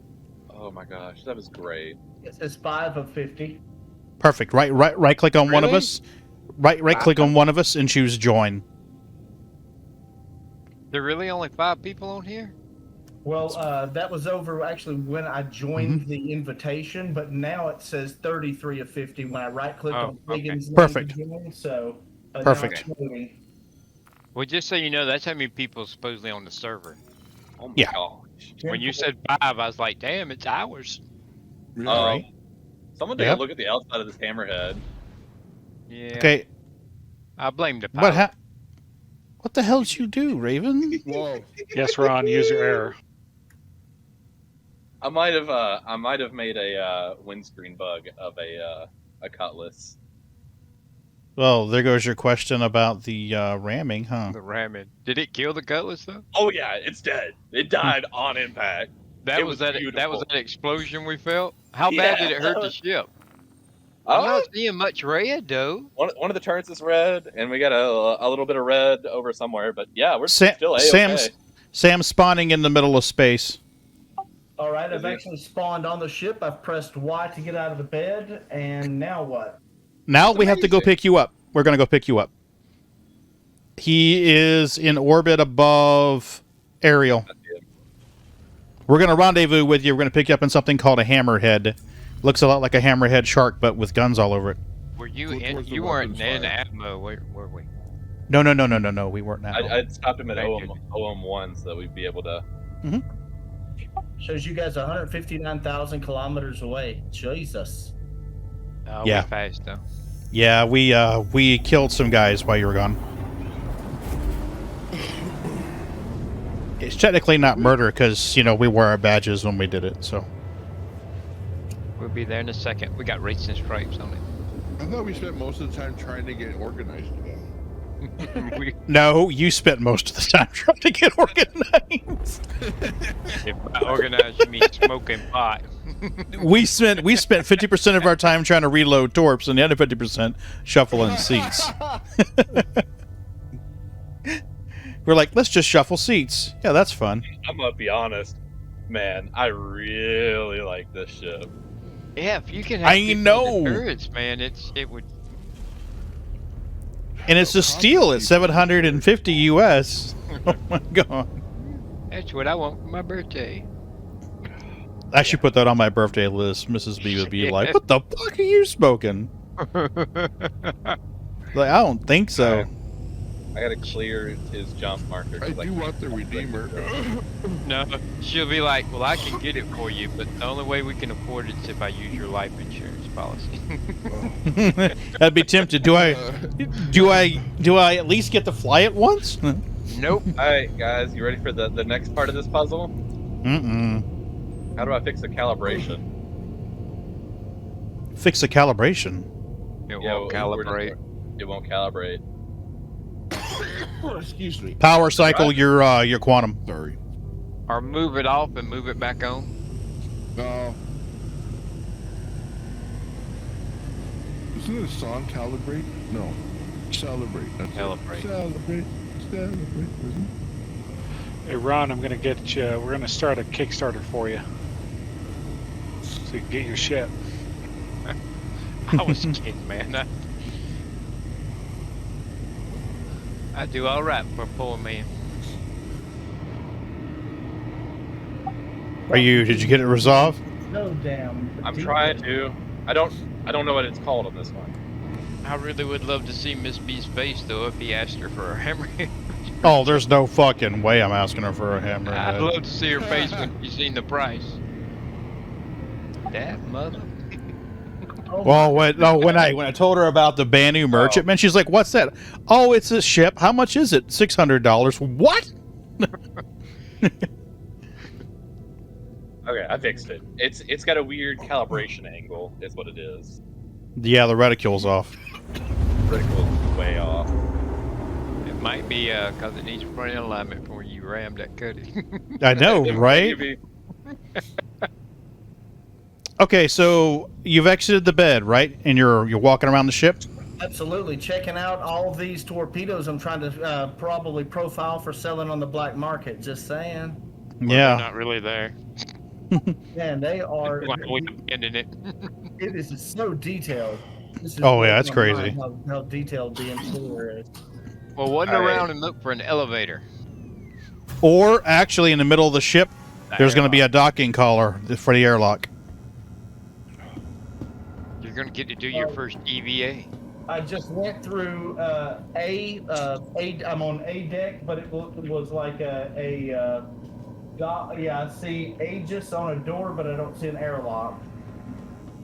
Oh my gosh, that was great. It says 5 of 50. Perfect. Right click on one of Really? us. Right click on one of us and choose join. There are really only 5 people on here? Well, that was over actually when I joined the invitation, but now it says 33 of 50 when I right click on Pagan's name. Perfect. To join, so Perfect. now it's loading. Well, just so you know, that's how many people supposedly on the server. Oh my Yeah. gosh. When you said 5, I was like, damn, it's ours. Right. Someone take Yep. a look at the outside of this hammerhead. Yeah. Okay. I blame the pilot. What the hell did you do, Raven? Whoa. Yes, we're on user error. I might have made a windscreen bug of a cutlass. Well, there goes your question about the ramming, huh? The ramming. Did it kill the cutlass though? Oh yeah, it's dead. It died on impact. That It was was that beautiful. explosion we felt. How bad did it hurt the ship? I'm not seeing much red though. One of the turrets is red, and we got a little bit of red over somewhere. But yeah, we're still Sam's spawning in the middle of space. All right, I've actually spawned on the ship. I've pressed Y to get out of the bed, and now what? Now we have to go pick you up. We're going to go pick you up. He is in orbit above Ariel. We're going to rendezvous with you. We're going to pick you up in something called a Hammerhead. Looks a lot like a hammerhead shark, but with guns all over it. Were you in? You weren't in Atmo, were we? No. We weren't now. I'd stopped him at OM1 so that we'd be able to. Shows you guys 159,000 kilometers away. Jesus. Oh, Yeah. we're fast though. Yeah, we killed some guys while you were gone. It's technically not murder because, we wore our badges when we did it, so. We'll be there in a second. We got racing stripes on it. I thought we spent most of the time trying to get organized again. No, you spent most of the time trying to get organized. If by organized you mean smoking pot. we spent 50% of our time trying to reload torps and the other 50% shuffling seats. We're like, let's just shuffle seats. Yeah, that's fun. I'm gonna be honest, man. I really like this ship. Yeah, if you can have I people know. in the turrets, man, it would. And it's a steal at 750 US. Oh my god. That's what I want for my birthday. I should put that on my birthday list. Mrs. B would be like, what the fuck are you smoking? Like, I don't think so. I gotta clear his jump marker. I do want the Redeemer. No, she'll be like, well, I can get it for you, but the only way we can afford it is if I use your life insurance policy. I'd be tempted. Do I at least get to fly it once? Nope. Alright, guys, you ready for the next part of this puzzle? Mm-mm. How do I fix the calibration? Fix the calibration? It won't calibrate. It won't calibrate. Excuse me. Power cycle your quantum. Sorry. Or move it off and move it back on. No. Isn't it a song, Calibrate? No. Celebrate. That's Calibrate. Celebrate. Isn't Hey, Ron, I'm going to get you. We're going to start a Kickstarter for you. So you can get your ship. I was kidding, man. I do all right for a poor man. Did you get it resolved? No damn. I'm trying to. I don't know what it's called on this one. I really would love to see Miss B's face, though, if he asked her for a hammerhead. Oh, there's no fucking way I'm asking her for a hammerhead. I'd love to see her face when she's seen the price. That mother. Well, when I told her about the Banu merchantman, she's like, "What's that?" Oh, it's a ship. How much is it? $600. What? Okay, I fixed it. It's got a weird calibration angle, is what it is. Yeah, the reticule's off. Reticule's way off. It might be because it needs front alignment before you ram that cutty. I know, right? Maybe. Okay, so you've exited the bed, right? And you're walking around the ship? Absolutely. Checking out all of these torpedoes I'm trying to probably profile for selling on the black market. Just saying. Yeah. Not really there. Man, they are. Why we abandoned it? It is just so detailed. This is Oh, yeah, blowing that's my crazy. mind How detailed the interior is. Well, wander around and look for an elevator. Or actually, in the middle of the ship, there's going to be a docking collar for the airlock. You're going to get to do your first EVA. I just went through I'm on A deck, but it was like a dock. Yeah, I see Aegis on a door, but I don't see an airlock.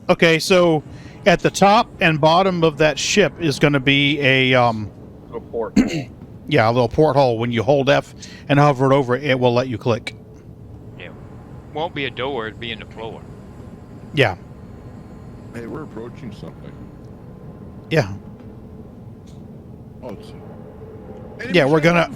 Okay, so at the top and bottom of that ship is going to be a Little port. yeah, a little porthole. When you hold F and hover it over it, it will let you click. Yeah. Won't be a door, it'll be in the floor. Yeah. Hey, we're approaching something. Yeah. Oh, it's... Yeah, we're gonna...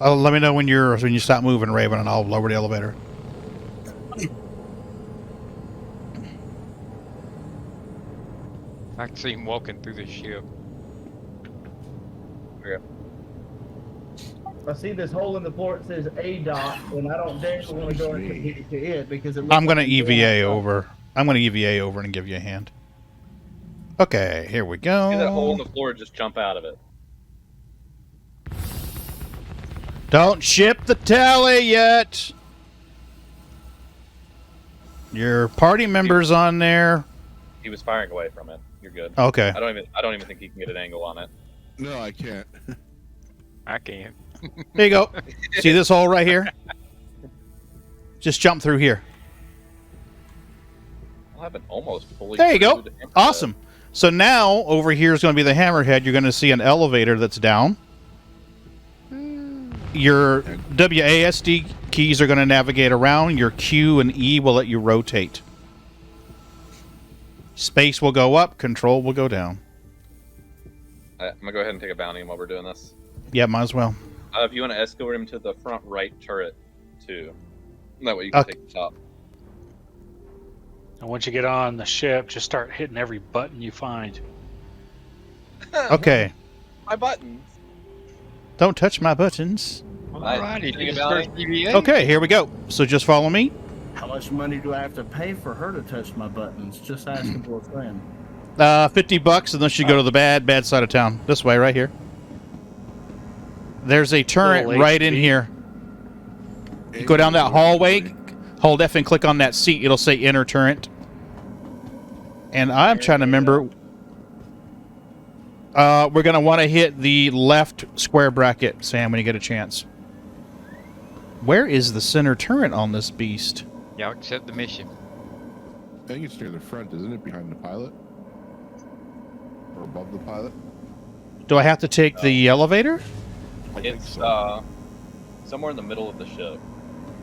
let me know when you stop moving, Raven, and I'll lower the elevator. I can see him walking through the ship. Okay. I see this hole in the floor. It says A dot, and I don't dare want to go into it because it. I'm gonna EVA over. I'm gonna EVA over and give you a hand. Okay, here we go. See that hole in the floor? Just jump out of it. Don't ship the tally yet. Your party members on there. He was firing away from it. You're good. Okay. I don't even think he can get an angle on it. No, I can't. I can. There you go. See this hole right here? Just jump through here. I'll have it almost fully. There you go. crewed and, Awesome. So now over here is going to be the Hammerhead. You're going to see an elevator that's down. Your WASD keys are going to navigate around. Your Q and E will let you rotate. Space will go up. Control will go down. I'm gonna go ahead and take a bounty while we're doing this. Yeah, might as well. If you want to escort him to the front right turret, too. That way you can take the top. And once you get on the ship, just start hitting every button you find. Okay. My buttons. Don't touch my buttons. Alrighty. Okay, here we go. So just follow me. How much money do I have to pay for her to touch my buttons? Just asking for a friend. $50 unless you go to the bad side of town. This way, right here. There's a turret right in here. You go down that hallway, hold F and click on that seat. It'll say inner turret. And I'm trying to remember. We're going to want to hit the left square bracket, Sam, when you get a chance. Where is the center turret on this beast? Y'all accept the mission. I think it's near the front, isn't it? Behind the pilot? Or above the pilot? Do I have to take the elevator? I think It's so. somewhere in the middle of the ship.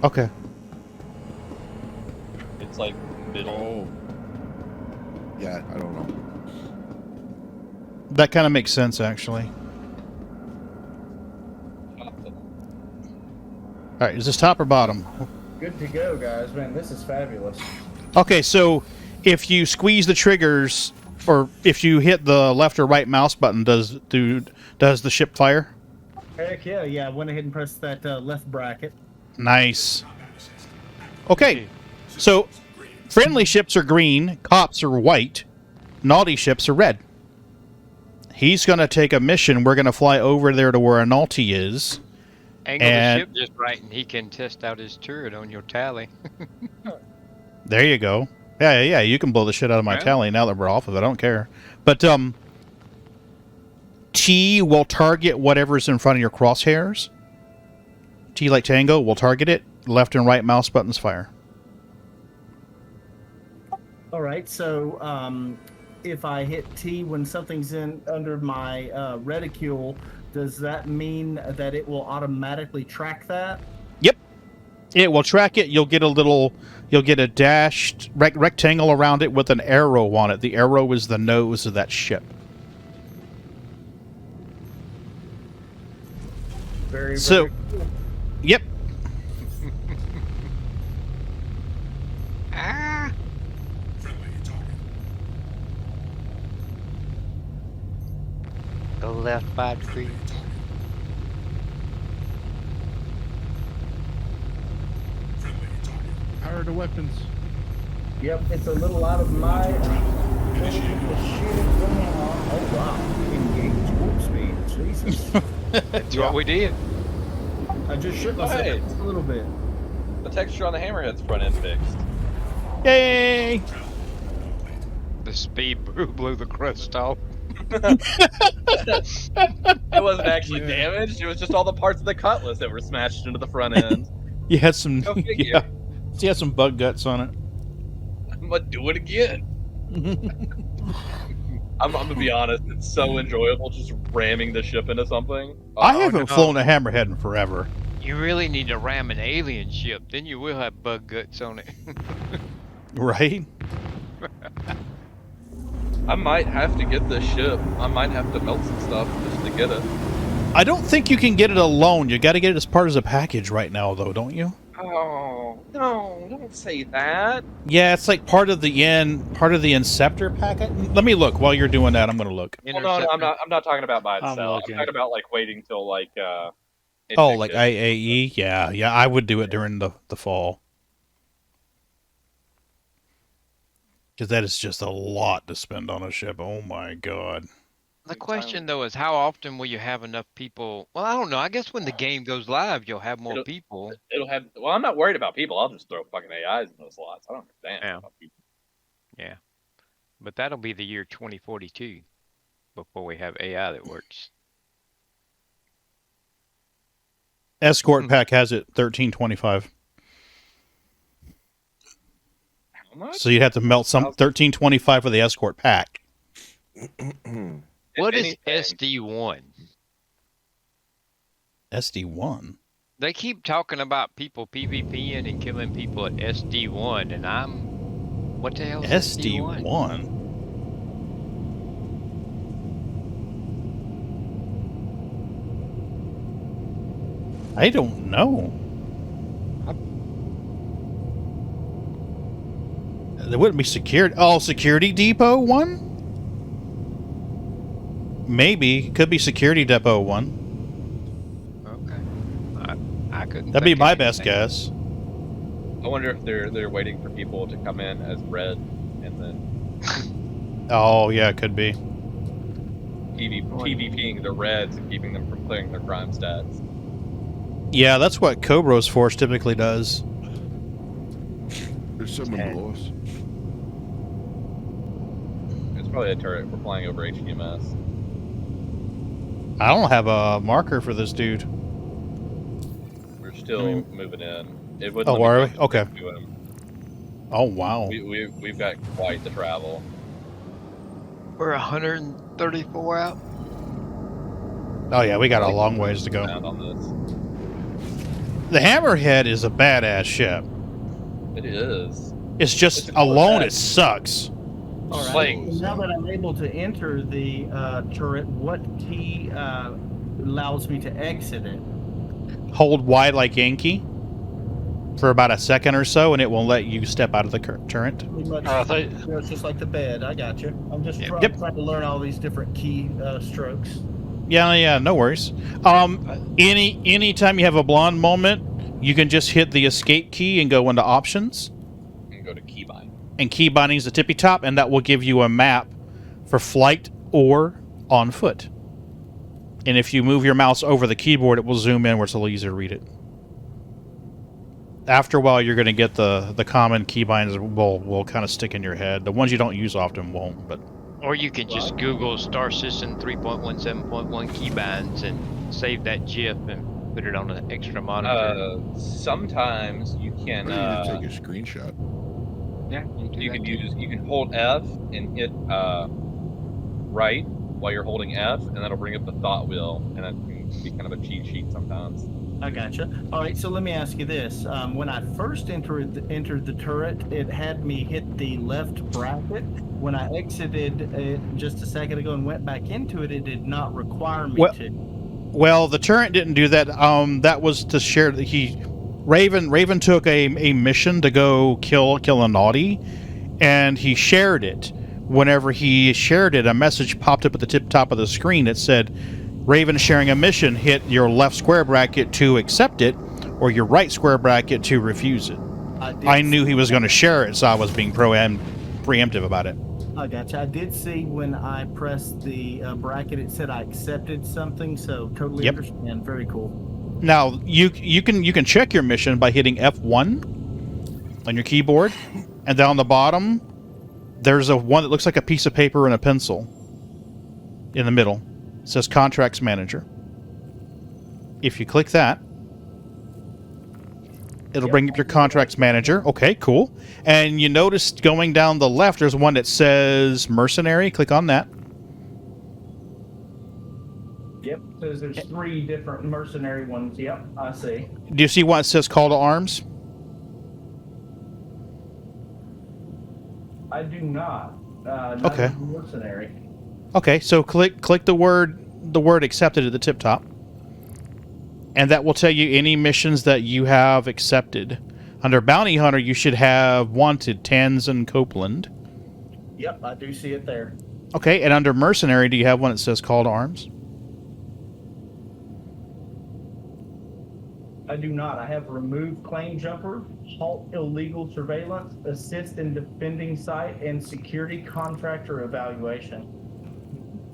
Okay. It's like middle. Oh. Yeah, I don't know. That kind of makes sense, actually. All right, is this top or bottom? Good to go, guys. Man, this is fabulous. Okay, so if you squeeze the triggers, or if you hit the left or right mouse button, does the ship fire? Heck yeah, yeah. I went ahead and pressed that left bracket. Nice. Okay, so friendly ships are green, cops are white, naughty ships are red. He's going to take a mission. We're going to fly over there to where a naughty is. Angle the ship just right, and he can test out his turret on your tally. There you go. Yeah, you can blow the shit out of my tally now that we're off of it. I don't care. But T will target whatever's in front of your crosshairs. T like Tango will target it. Left and right mouse buttons fire. All right, so if I hit T when something's in under my reticule, does that mean that it will automatically track that? Yep. It will track it. You'll get a dashed rectangle around it with an arrow on it. The arrow is the nose of that ship. Very so, cool. Yep. Go left 5 degrees. to weapons. Yep, it's a little out of my... Oh, wow. Engage warp speed. Jesus. That's what we did. I just shit myself Hey. a little bit. The texture on the Hammerhead's front end fixed. Yay! The speed blew the crust off. It wasn't actually damaged. It was just all the parts of the Cutlass that were smashed into the front end. You had some, Go figure. yeah. You had some bug guts on it. I'm gonna do it again. I'm gonna be honest. It's so enjoyable just ramming the ship into something. I haven't flown a Hammerhead in forever. You really need to ram an alien ship, then you will have bug guts on it. Right? I might have to get this ship. I might have to melt some stuff just to get it. I don't think you can get it alone. You got to get it as part of a package right now, though, don't you? Oh no! Don't say that. Yeah, it's like part of the Inceptor packet. Let me look while you're doing that. I'm going to look. Well, no, I'm not. I'm not talking about by I'm itself. I'm looking. talking about like waiting till like. It Oh, like fixes. IAE? Yeah, I would do it during the fall. Because that is just a lot to spend on a ship. Oh my god. The question, though, is how often will you have enough people? Well, I don't know. I guess when the game goes live, you'll have more people. It'll have. Well, I'm not worried about people. I'll just throw fucking AIs in those slots. I don't understand. Yeah. About people. Yeah. But that'll be the year 2042 before we have AI that works. Escort pack has it 1325. How much? So you'd have to melt some 1325 for the escort pack. What is anything. SD1? SD1. They keep talking about people PvPing and killing people at SD1, and what the hell is SD1? SD1. I don't know. There wouldn't be security. Oh, Security Depot 1? Maybe. Could be Security Depot 1. Okay. I couldn't. That'd be think my of best anything. guess. I wonder if they're waiting for people to come in as red and then Oh, yeah, it could be. PvPing the reds and keeping them from clearing their crime stats. Yeah, that's what Cobros Force typically does. There's someone below us. It's probably a turret. We're flying over HTMS. I don't have a marker for this dude. We're still moving in. It wouldn't Oh, let me are we? come Okay. to him. Oh, wow. We've got quite the travel. We're 134 out. Oh, yeah, we got a long ways to go. Around on this. The Hammerhead is a badass ship. It is. It's just It's a cool alone, attack. it sucks. All right. Like- Now that I'm able to enter the turret, what key allows me to exit it? Hold wide like Yankee for about a second or so, and it will let you step out of the turret. Pretty much, it's just like the bed. I got you. I'm just trying to learn all these different key strokes. Yeah, no worries. Anytime you have a blonde moment, you can just hit the escape key and go into options. And go to keybind. And key binding is the tippy top, and that will give you a map for flight or on foot. And if you move your mouse over the keyboard, it will zoom in where it's a little easier to read it. After a while, you're going to get the common keybinds will kind of stick in your head. The ones you don't use often won't, but... Or you can just Google Star System 3.17.1 keybinds and save that GIF and put it on an extra monitor. Sometimes you can. Take a screenshot. Yeah, You can hold F and hit right while you're holding F, and that'll bring up the thought wheel, and that can be kind of a cheat sheet sometimes. I gotcha. All right, so let me ask you this: when I first entered the turret, it had me hit the left bracket. When I exited it just a second ago and went back into it, it did not require me to. Well, the turret didn't do that. That was to share. Raven took a mission to go kill a naughty, and he shared it. Whenever he shared it, a message popped up at the tip top of the screen. It said, "Raven sharing a mission. Hit your left square bracket to accept it, or your right square bracket to refuse it." I knew he was going to share it, so I was being preemptive about it. I gotcha. I did see when I pressed the bracket, it said I accepted something, so totally understand. Very cool. Now you can check your mission by hitting F1 on your keyboard, and down the bottom there's one that looks like a piece of paper and a pencil. In the middle, it says Contracts Manager. If you click that, it'll bring up your Contracts Manager. Okay, cool. And you notice going down the left, there's one that says Mercenary. Click on that. Yep, says there's 3 different mercenary ones. Yep, I see. Do you see one that says Call to Arms? I do not. Not Okay. Mercenary. Okay, so click the word accepted at the tip top. And that will tell you any missions that you have accepted. Under Bounty Hunter, you should have Wanted, Tanzan Copeland. Yep, I do see it there. Okay, and under Mercenary, do you have one that says Call to Arms? I do not. I have Remove Claim Jumper, Halt Illegal Surveillance, Assist in Defending Site, and Security Contractor Evaluation.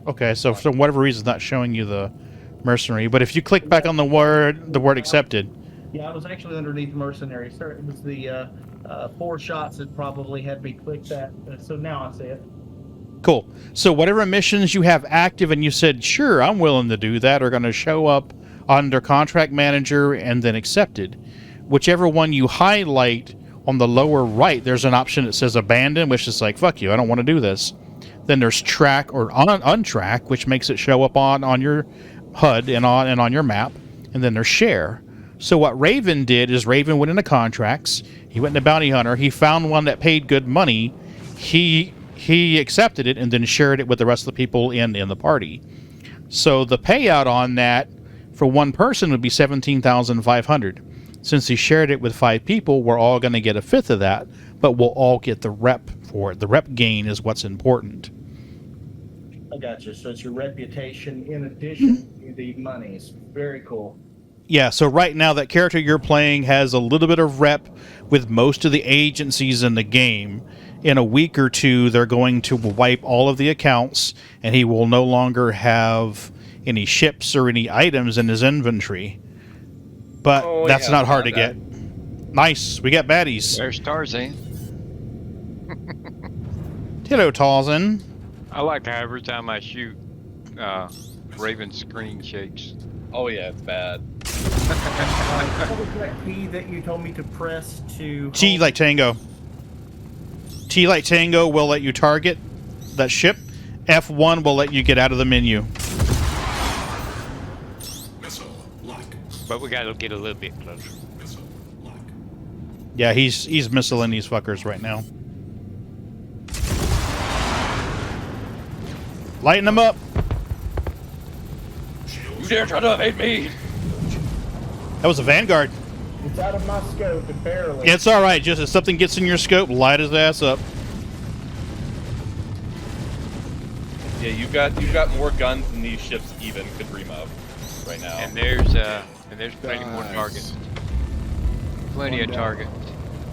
Okay, so for whatever reason, it's not showing you the Mercenary. But if you click back on the word accepted. Yeah, I was actually underneath Mercenary. Sir, it was the 4 shots that probably had me click that. So now I see it. Cool. So whatever missions you have active and you said, sure, I'm willing to do that, are going to show up under Contract Manager and then accepted. Whichever one you highlight on the lower right, there's an option that says Abandon, which is like, fuck you, I don't want to do this. Then there's Track or Untrack, which makes it show up on your HUD and on your map. And then there's Share. So what Raven did is Raven went into Contracts. He went into Bounty Hunter. He found one that paid good money. He accepted it and then shared it with the rest of the people in the party. So the payout on that for one person would be $17,500. Since he shared it with 5 people, we're all going to get a fifth of that, but we'll all get the rep for it. The rep gain is what's important. I got you. So it's your reputation in addition to the monies. Very cool. Yeah, so right now that character you're playing has a little bit of rep with most of the agencies in the game. In a week or 2, they're going to wipe all of the accounts, and he will no longer have any ships or any items in his inventory. But that's not hard to get. Nice, we got baddies. There's Tarzan. Hello, Tarzan. I like how every time I shoot, Raven's screen shakes. Oh yeah, it's bad. What was that key that you told me to press to... T like Tango. T like Tango will let you target that ship. F1 will let you get out of the menu. But we gotta get a little bit closer. Yeah, he's missiling these fuckers right now. Lighten them up. You dare try to evade me? That was a Vanguard. It's out of my scope, and barely. It's all right. Just if something gets in your scope, light his ass up. Yeah, you've got more guns than these ships even could dream of right now. And there's plenty more targets. Plenty of targets.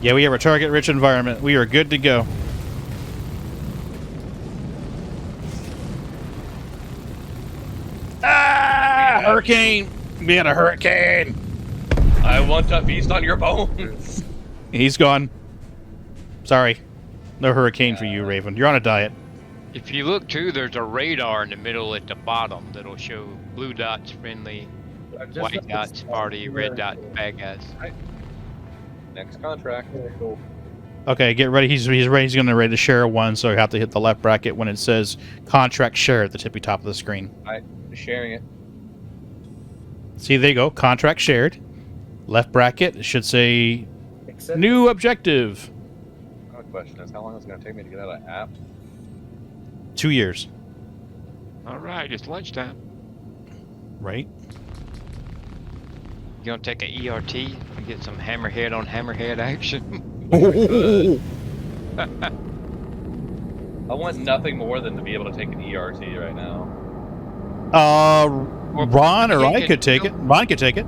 Yeah, we have a target-rich environment. We are good to go. Ah! Hurricane! We had a hurricane! I want to feast on your bones! He's gone. Sorry. No hurricane for you, Raven. You're on a diet. If you look too, there's a radar in the middle at the bottom that'll show blue dots friendly, white dots party, red dots bad guys. Next contract. Very cool. Okay, get ready. He's ready. He's going to ready to share one, so you have to hit the left bracket when it says contract share at the tippy top of the screen. Alright, sharing it. See, there you go. Contract shared. Left bracket. It should say new objective. My question is, how long is it going to take me to get out of the app? 2 years. All right, it's lunchtime. Right? You gonna take an ERT and get some Hammerhead on Hammerhead action? I want nothing more than to be able to take an ERT right now. Ron or I could take it. Ron could take it.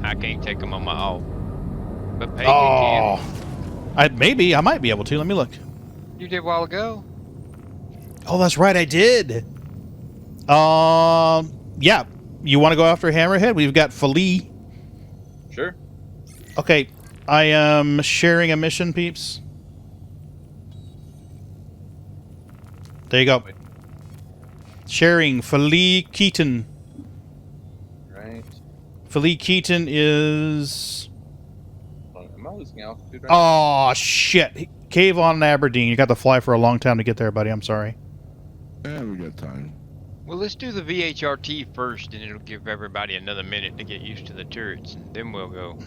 I can't take them on my own. But Pagan Oh. can. I might be able to. Let me look. You did a while ago. Oh, that's right, I did. Yeah. You want to go after Hammerhead? We've got Philly. Sure. Okay, I am sharing a mission, peeps. There you go. Wait. Sharing Philly Keaton. Right. Philly Keaton is... Am I losing altitude right Oh, shit. Cave on Aberdeen. You got to fly for a long time to get there, buddy. I'm sorry. Yeah, we got time. Well, let's do the VHRT first, and it'll give everybody another minute to get used to the turrets, and then we'll go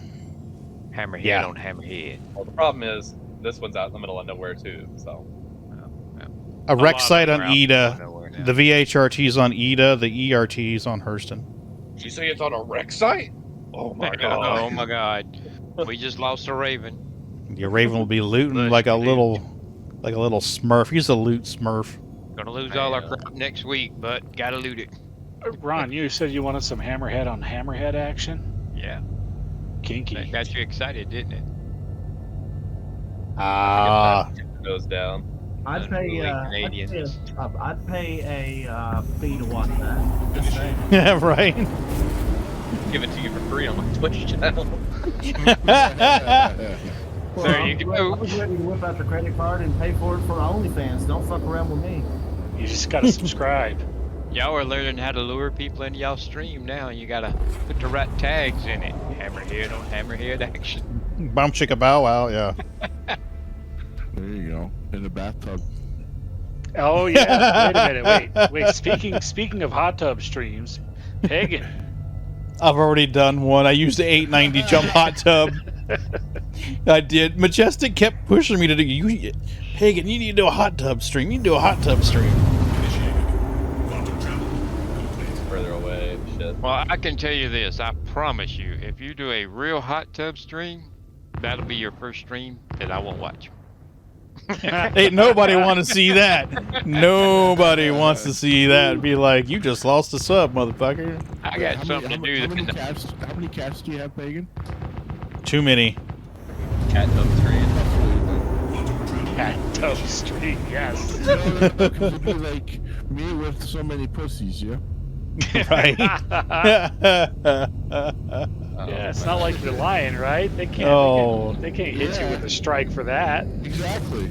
Hammerhead on Hammerhead. Well, the problem is, this one's out in the middle of nowhere, too, so... A wreck lot of site them on are out Ida. nowhere now. The VHRT's on Ida. The ERT's on Hurston. Did you say it's on a wreck site? Oh my god. Oh my god. We just lost a Raven. Your Raven will be looting like a little smurf. He's a loot smurf. Gonna lose all our crap next week, but gotta loot it. Ron, you said you wanted some Hammerhead on Hammerhead action? Yeah. Kinky. That got you excited, didn't it? Ah. Goes down. I'd pay Canadians. I'd pay a fee to watch that. Just saying. Yeah, right. Give it to you for free on my Twitch channel. There you go. I was ready to whip out the credit card and pay for it for OnlyFans. Don't fuck around with me. You just gotta subscribe. Y'all are learning how to lure people into y'all stream now. You gotta put the right tags in it. Hammerhead on Hammerhead action. Bum chicka bow wow, yeah. There you go. In the bathtub. Oh yeah. Wait a minute. Wait. Speaking of hot tub streams, Pagan. I've already done one. I used the 890 jump hot tub. I did. Majestic kept pushing me to do. Hagen, you need to do a hot tub stream. You need to do a hot tub stream. Further away, shit. Well, I can tell you this. I promise you, if you do a real hot tub stream, that'll be your first stream that I won't watch. Ain't nobody want to see that. Nobody wants to see that. Be like, you just lost a sub, motherfucker. I got something to do. How many cats do you have, Pagan? Too many. Cat tub stream. Cat tub stream, yes. It'd be like me with so many pussies, yeah? Right. Yeah, it's not like you're lying, right? They can't. Oh. They can't hit you with a strike for that. Exactly.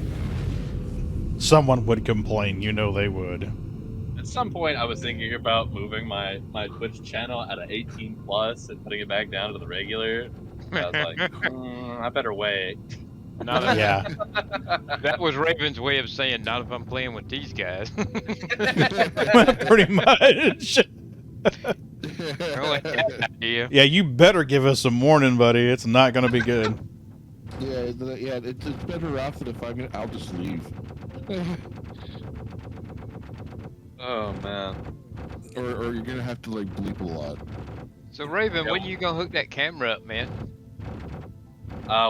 Someone would complain. You know they would. At some point, I was thinking about moving my Twitch channel at an 18 plus and putting it back down to the regular. I was like, I better wait. Yeah. That was Raven's way of saying, not if I'm playing with these guys. Pretty much. Yeah, you better give us some warning, buddy. It's not going to be good. Yeah, it's better off than if I'll just leave. Oh man. Or you're gonna have to like bleep a lot. So Raven, when you gonna hook that camera up, man?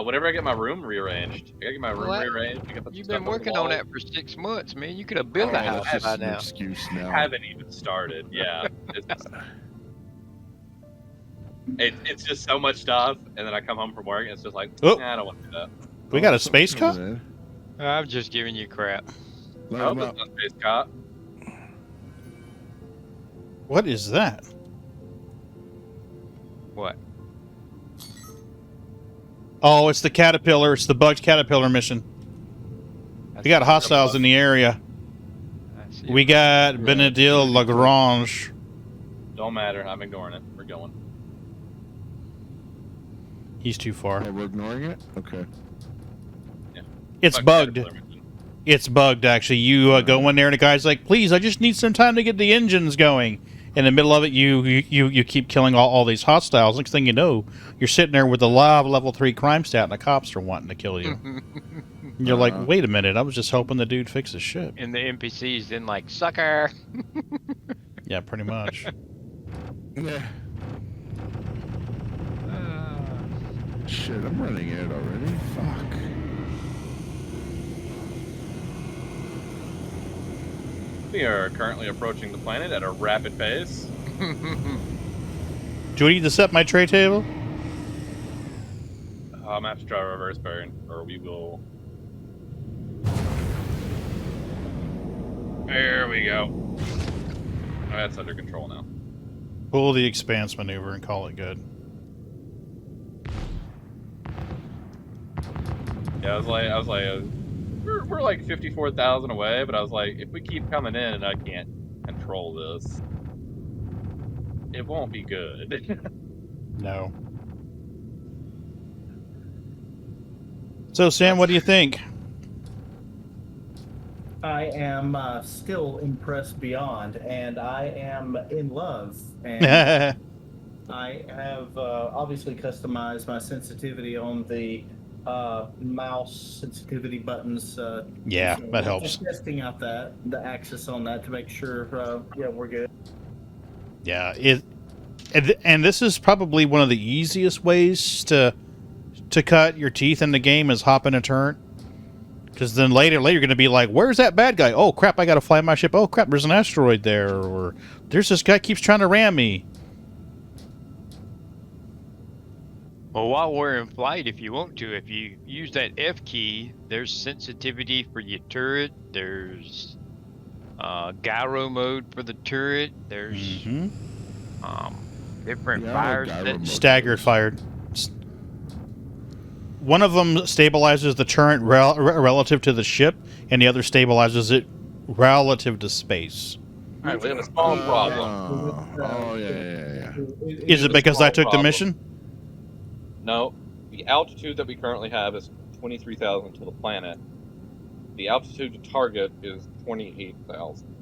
Whenever I get my room rearranged. I gotta get my room rearranged. You've been working on that for 6 months, man. You could have built a house by now. Excuse now. I haven't even started. Yeah. It's just so much stuff, and then I come home from work, and it's just like, I don't want to do that. We got a space cop? I'm just giving you crap. Oh, it's not space cop. What is that? What? Oh, it's the caterpillar. It's the bugged caterpillar mission. We got hostiles in the area. We got Benedil Lagrange. Don't matter. I'm ignoring it. We're going. He's too far. Oh, we're ignoring it? Okay. Yeah. It's bugged. It's bugged, actually. You go in there, and the guy's like, please, I just need some time to get the engines going. In the middle of it, you keep killing all these hostiles. Next thing you know, you're sitting there with a live level 3 crime stat, and the cops are wanting to kill you. And you're like, wait a minute, I was just hoping the dude fixed his ship. And the NPCs then like, sucker. Yeah, pretty much. Yeah. Shit, I'm running out already. Fuck. We are currently approaching the planet at a rapid pace. Do I need to set my tray table? I'm gonna have to try reverse burn, or we will. There we go. Oh, that's under control now. Pull the expanse maneuver and call it good. Yeah, I was like, we're like 54,000 away, but I was like, if we keep coming in and I can't control this, it won't be good. No. So, Sam, what do you think? I am still impressed beyond, and I am in love. And I have obviously customized my sensitivity on the mouse sensitivity buttons. Yeah, so that helps. I'm testing out the axis on that to make sure, yeah, we're good. Yeah, and this is probably one of the easiest ways to cut your teeth in the game is hop in a turret. Because then later you're going to be like, where's that bad guy? Oh, crap, I got to fly my ship. Oh, crap, there's an asteroid there. Or there's this guy keeps trying to ram me. Well, while we're in flight, if you want to, if you use that F key, there's sensitivity for your turret. There's gyro mode for the turret. There's different fires. Staggered fired. One of them stabilizes the turret relative to the ship, and the other stabilizes it relative to space. All right, we have a small problem. Oh, yeah. Is it because I took the mission? No. The altitude that we currently have is 23,000 to the planet. The altitude to target is 28,000.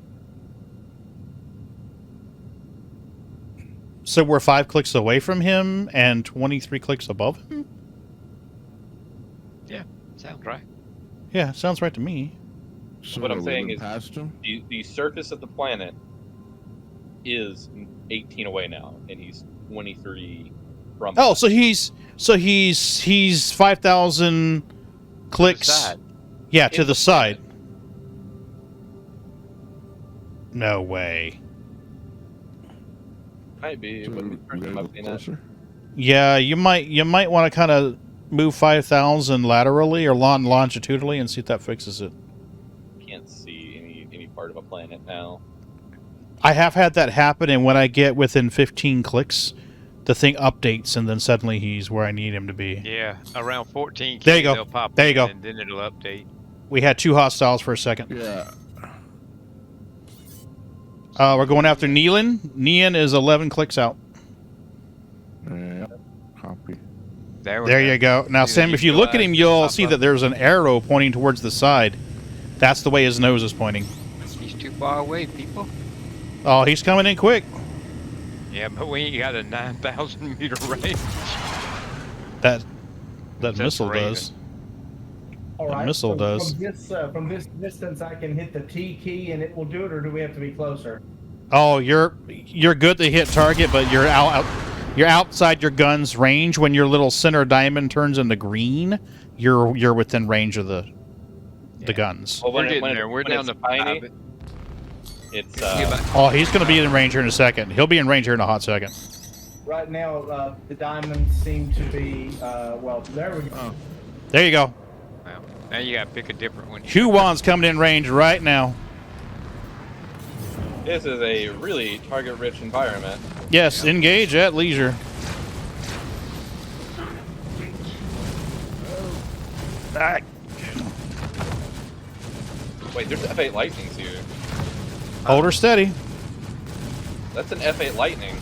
So we're 5 clicks away from him and 23 clicks above him? Yeah, sounds right. Yeah, sounds right to me. So what I'm saying is past him? the surface of the planet is 18 away now, and he's 23 from. Oh, so he's 5,000 clicks. Yeah, to the side. No way. Might be. So But we gotta go closer? Yeah, you might want to kind of move 5,000 laterally or longitudinally and see if that fixes it. Can't see any part of a planet now. I have had that happen, and when I get within 15 clicks, the thing updates, and then suddenly he's where I need him to be. Yeah, around 14. There you go. They'll pop There you in, go. And then it'll update. We had 2 hostiles for a second. Yeah. We're going after Neelan. Nean is 11 clicks out. Yeah. Copy. There you go. Now, Sam, if you look at him, you'll see that there's an arrow pointing towards the side. That's the way his nose is pointing. He's too far away, people. Oh, he's coming in quick. Yeah, but we ain't got a 9,000 meter range. That Just missile Raven. does. All That right. missile does. From this distance, I can hit the T key and it will do it, or do we have to be closer? Oh, you're good to hit target, but you're outside your gun's range. When your little center diamond turns into green, you're within range of the guns. Well, We're getting there. We're down to tiny. 5. It's Oh, he's going to be in range here in a second. He'll be in range here in a hot second. Right now, the diamonds seem to be, well, there we go. There you go. Well, now you gotta pick a different one. Huwan's coming in range right now. This is a really target-rich environment. Yes, engage at leisure. Ah, Wait, there's F8 lightnings here. hold her steady. That's an F8 lightning.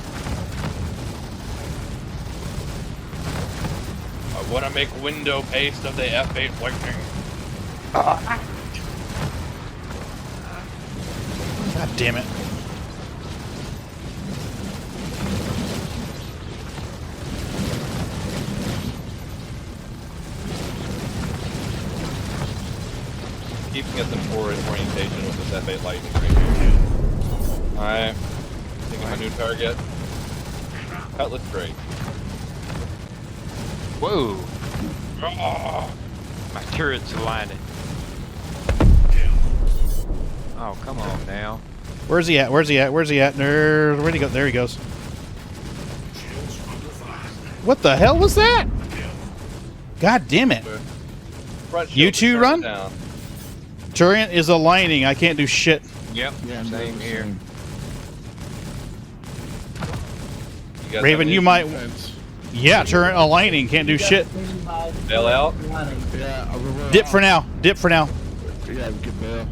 I want to make window paste of the F8 lightning. God damn it. Keeping us in forward orientation with this F8 lightning right here. Alright. Thinking of a new target. Cutlass straight. Whoa! My turret's aligning. Oh, come on now. Where's he at? Where's he at? Where's he at? Where'd he go? There he goes. What the hell was that? God damn it. Front You shield two turn run? down. Turret is aligning. I can't do shit. Yep. Yeah, I'm Same doing the here. same. You guys Raven, have you any might. Defense. Yeah, turret aligning. Can't do shit. bail out? Yeah, we're Dip off. for now. Dip for now. Yeah, we can bail.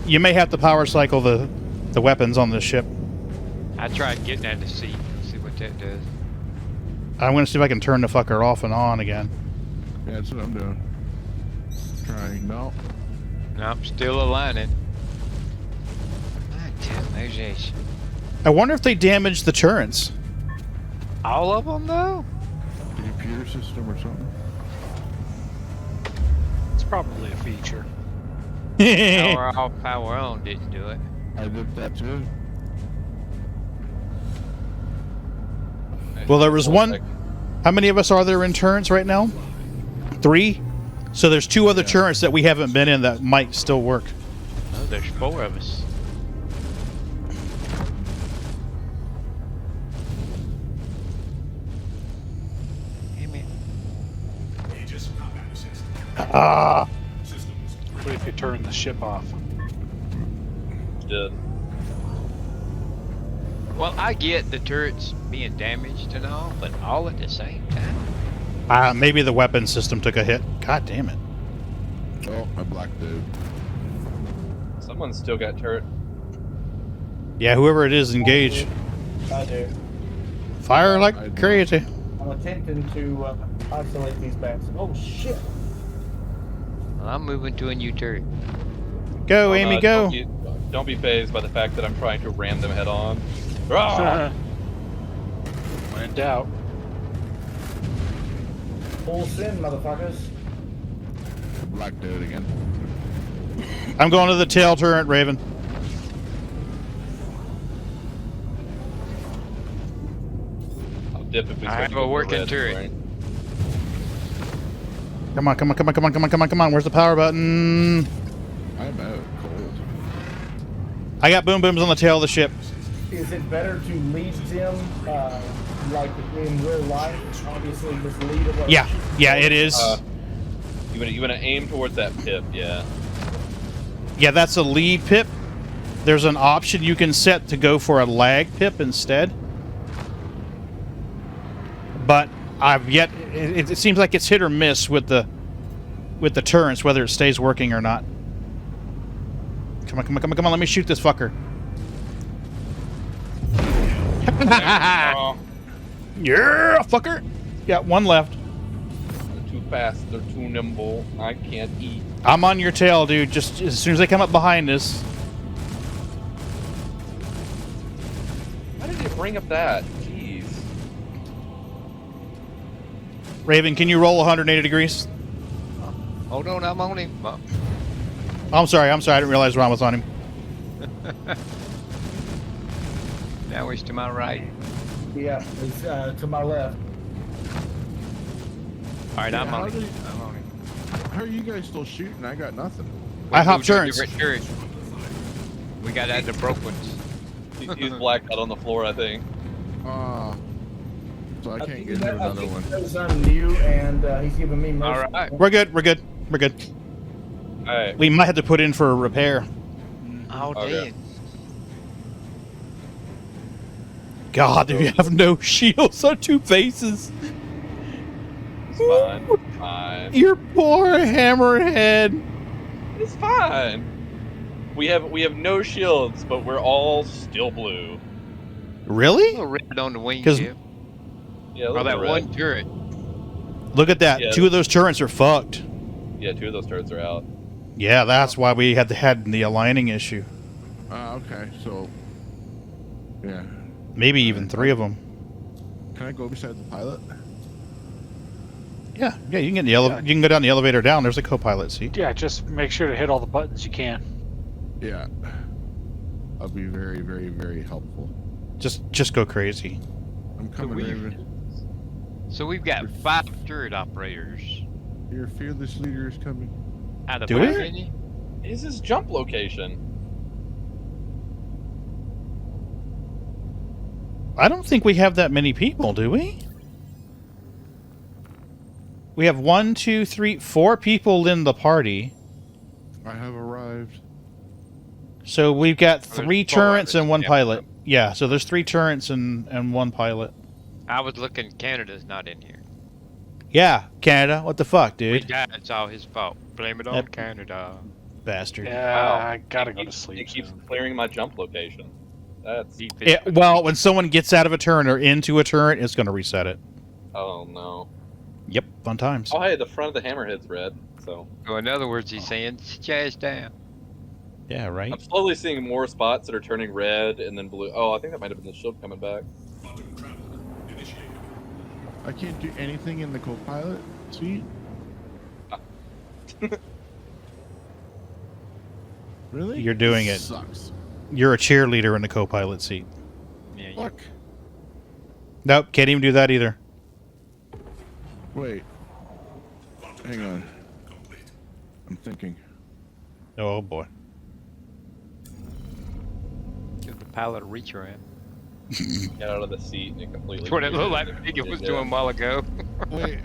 You may have to power cycle the weapons on this ship. I tried getting at the seat. See what that does. I'm gonna see if I can turn the fucker off and on again. Yeah, that's what I'm doing. Trying. No. Nope, still aligning. God damn, there's Ace. I wonder if they damaged the turrets. All of them though? The computer system or something. It's probably a feature. Power off, power on didn't do it. I did that too. Well, there was one. How many of us are there in turrets right now? 3. So there's 2 other turrets that we haven't been in that might still work. Oh, there's 4 of us. Damn it. Ah. What if you turn the ship off? Did. Well, I get the turrets being damaged and all, but all at the same time. Maybe the weapon system took a hit. God damn it. Oh, I blacked out. Someone's still got turret. Yeah, whoever it is, engage. I do. Fire I like don't. crazy. I'm attempting to isolate these bats. Oh shit! Well, I'm moving to a new turret. Go, Amy, go. Don't be fazed by the fact that I'm trying to ram them head on. Ah! When in doubt. Full sin, motherfuckers. Blacked out again. I'm going to the tail turret, Raven. I'll dip if we I switch have to a the working red, turret. right? Come on, come on, come on, come on, come on, come on, come on. Where's the power button? I'm out cold. I got boom booms on the tail of the ship. Is it better to lead them like in real life? Obviously, just lead away. Yeah, it is. You wanna aim towards that pip, yeah. Yeah, that's a lead pip. There's an option you can set to go for a lag pip instead. But I've yet. It seems like it's hit or miss with the turrets, whether it stays working or not. Come on, come on, come on, come on! Let me shoot this fucker. Yeah, fucker. Got one left. They're too fast, they're too nimble. I can't eat. I'm on your tail, dude. Just as soon as they come up behind us. Why did it bring up that? Jeez. Raven, can you roll 180 degrees? Hold on, I'm on him. Oh. I'm sorry. I didn't realize Ron was on him. Now he's to my right. Yeah, it's to my left. All right, I'm on how him. I'm on him. How are you guys still shooting? I got nothing. I We hop moved to a turrets. different turret. We got out of the broke ones. He's blacked out on the floor, I think. So I can't get into another one. Because I'm new and he's giving me most. All right. We're good. We're good. We're good. Alright. We might have to put in for a repair. Oh, Okay. damn. God, do you have no shields on 2 faces? It's fine. Fine. Your poor hammerhead. It's fine. We have no shields, but we're all still blue. A Really? little red on the wing 'Cause- chip. Yeah, a Oh, little that bit one red. turret. Look at that. Yeah. 2 of those turrets are fucked. Yeah, 2 of those turrets are out. Yeah, that's why we had the aligning issue. Okay, so yeah. Maybe even 3 of them. Can I go beside the pilot? Yeah, you can get the you can go down the elevator down. There's a co-pilot seat. Yeah, just make sure to hit all the buttons you can. Yeah. I'll be very, very, very helpful. Just go crazy. I'm coming, Raven. So we've got 5 turret operators. Your fearless leader is coming. Out of Do we? Virginia. Is his jump location? I don't think we have that many people, do we? We have 1, 2, 3, 4 people in the party. I have arrived. So we've got 3 4 turrets and 1 yeah. pilot. Yeah, so there's 3 turrets and 1 pilot. I was looking. Canada's not in here. Yeah, Canada. What the fuck, We dude? died. It's all his fault. Blame it on Yep. Canada. Bastard. Yeah, Wow. I gotta go It to keeps- sleep It keeps soon. clearing my jump location. That's. Well, when someone gets out of a turret or into a turret, it's going to reset it. Oh no. Yep, fun times. Oh hey, the front of the Hammerhead's red. So So in other words, he's saying, "Sit your ass down." Yeah, right? I'm slowly seeing more spots that are turning red and then blue. Oh, I think that might have been the shield coming back. I can't do anything in the co-pilot seat. Really? You're doing This it. Sucks. You're a cheerleader in the co-pilot seat. Yeah, you Fuck. Nope, can't even do that either. Wait. Hang on. I'm thinking. Oh, boy. give the pilot a reach around. Get out of the seat and it completely. That's what it looked like. I think it was doing a while ago. Wait.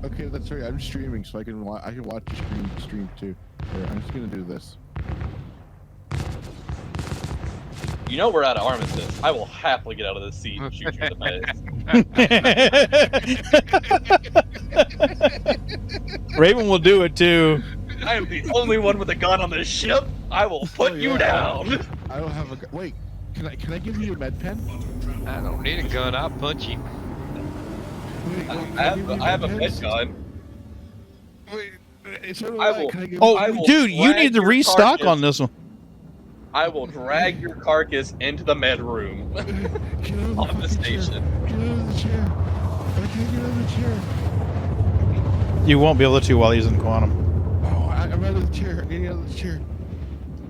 Okay, that's right. I'm streaming, so I can watch the stream too. Here, I'm just gonna do this. You know we're out of armistice. I will happily get out of this seat and shoot you in the face. Raven will do it too. I am the only one with a gun on this ship. I will put you down. I don't have a gun. Wait, can I give you a med pen? I don't need a gun. I'll punch him. Wait, can I have give you I have a med med pens? gun. Wait, so do I I. will- Can I give Oh, I will dude, you drag need to your restock carcass. on this one. I will drag your carcass into the med room Get out of the on the fucking chair. station. Get out of the chair. I can't get out of the chair. You won't be able to while he's in quantum. Oh, I'm out of the chair. Getting out of the chair.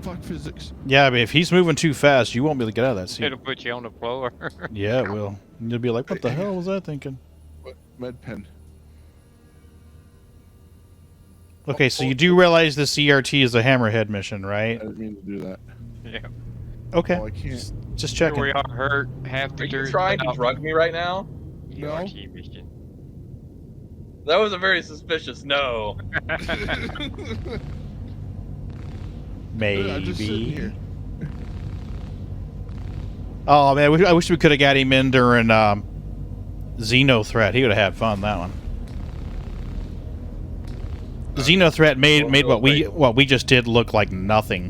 Fuck physics. Yeah, but if he's moving too fast, you won't be able to get out of that seat. It'll put you on the floor. Yeah, it will. You'll be like, what the hell was I thinking? What? Med pen. Okay, so you do realize the CRT is a Hammerhead mission, I right? didn't mean to do that. Yeah. Okay, Oh, I can't. just Here checking. we are hurt. Half the Are you dirt trying to out. drug me right now? No. CRT mission. That was a very suspicious no. I'm just sitting Maybe. here. Oh man, I wish we could have got him in during Xeno Threat. He would have had fun that one. Xeno Threat made what we just did look like nothing.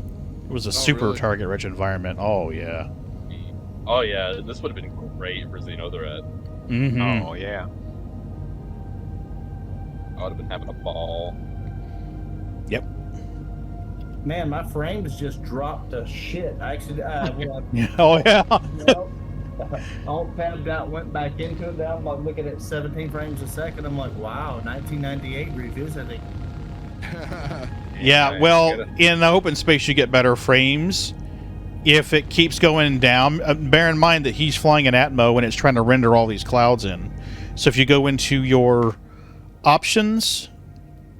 It was a super really? target-rich environment. Oh yeah. Oh yeah, this would have been great for Xeno Threat. Mm-hmm. Oh yeah. I would have been having a ball. Yep. Man, my frames just dropped to shit. I actually, Oh yeah. Alt tabbed out, went back into it. Now I'm like looking at 17 frames a second. I'm like, wow, 1998 revisiting. Yeah, well, in the open space you get better frames. If it keeps going down, bear in mind that he's flying in Atmo and it's trying to render all these clouds in. So if you go into your options,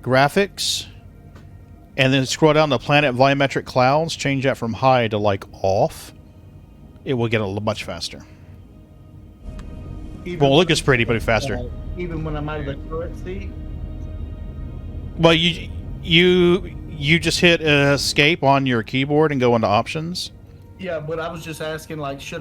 graphics, and then scroll down to planet volumetric clouds, change that from high to like off, it will get a little much faster. Won't look as pretty, but faster. Even when I'm out of the turret seat. Well, you just hit escape on your keyboard and go into options. Yeah, but I was just asking, like, should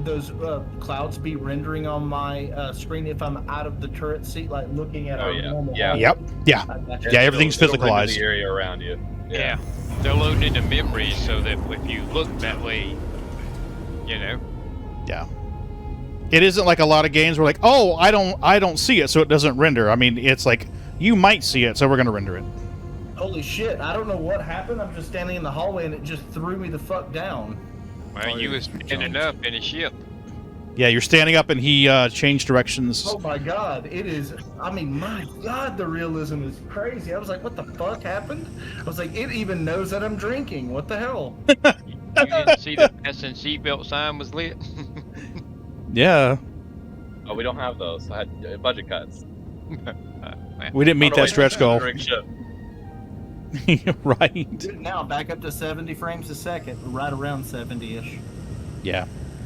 those clouds be rendering on my screen if I'm out of the turret seat, like looking at Oh, a yeah. normal? Yeah. Yep. Yeah. Yeah, everything's It'll render physicalized. the area around you. Yeah. They're loading into memory so that if you look that way, you know. Yeah. It isn't like a lot of games where like, oh, I don't see it, so it doesn't render. I mean, it's like you might see it, so we're gonna render it. Holy shit! I don't know what happened. I'm just standing in the hallway and it just threw me the fuck down. Well, you was standing up in a ship. Yeah, you're standing up and he changed directions. Oh my god, it is. I mean, my god, the realism is crazy. I was like, what the fuck happened? I was like, it even knows that I'm drinking. What the hell? You didn't see the fasten seatbelt sign was lit? Yeah. Oh, we don't have those. I had budget cuts. We didn't meet that stretch goal. Drink ship. Right. Now back up to 70 frames a second, right around 70-ish. Yeah.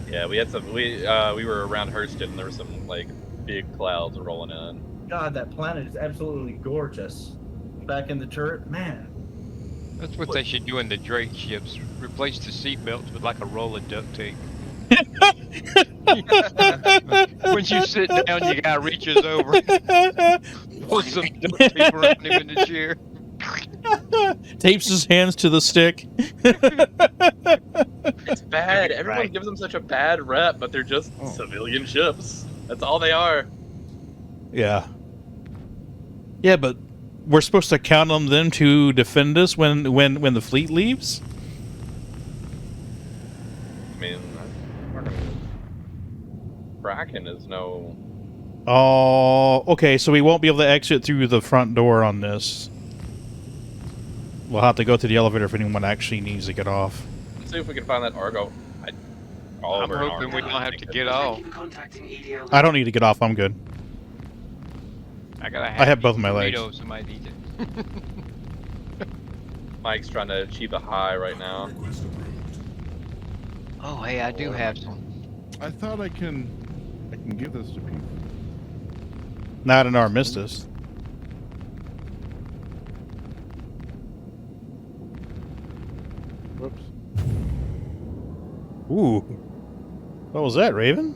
Yeah, we had some. We were around Hurston. And there was some like big clouds are rolling in. God, that planet is absolutely gorgeous. Back in the turret, man. That's what they should do in the Drake ships. Replace the seatbelts with like a roll of duct tape. When you sit down, your guy reaches over, pulls some duct tape around him in the chair. Tapes his hands to the stick. It's bad. Everyone gives them such a bad rep, but they're just civilian ships. That's all they are. Yeah. Yeah, but we're supposed to count on them to defend us when the fleet leaves? I mean, Kraken is no... Oh, okay, so we won't be able to exit through the front door on this. We'll have to go to the elevator if anyone actually needs to get off. Let's see if we can find that Argo. I'm hoping we don't have to get off. I don't need to get off, I'm good. I have both my legs. So might need it. Mike's trying to achieve a high right now. Oh, hey, I do have some. I thought I can give this to people. Not in Armistice. Whoops. Ooh. What was that, Raven?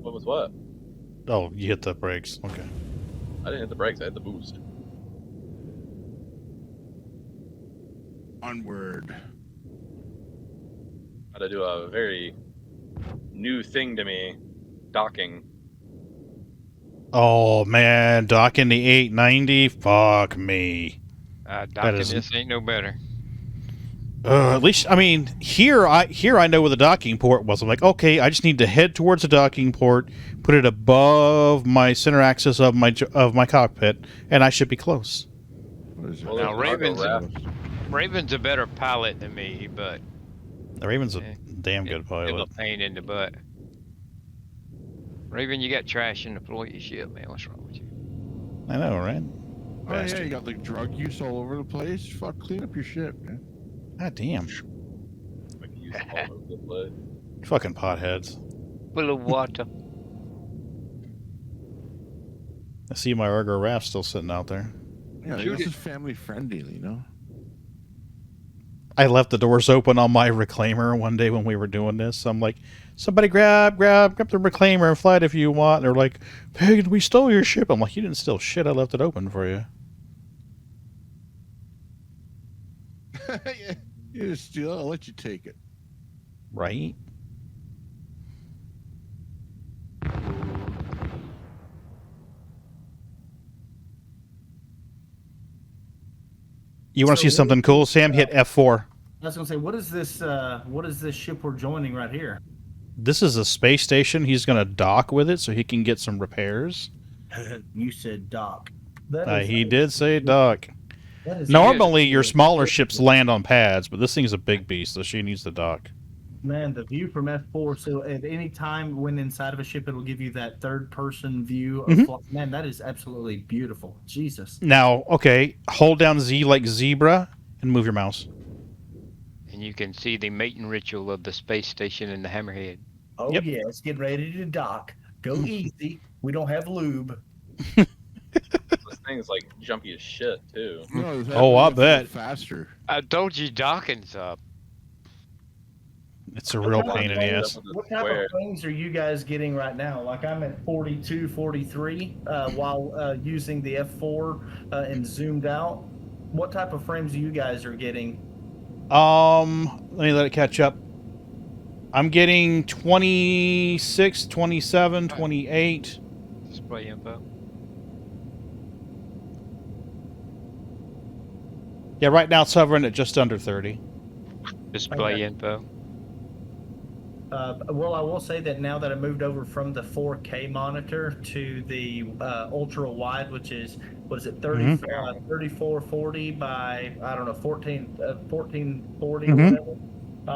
What was what? Oh, you hit the brakes. Okay. I didn't hit the brakes, I hit the boost. Onward. Had to do a very new thing to me. Docking. Oh, man. Docking the 890? Fuck me. Docking this ain't no better. At least, I mean, here I know where the docking port was. I'm like, okay, I just need to head towards the docking port, put it above my center axis of my cockpit, and I should be close. Well, now, Raven's a better pilot than me, but The Raven's a damn good pilot. It's a pain in the butt. Raven, you got trash in the floor of your ship, man. What's wrong with you? I know, right? Oh yeah, you got like drug use all over the place. Fuck, clean up your shit, man. God damn. All over the place. Fucking potheads. Full of water. I see my Argo raft still sitting out there. Yeah, this is family friendly, you know. I left the doors open on my reclaimer one day when we were doing this. I'm like, somebody grab the reclaimer and fly it if you want. And they're like, Pagan, we stole your ship. I'm like, you didn't steal shit. I left it open for you. Yeah, you just steal it, I'll let you take it. Right? You want to see something cool, Sam? Hit F4. I was gonna say, what is this ship we're joining right here? This is a space station. He's gonna dock with it so he can get some repairs. You said dock. He did say dock. Normally, your smaller ships land on pads, but this thing's a big beast, so she needs to dock. Man, the view from F4. So at any time when inside of a ship, it'll give you that third-person view of man, that is absolutely beautiful. Jesus. Now, okay, hold down Z like zebra and move your mouse. And you can see the mating ritual of the space station in the Hammerhead. Oh, yeah, it's getting ready to dock. Go easy. We don't have lube. This thing's like jumpy as shit, too. Oh, I bet. Faster. I told you docking's up. It's a real pain in the ass. What type of frames are you guys getting right now? Like I'm at 42, 43 while using the F4 and zoomed out. What type of frames you guys are getting? Let me let it catch up. I'm getting 26, 27, 28. Display info. Yeah, right now it's hovering at just under 30. Display info. Well, I will say that now that I moved over from the 4K monitor to the ultra wide, which is, what is it, 3440 by, I don't know, 1440 or whatever.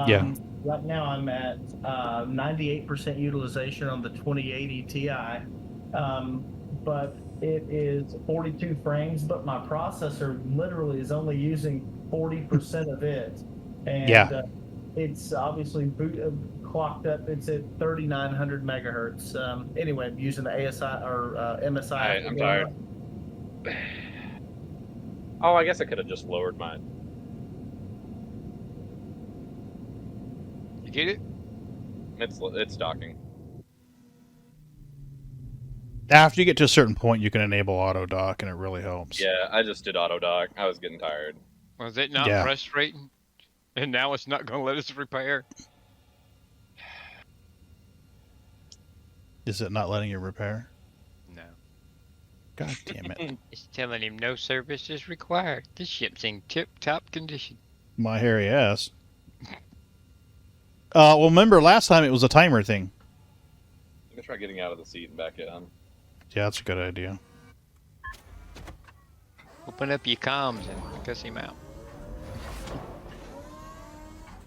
Yeah. Right now I'm at 98% utilization on the 2080 Ti, but it is 42 frames, but my processor literally is only using 40% of it. And It's obviously clocked up. It's at 3,900 megahertz. Anyway, I'm using the ASI or MSI. Alright, I'm tired. Oh, I guess I could have just lowered mine. You get it? It's docking. After you get to a certain point, you can enable auto dock, and it really helps. Yeah, I just did auto dock. I was getting tired. Was it not Yeah. frustrating? And now it's not going to let us repair? Is it not letting you repair? No. God damn it. It's telling him no service is required. This ship's in tip-top condition. My hairy ass. Well, remember last time it was a timer thing. I'm gonna try getting out of the seat and back in. Yeah, that's a good idea. Open up your comms and cuss him out.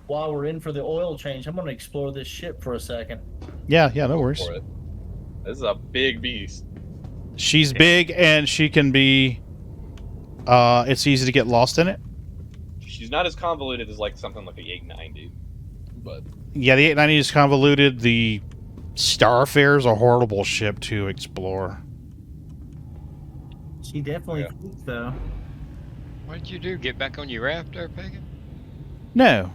While we're in for the oil change, I'm going to explore this ship for a second. Yeah, no worries. For it. This is a big beast. She's big, and she can be... it's easy to get lost in it. She's not as convoluted as like something like the 890, but Yeah, the 890 is convoluted. The Starfarer is a horrible ship to explore. She definitely creaks, though. What did you do? Get back on your raft there, Pagan? No.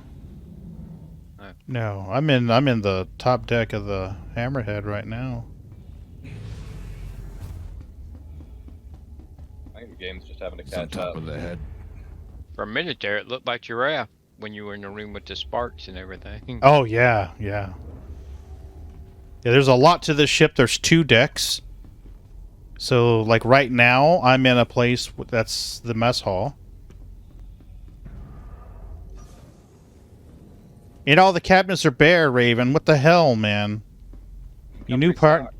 Oh. No, I'm in the top deck of the Hammerhead right now. I think the game's just having to It's on catch top up. of the head. For a minute there, it looked like your raft when you were in the room with the sparks and everything. Oh, yeah. Yeah, there's a lot to this ship. There's 2 decks. So, like, right now, I'm in a place that's the mess hall. And all the cabinets are bare, Raven. What the hell, man? You knew part...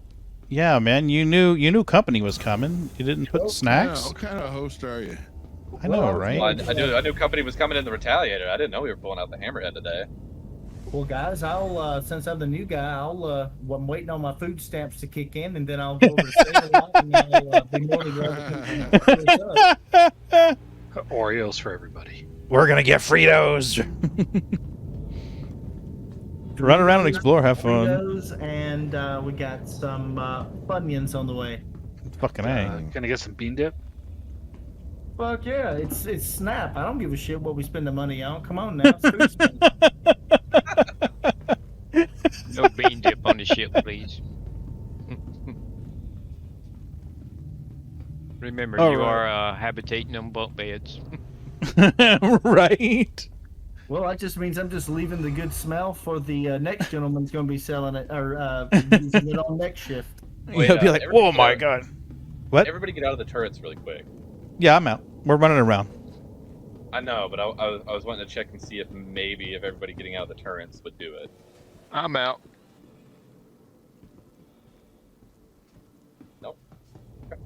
Yeah, man, you knew company was coming. You didn't put snacks? Yeah, what kind of host are you? I know, right? Well, I knew company was coming in the Retaliator. I didn't know we were pulling out the Hammerhead today. Well, guys, I'll since I'm the new guy, I'm waiting on my food stamps to kick in, and then I'll go over to Sailor and I'll be more than glad to come pick up. Oreos for everybody. We're gonna get Fritos. Run around and explore, have fun. Fritos, and we got some Funyuns on the way. Fucking A. Gonna get some bean dip? Fuck yeah, it's Snap. I don't give a shit what we spend the money on. Come on now, it's food spend. No bean dip on the ship, please. Remember, All you right. are habitating on bunk beds. Right. Well, that just means I'm just leaving the good smell for the next gentleman's going to be selling it or using it on next shift. Wait, He'll be like, everybody oh my get god. What? Everybody get out of the turrets really quick. Yeah, I'm out. We're running around. I know, but I was wanting to check and see if everybody getting out of the turrets would do it. I'm out. Nope. Okay.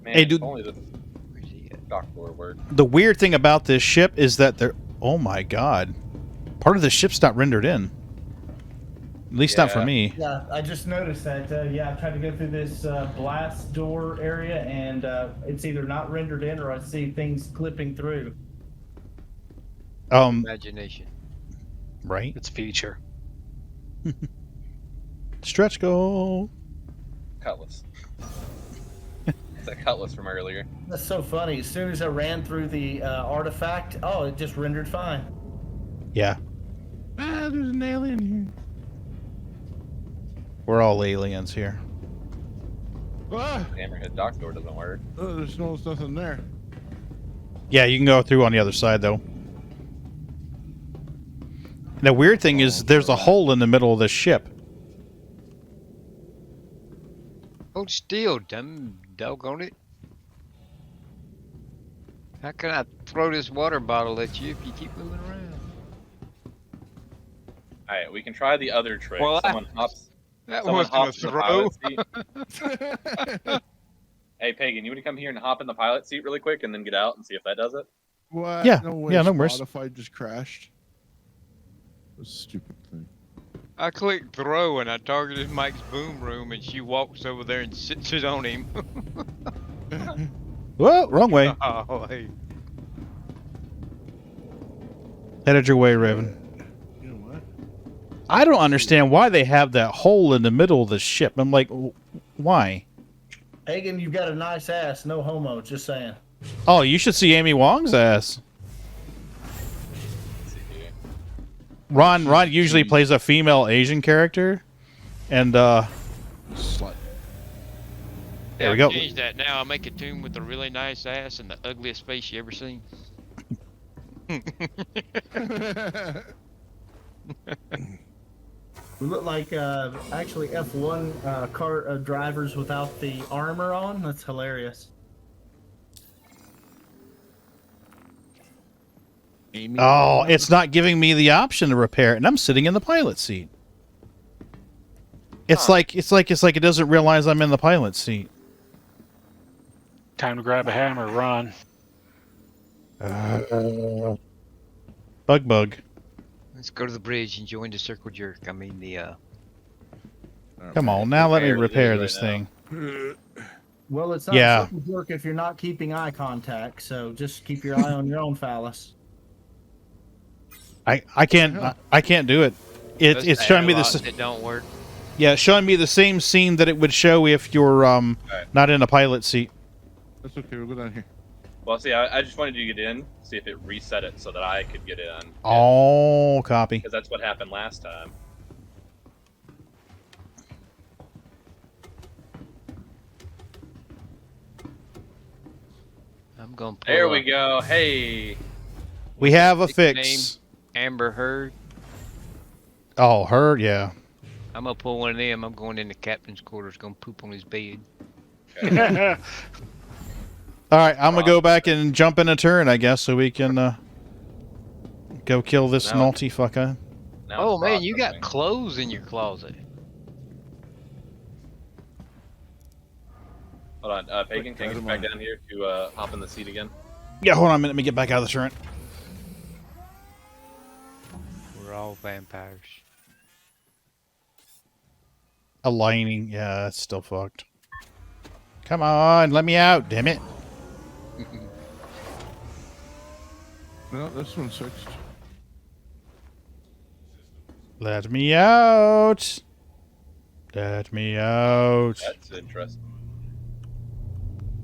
Man, Hey, dude. if only the dock door worked. The weird thing about this ship is that they're... Oh my god. Part of the ship's not rendered in. At least not for Yeah. me. Yeah, I just noticed that. I tried to go through this blast door area, and it's either not rendered in or I see things clipping through. Imagination. Right? It's feature. Stretch goal. Cutlass. It's that cutlass from earlier. That's so funny. As soon as I ran through the artifact, oh, it just rendered fine. Yeah. Ah, there's an alien here. We're all aliens here. Ah, Hammerhead dock door doesn't work. there's nothing there. Yeah, you can go through on the other side, though. The weird thing is there's a hole in the middle of this ship. Hold still, dumb doggone it. How can I throw this water bottle at you if you keep moving around? Alright, we can try the other trick. Well, Someone hops That in wasn't the a throw. pilot seat. Hey, Pagan, you want to come here and hop in the pilot seat really quick and then get out and see if that does it? What? Yeah, No way. yeah, no worries. Spotify just crashed. This stupid thing. I clicked throw and I targeted Mike's boom room and she walks over there and sits it on him. Whoa, wrong way. Oh, hey. Headed your way, Raven. You know what? I don't understand why they have that hole in the middle of the ship. I'm like, why? Pagan, you've got a nice ass. No homo. Just saying. Oh, you should see Amy Wong's ass. Ron usually plays a female Asian character, and Slut. there we go. Change that now. I'll make a tune with a really nice ass and the ugliest face you ever seen. We look like actually F1 car drivers without the armor on. That's hilarious. Amy. Oh, it's not giving me the option to repair it, and I'm sitting in the pilot seat. It's like it doesn't realize I'm in the pilot seat. Time to grab a hammer, run. Bug. Let's go to the bridge and join the circle jerk. I mean the. Come on, now let me repair right this now. thing. Well, it's not Yeah. a circle jerk if you're not keeping eye contact. So just keep your eye on your own phallus. I can't do it. It's showing me this. It don't work. Yeah, it's showing me the same scene that it would show if you're not in a pilot seat. That's okay. We'll go down here. Well, see, I just wanted you to get in, see if it reset it so that I could get in. Oh, copy. Because that's what happened last time. I'm going. There we go. Hey. We have a Nickname? fix. Amber Heard. Oh, her, yeah. I'm gonna pull one of them. I'm going in the captain's quarters. Gonna poop on his bed. All right, I'm gonna go back and jump in a turn, I guess, so we can go kill this No. naughty fucker. Now Oh it's man, you got processing. clothes in your closet. Hold on, Pagan, can you get back down here to hop in the seat again? Yeah, hold on a minute. Let me get back out of the turret. We're all vampires. Aligning. Yeah, that's still fucked. Come on, let me out, damn it. No, this one's fixed. Let me out. Let me out. That's interesting.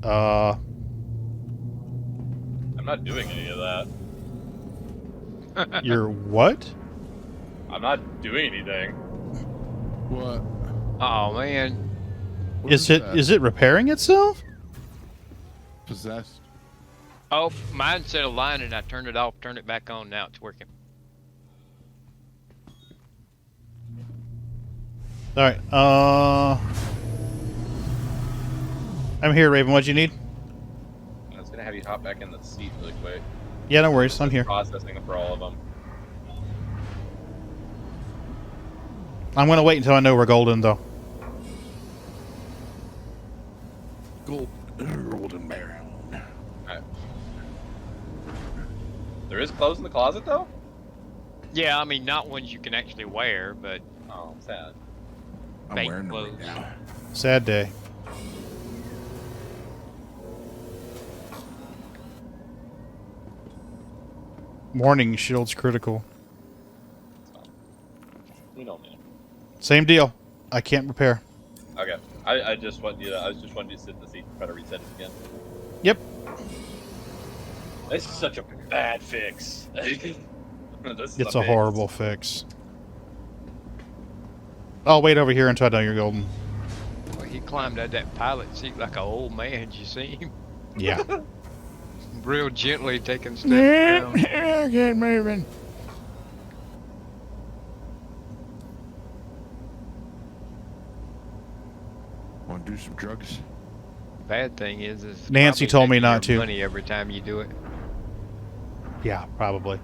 Uh, I'm not doing any of that. you're what? I'm not doing anything. What? Oh man. What Is that? it repairing itself? Possessed? Oh, mine said align and I turned it off, turned it back on. Now it's working. All right. I'm here, Raven. What'd you need? I was gonna have you hop back in the seat really quick. Yeah, no worries. I'm here. Processing for all of them. I'm gonna wait until I know we're golden, though. Golden bear. Alright. There is clothes in the closet though? Yeah, I mean not ones you can actually wear, but Oh, sad. I'm Fake wearing them clothes. right now. Sad day. Warning, shields critical. We don't need. Same deal. I can't repair. Okay. I just want you to wanted you to sit in the seat and try to reset it again. Yep. This is such a bad fix. This is It's a fix. horrible fix. I'll wait over here until I know you're golden. well, he climbed out that pilot seat like an old man. Did you see him? Yeah. Real gently taking steps down. Get moving. Want to do some drugs? Bad thing is Nancy probably told me taking not your to. money every time you do it. Yeah, probably.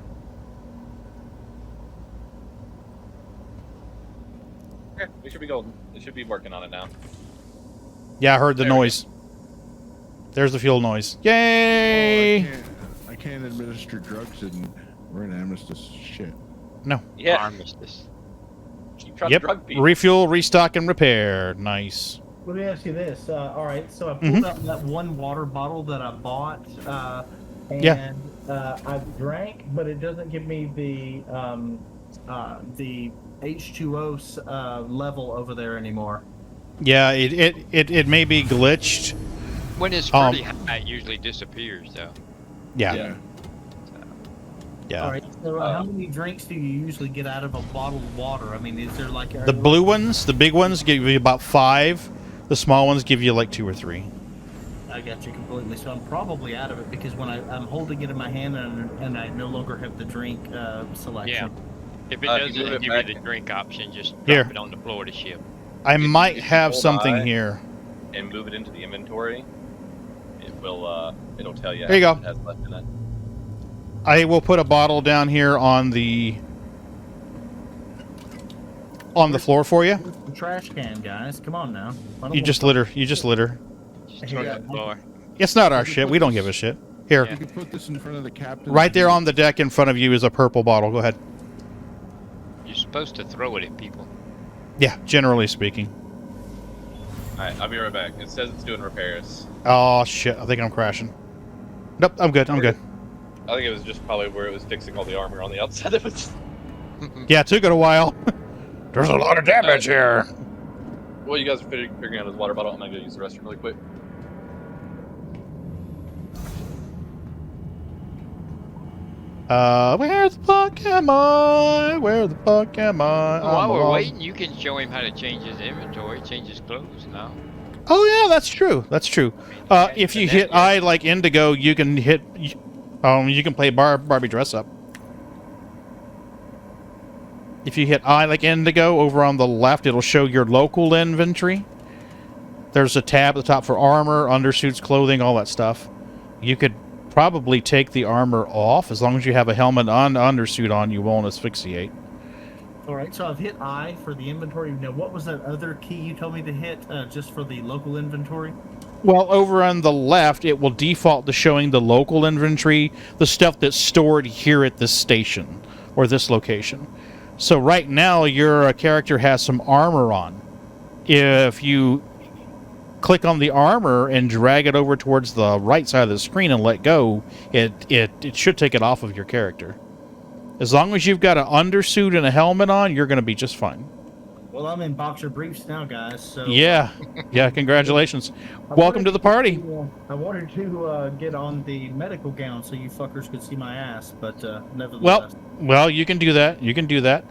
Okay, we should be golden. It should be working on it now. Yeah, I heard the There we noise. There's the fuel noise. Yay! I can't administer drugs and we're in Amnestus shit. No. Yeah. Armistice. Keep trying Yep. to drug people. Refuel, restock, and repair. Nice. let me ask you this. All right, so I pulled out that one water bottle that I bought, and I drank, but it doesn't give me the H2O level over there anymore. Yeah, it may be glitched. When it's pretty high, it usually disappears, though. Yeah. All right. So, how many drinks do you usually get out of a bottle of water? I mean, is there like The blue ones, the big ones, give you about 5. The small ones give you like 2 or 3. I got you completely. So I'm probably out of it because when I'm holding it in my hand and I no longer have the drink selection. Yeah. If it doesn't give you the drink option, just drop it on the floor of the ship. I might have something here. And move it into the inventory. It will. It'll tell you. There you go. It has left in it. I will put a bottle down here on the floor for you. The trash can, guys. Come on now. You just litter. You just litter. Just throw it on the floor. It's not our shit. We don't give a shit. Here. You can put this in front of the captain. Right there on the deck in front of you is a purple bottle. Go ahead. You're supposed to throw it at people. Yeah, generally speaking. Alright, I'll be right back. It says it's doing repairs. Oh, shit. I think I'm crashing. Nope, I'm good. I'm good. I think it was just probably where it was fixing all the armor on the outside of it. Yeah, it took it a while. There's a lot of damage here. Well, you guys are figuring out his water bottle. I'm gonna go use the restroom really quick. Where the fuck am I? Where the fuck am I? While we're waiting, you can show him how to change his inventory, change his clothes now. Oh yeah, that's true. That's true. If you hit I like Indigo, you can hit. You can play Barbie dress up. If you hit I like Indigo over on the left, it'll show your local inventory. There's a tab at the top for armor, undersuits, clothing, all that stuff. You could probably take the armor off as long as you have a helmet and undersuit on. You won't asphyxiate. All right, so I've hit I for the inventory. Now, what was that other key you told me to hit just for the local inventory? Well, over on the left, it will default to showing the local inventory, the stuff that's stored here at this station or this location. So right now, your character has some armor on. If you click on the armor and drag it over towards the right side of the screen and let go, it should take it off of your character. As long as you've got an undersuit and a helmet on, you're going to be just fine. Well, I'm in boxer briefs now, guys. So yeah, congratulations. Welcome to the party. I wanted to get on the medical gown so you fuckers could see my ass, but nevertheless. Well, you can do that. You can do that.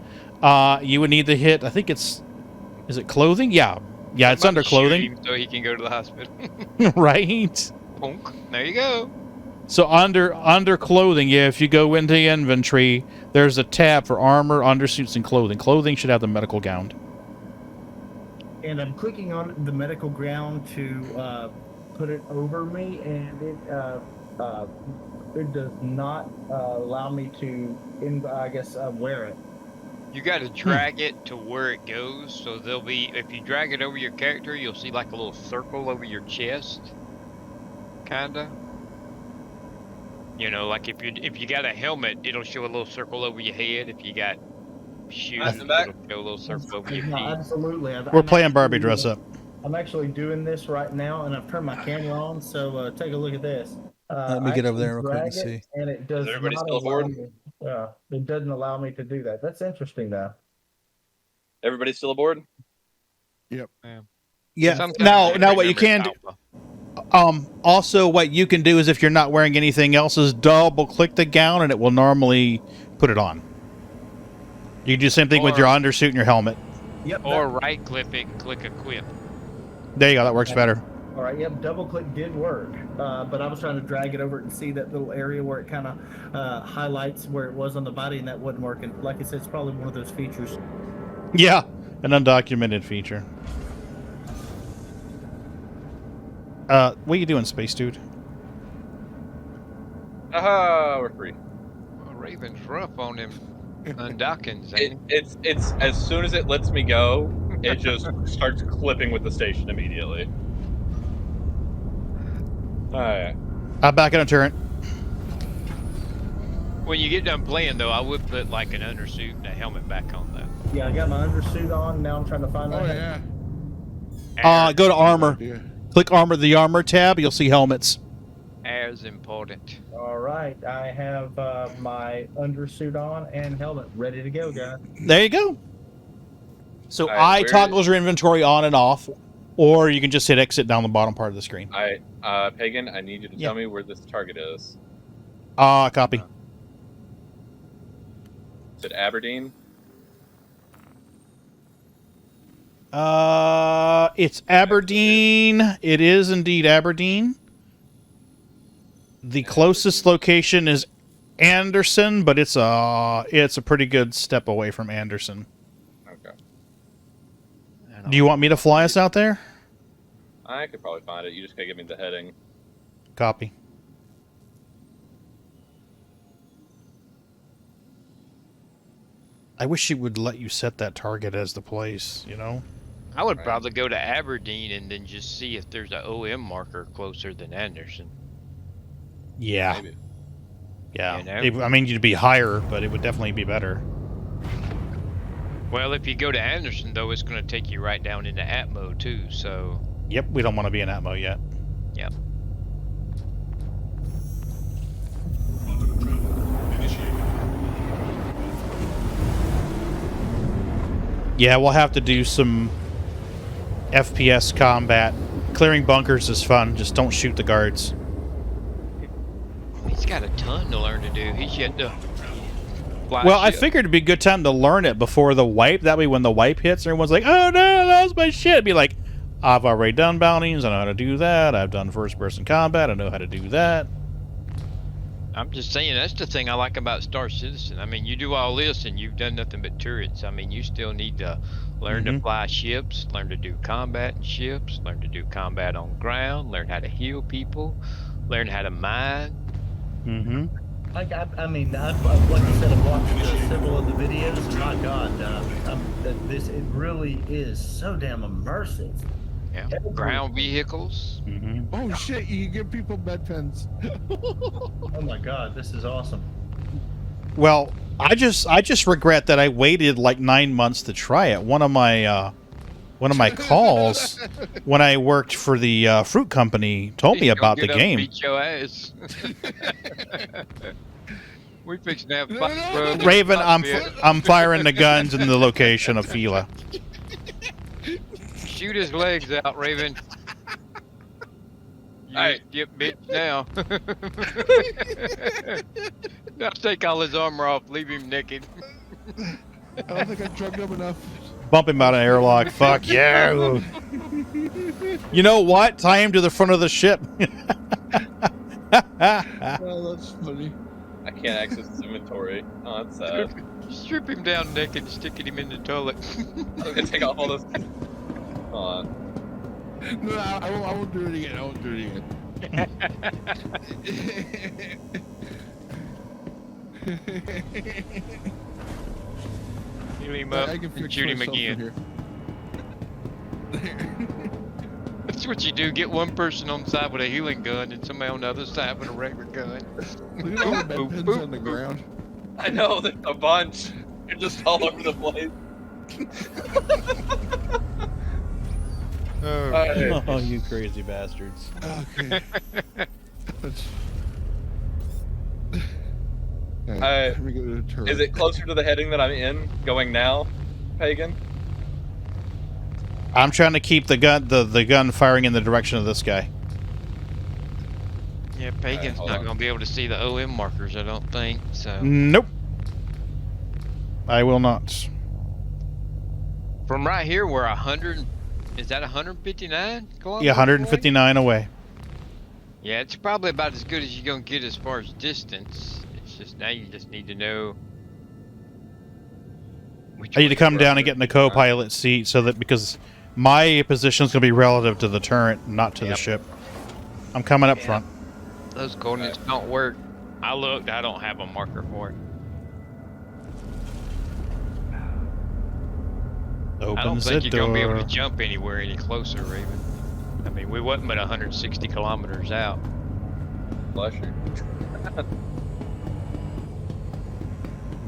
You would need to hit, I think is it clothing? Yeah, it's under clothing. So he can go to the hospital. Right. Punk. There you go. So under clothing, yeah, if you go into the inventory, there's a tab for armor, undersuits, and clothing. Clothing should have the medical gown. And I'm clicking on the medical gown to put it over me, and it does not allow me to, wear it. You got to drag it to where it goes, so there'll be, if you drag it over your character, you'll see like a little circle over your chest, kinda. You know, like if you got a helmet, it'll show a little circle over your head. If you got shoes, it'll show a little circle over your feet. Absolutely. We're playing Barbie dress up. I'm actually doing this right now, and I've turned my camera on, so take a look at this. Let me get over there real quick and see. And it does. Is everybody still aboard? It doesn't allow me to do that. That's interesting, though. Everybody still aboard? Yep. Yeah. Now what you can do. Also, what you can do is if you're not wearing anything else, is double click the gown and it will normally put it on. You can do the same thing with your undersuit and your helmet. Yep. Or right click it and click equip. There you go. That works better. All right. Yep. Double click did work, but I was trying to drag it over and see that little area where it kind of highlights where it was on the body, and that wasn't working. Like I said, it's probably one of those features. Yeah, an undocumented feature. What are you doing, Space Dude? Aha, we're free. Well, Raven's rough on him undockings, ain't It's as soon as it lets me go, it just starts clipping with the station immediately. Alright. I'm back in a turret. When you get done playing, though, I would put like an undersuit and a helmet back on, though. Yeah, I got my undersuit on. Now I'm trying to find that. Oh yeah. Go to armor. idea. Click armor, the armor tab. You'll see helmets. Air's important. All right, I have my undersuit on and helmet ready to go, guys. There you go. So All right, toggles your inventory on and off, or you can just hit exit down the bottom part of the screen. Pagan, I need you to tell me where this target is. Copy. Is it Aberdeen? It's Aberdeen. It is indeed Aberdeen. The closest location is Anderson, but it's a pretty good step away from Anderson. Okay. Do you want me to fly us out there? I could probably find it. You just gotta give me the heading. Copy. I wish it would let you set that target as the place, you know? I would probably go to Aberdeen and then just see if there's an OM marker closer than Anderson. Yeah. Maybe. Yeah. You know? I mean, you'd be higher, but it would definitely be better. Well, if you go to Anderson, though, it's going to take you right down into Atmo, too, so... Yep, we don't want to be in Atmo yet. Yep. Yeah, we'll have to do some FPS combat. Clearing bunkers is fun, just don't shoot the guards. He's got a ton to learn to do. He's yet to fly Well, I ship. figured it'd be a good time to learn it before the wipe. That way when the wipe hits, everyone's like, oh no, that was my shit. It'd be like, I've already done bounties, I know how to do that. I've done first-person combat, I know how to do that. I'm just saying, that's the thing I like about Star Citizen. I mean, you do all this and you've done nothing but turrets. I mean, you still need to learn to fly ships, learn to do combat in ships, learn to do combat on ground, learn how to heal people, learn how to mine. Mm-hmm. Like like I said, I've watched several of the videos, and my God, it really is so damn immersive. Yeah. Ground vehicles. Mm-hmm. Oh shit! You can give people bedpans. Oh my God, this is awesome. Well, I just regret that I waited like 9 months to try it. One of my calls when I worked for the fruit company told me about the game. Beat your ass. We fixing to have Raven, I'm firing the guns in the location of Fila. Shoot his legs out, Raven. You get bitch now. Now take all his armor off, leave him naked. I don't think I drugged up enough. Bump him out of airlock. Fuck yeah. You know what? Tie him to the front of the ship. Oh, that's funny. I can't access his inventory. Oh, that's sad. Strip him down naked and stick him in the toilet. I'm gonna take off all this. Hold on. No, I won't do it again. I won't do it again. Heal him up I can and fix shoot him myself again. from here. That's what you do. Get one person on the side with a healing gun and somebody on the other side with a regular gun. Look at all the bedpans on the ground. I know, there's a bunch. They're just all over the place. Oh, you crazy bastards. Okay. Let me go to the turret. Is it closer to the heading that I'm in going now, Pagan? I'm trying to keep the gun firing in the direction of this guy. Yeah, Pagan's not going to be able to see the OM markers, I don't think, so... Nope. I will not. From right here, we're 100... Is that 159 kilometers? Yeah, 159 away. Yeah, it's probably about as good as you're going to get as far as distance. It's just now you just need to know... I need to come down and get in the co-pilot seat so that because my position is going to be relative to the turret, not to the ship. I'm coming up front. Those coordinates don't work. I looked, I don't have a marker for it. I don't think you're going to be able to jump anywhere any closer, Raven. I mean, we wasn't but 160 kilometers out. Bless you.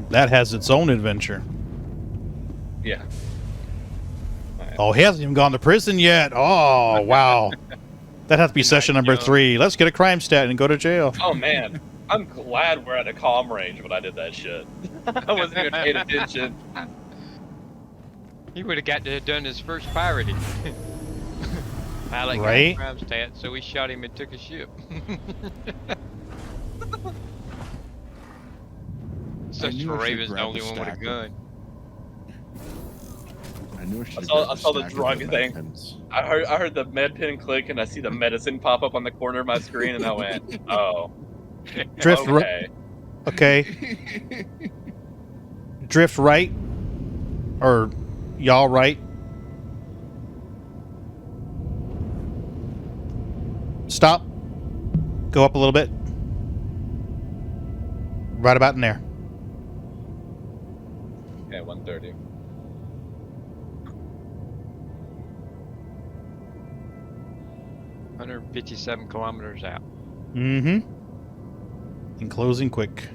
That has its own adventure. Yeah. Oh, he hasn't even gone to prison yet. Oh, wow. That has to be session number 3. Let's get a crime stat and go to jail. Oh man, I'm glad we're at a comm range when I did that shit. I wasn't even paying attention. He would have got to have done his first pirating. Pilot got Right? a crime stat, so we shot him and took his ship. Such knew for I should Raven's the grab only the one with a stack. gon. I knew I should. I saw the drug thing. I heard the med pen click, and I see the medicine pop up on the corner of my screen, and I went, "Oh, Drift okay." Okay. Drift right. Or y'all right. Stop. Go up a little bit. Right about in there. Okay, 130. $157 kilometers out. Mm-hmm. And closing quick.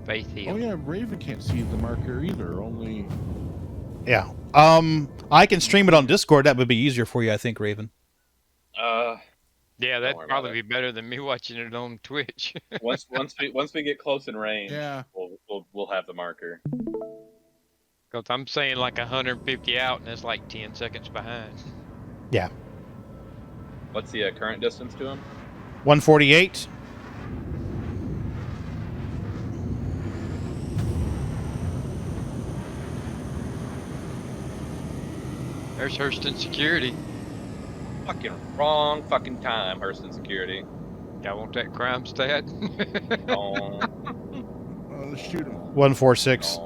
Faith Hill. Oh yeah, Raven can't see the marker either. Only. Yeah. I can stream it on Discord. That would be easier for you, I think, Raven. Yeah, that'd probably be better than me watching it on Twitch. once we get close in range, yeah, we'll have the marker. Because I'm saying like 150 out, and it's like 10 seconds behind. Yeah. What's the current distance to him? 148. There's Hurston Security. Fucking wrong fucking time, Hurston Security. Y'all want that crime stat? Oh. Let's shoot him. 146.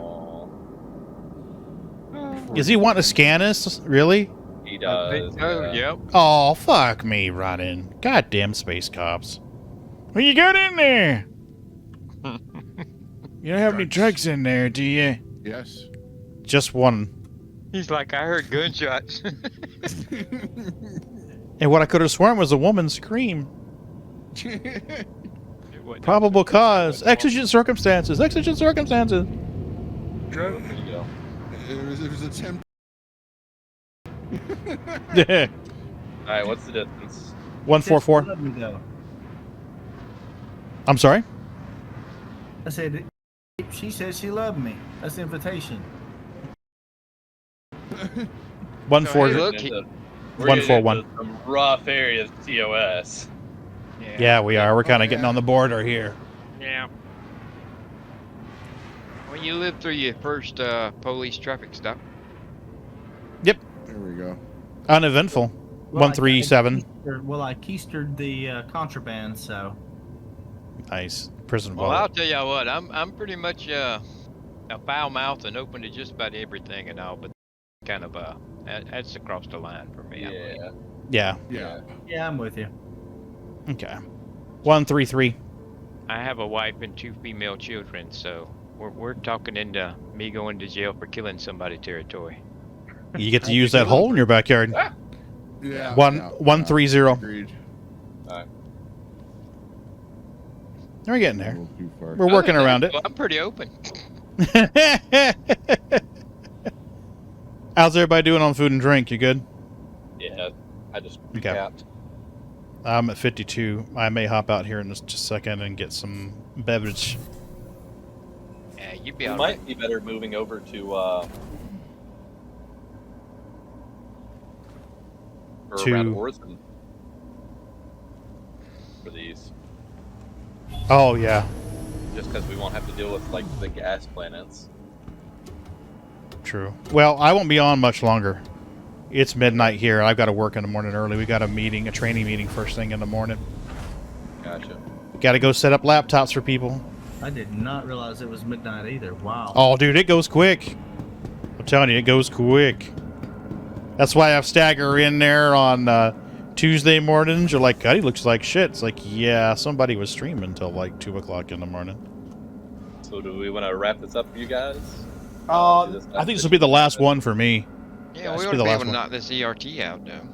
Is he wanting to scan us? Really? He does. Yep. Oh, fuck me, running. Goddamn space cops. What you got in there? You don't have any drugs in there, do you? Yes. Just one. He's like, I heard gunshots. And what I could have sworn was a woman's scream. Probable cause. Exigent circumstances. Exigent circumstances. There you go. It was attempt. Alright, what's the distance? 144. I'm sorry? I said, she said she loved me. That's the invitation. 140. Hey, look, We're 141. getting into some rough areas, TOS. Yeah, we are. We're kind of getting on the border here. Yeah. Well, you lived through your first police traffic stop. Yep. There we go. Uneventful. 137. I keistered the contraband, so. Nice. Prison Well, wallet. I'll tell you what, I'm pretty much a foul mouth and open to just about everything and all, but kind of that's across the line for me. Yeah. Yeah. Yeah, I'm with you. Okay. 133. I have a wife and 2 female children, so we're talking into me going to jail for killing somebody territory. You get to use that hole in your backyard. Yeah. 130. Agreed. Alright. We're getting there. A little too far. We're working around it. Well, I'm pretty open. How's everybody doing on food and drink? You good? Yeah, I just Okay. capped. I'm at 52. I may hop out here in just a second and get some beverage. Yeah, you'd be We alright. might be better moving over to around Orson for these. Oh, yeah. Just because we won't have to deal with like the gas planets. True. Well, I won't be on much longer. It's midnight here. I've got to work in the morning early. We got a meeting, a training meeting first thing in the morning. Gotcha. Got to go set up laptops for people. I did not realize it was midnight either. Wow. Oh, dude, it goes quick. I'm telling you, it goes quick. That's why I stagger in there on Tuesday mornings. You're like, God, he looks like shit. It's like, yeah, somebody was streaming till like 2 o'clock in the morning. So do we want to wrap this up for you guys? I think this will be the last one for me. Yeah, This we will ought be to the be last able to one. knock this ERT out, though.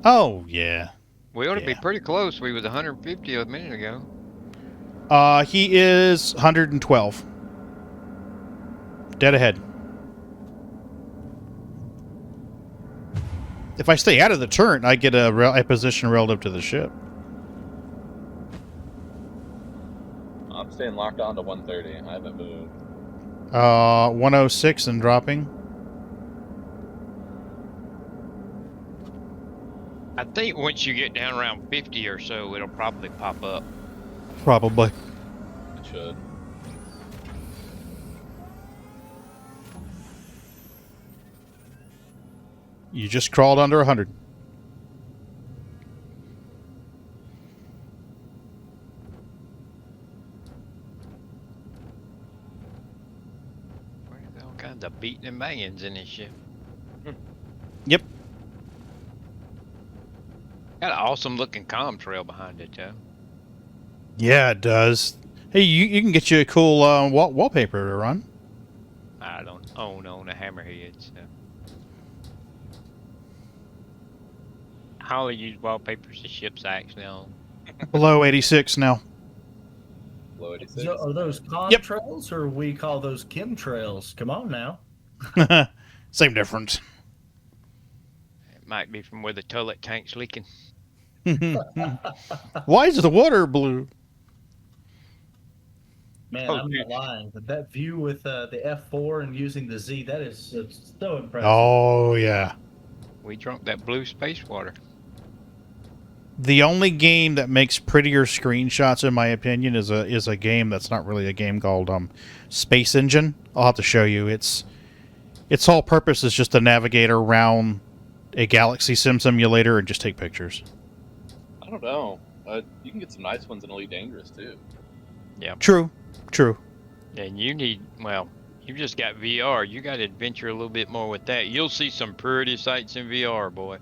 Oh, yeah. We ought to be Yeah. pretty close. We was 150 a minute ago. He is 112. Dead ahead. If I stay out of the turret, I get a position relative to the ship. I'm staying locked on to 130. I haven't moved. 106 and dropping. I think once you get down around 50 or so, it'll probably pop up. Probably. It should. You just crawled under 100. There's all kinds of beating and bangings in this ship. Yep. Got an awesome looking comm trail behind it, Joe. Yeah, it does. Hey, you can get you a cool wallpaper to run. I don't own a Hammerhead, so. I only use wallpapers the ship's actually on. Below 86 now. Below 86. So are those contrails or we call those chemtrails? Come on now. Same difference. It might be from where the toilet tank's leaking. Why is the water blue? Man, I'm not lying, but that view with the F4 and using the Z, that is so impressive. Oh, yeah. We drunk that blue space water. The only game that makes prettier screenshots, in my opinion, is a game that's not really a game called Space Engine. I'll have to show you. Its whole purpose is just to navigate around a galaxy simulator and just take pictures. I don't know. You can get some nice ones in Elite Dangerous too. Yeah. True. And you need, well, you just got VR. You got to adventure a little bit more with that. You'll see some pretty sights in VR, boy.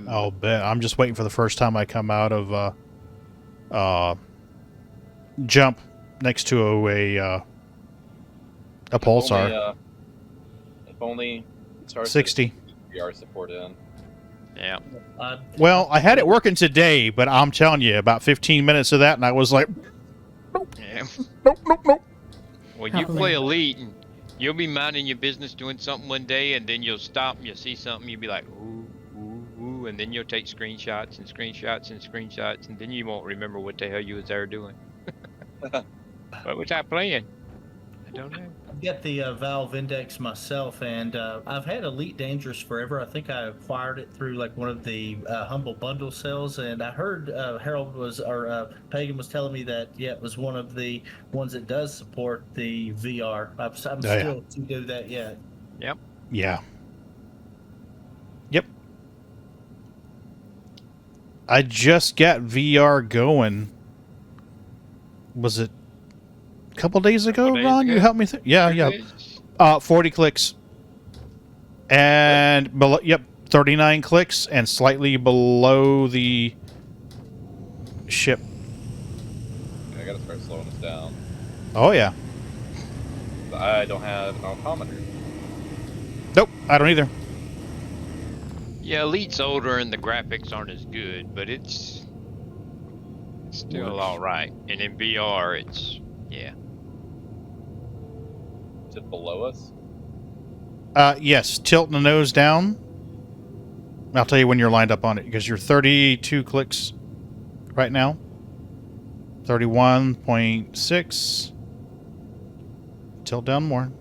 I'll bet. I'm just waiting for the first time I come out of jump next to a pulsar. If only it starts 60 VR support in. Yeah. Well, I had it working today, but I'm telling you, about 15 minutes of that, and I was like, Yeah. nope. Well, you play Elite, and you'll be minding your business doing something one day, and then you'll stop and you'll see something, you'll be like, ooh, ooh, ooh, and then you'll take screenshots and screenshots and screenshots, and then you won't remember what the hell you was there doing. What was I playing? I don't know. I get the Valve Index myself, and I've had Elite Dangerous forever. I think I acquired it through like one of the Humble Bundle sales, and I heard Harold Pagan was telling me that it was one of the ones that does support the VR. I'm still to do that yet. Yep. Yeah. Yep. I just got VR going. Was it a couple days ago, Ron? You helped me. Yeah. 40 clicks. And below, 39 clicks and slightly below the ship. I gotta start slowing this down. Oh, yeah. I don't have an altimeter. Nope, I don't either. Yeah, Elite's older and the graphics aren't as good, but it's still alright. And in VR, it's, yeah. Is it below us? Yes, tilt the nose down. I'll tell you when you're lined up on it, because you're 32 clicks right now. 31.6. Tilt down more.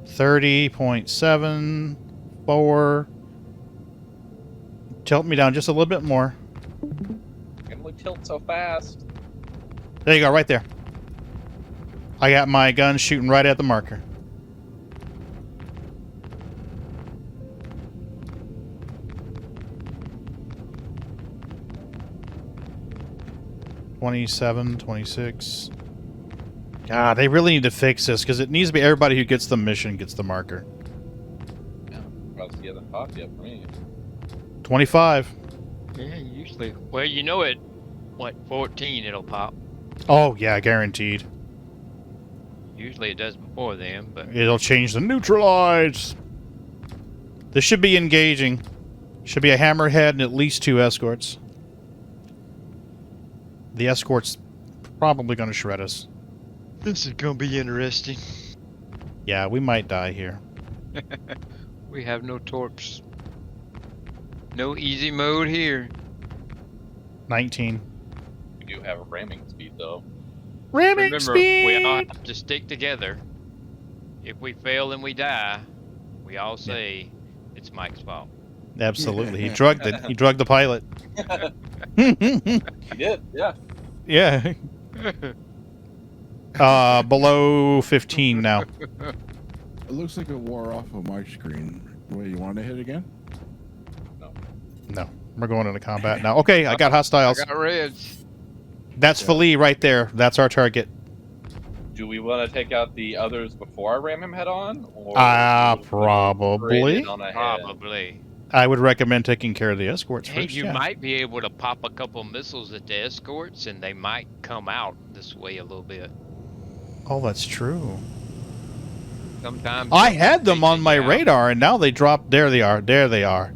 30.74. Tilt me down just a little bit more. I can only tilt so fast. There you go, right there. I got my gun shooting right at the marker. $27, $26. God, they really need to fix this because it needs to be everybody who gets the mission gets the marker. Yeah, probably hasn't popped yet for me. 25. Yeah, usually. Well, you know it. What, 14 it'll pop. Oh yeah, guaranteed. Usually it does before then, but It'll change the neutralize. This should be engaging. Should be a hammerhead and at least 2 escorts. The escort's probably going to shred us. this is gonna be interesting. Yeah, we might die here. We have no torps. No easy mode here. 19. We do have a ramming speed though. Ramming Remember, speed! we all have to stick together. If we fail and we die, we all say it's Mike's fault. Absolutely. He drugged it. He drugged the pilot. I did, yeah. Yeah. Below 15 now. It looks like it wore off of my screen. Wait, you want to hit again? No. We're going into combat now. Okay, I got hostiles. I got reds. That's Philly right there. That's our target. Do we want to take out the others before I ram him head on? Or Probably. Probably. I would recommend taking care of the escorts Hey, first. you yeah. might be able to pop a couple missiles at the escorts, and they might come out this way a little bit. Oh, that's true. Sometimes I had them on my out. radar, and now they dropped. There they are. There they are.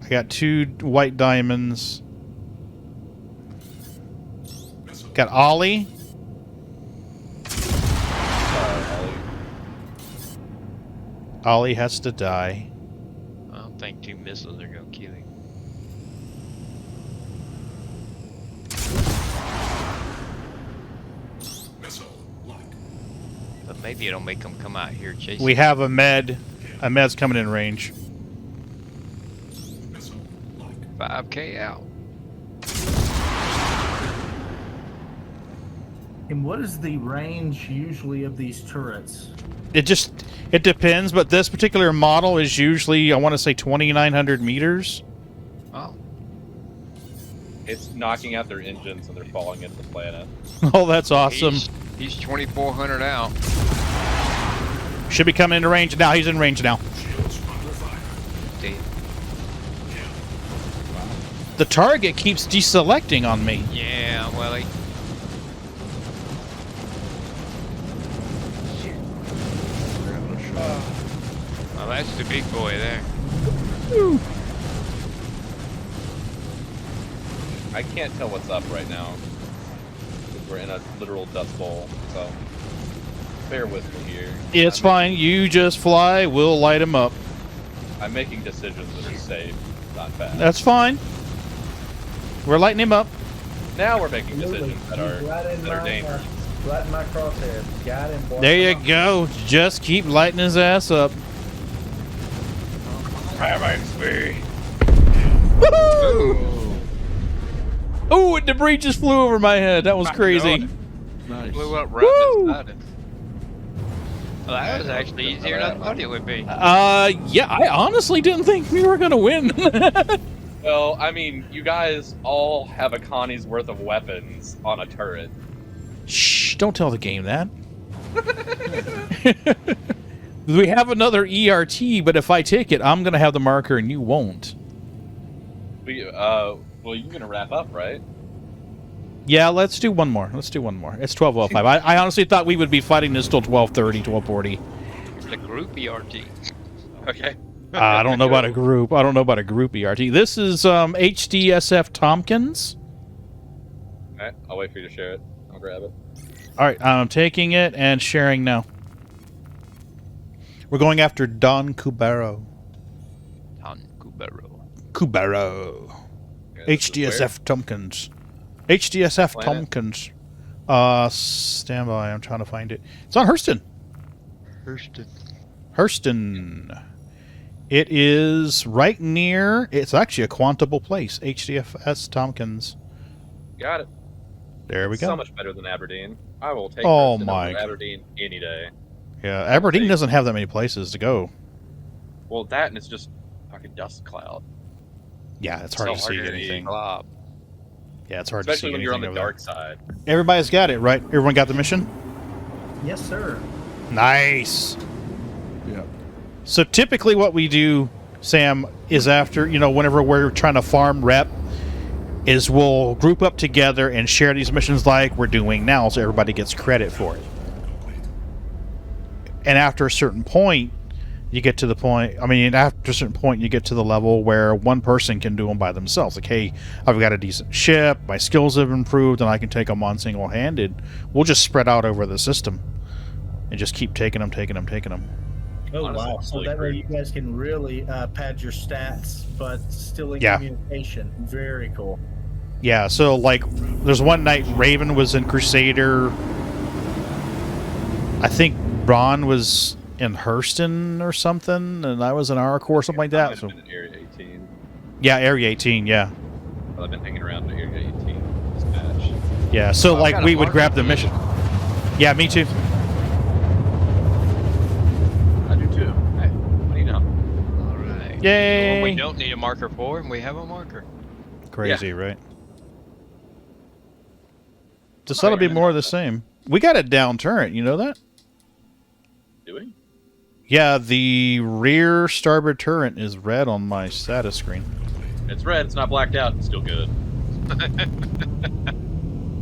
I got 2 white diamonds. Got Ollie. Ollie has to die. I don't think 2 missiles are gonna kill him. But maybe it'll make them come out here chasing. We have a med. A med's coming in range. 5K out. And what is the range usually of these turrets? It depends, but this particular model is usually, I want to say, 2,900 meters. Oh. It's knocking out their engines and they're falling into the planet. Oh, that's awesome. He's 2,400 out. Should be coming into range now. He's in range now. Damn. The target keeps deselecting on me. Yeah, well, well, that's the big boy there. I can't tell what's up right now. We're in a literal dust bowl, so bear with me here. It's fine. You just fly. We'll light him up. I'm making decisions that are safe, not bad. That's fine. We're lighting him up. Now we're making decisions that are dangerous. Right in my crosshair. Got him, boy. There you go. Just keep lighting his ass up. Oh, debris just flew over my head. That was crazy. Nice. Blew up right beside us. Well, that was actually easier than I thought it would be. Yeah, I honestly didn't think we were gonna win. Well, I mean, you guys all have a Connie's worth of weapons on a turret. Shh, don't tell the game that. We have another ERT, but if I take it, I'm gonna have the marker and you won't. Well, you're gonna wrap up, right? Yeah, let's do one more. Let's do one more. It's 12:05. I honestly thought we would be fighting this till 12:30, 12:40. It's a group ERT. Okay. I don't know about a group. I don't know about a group ERT. This is HDSF Tompkins. Alright, I'll wait for you to share it. I'll grab it. Alright, I'm taking it and sharing now. We're going after Don Cubero. Don Cubero. Cubero. Okay, HDSF Tompkins. HDSF Planet? Tompkins. Stand by. I'm trying to find it. It's on Hurston. Hurston. It is right near... It's actually a quantable place. HDFS Tompkins. Got it. There we go. So much better than Aberdeen. I will take Oh Hurston my over Aberdeen any day. Yeah, Aberdeen doesn't have that many places to go. Well, that and it's just fucking dust cloud. Yeah, it's hard to see anything. Glob. Yeah, it's hard Especially to see when you're on the anything over dark side. there. Everybody's got it, right? Everyone got the mission? Yes, sir. Nice. Yeah. So typically what we do, Sam, is after, whenever we're trying to farm rep, is we'll group up together and share these missions like we're doing now so everybody gets credit for it. And after a certain point, you get to the level where one person can do them by themselves. Like, hey, I've got a decent ship, my skills have improved, and I can take them on single-handed. We'll just spread out over the system and just keep taking them. Oh, Honestly, wow. it's So really that way great. you guys can really pad your stats, but still in Yeah. communication. Very cool. Yeah, so like, there's one night Raven was in Crusader. I think Ron was in Hurston or something, and I was in Arcor or something like I might that. have So been in Area 18. yeah, Area 18. Yeah, But I've been hanging around in Area 18 this patch. yeah. So I've like, got a we would marker grab the for mission. Yeah, me too. I do too. Hey, what do you know? All right. Yay! Well, we don't need a marker for, and we have a marker. Crazy, right? Just Oh, ought to be yeah. more of the same. We got a down turret. You know that? Do we? Yeah, the rear starboard turret is red on my status screen. It's red. It's not blacked out. It's still good.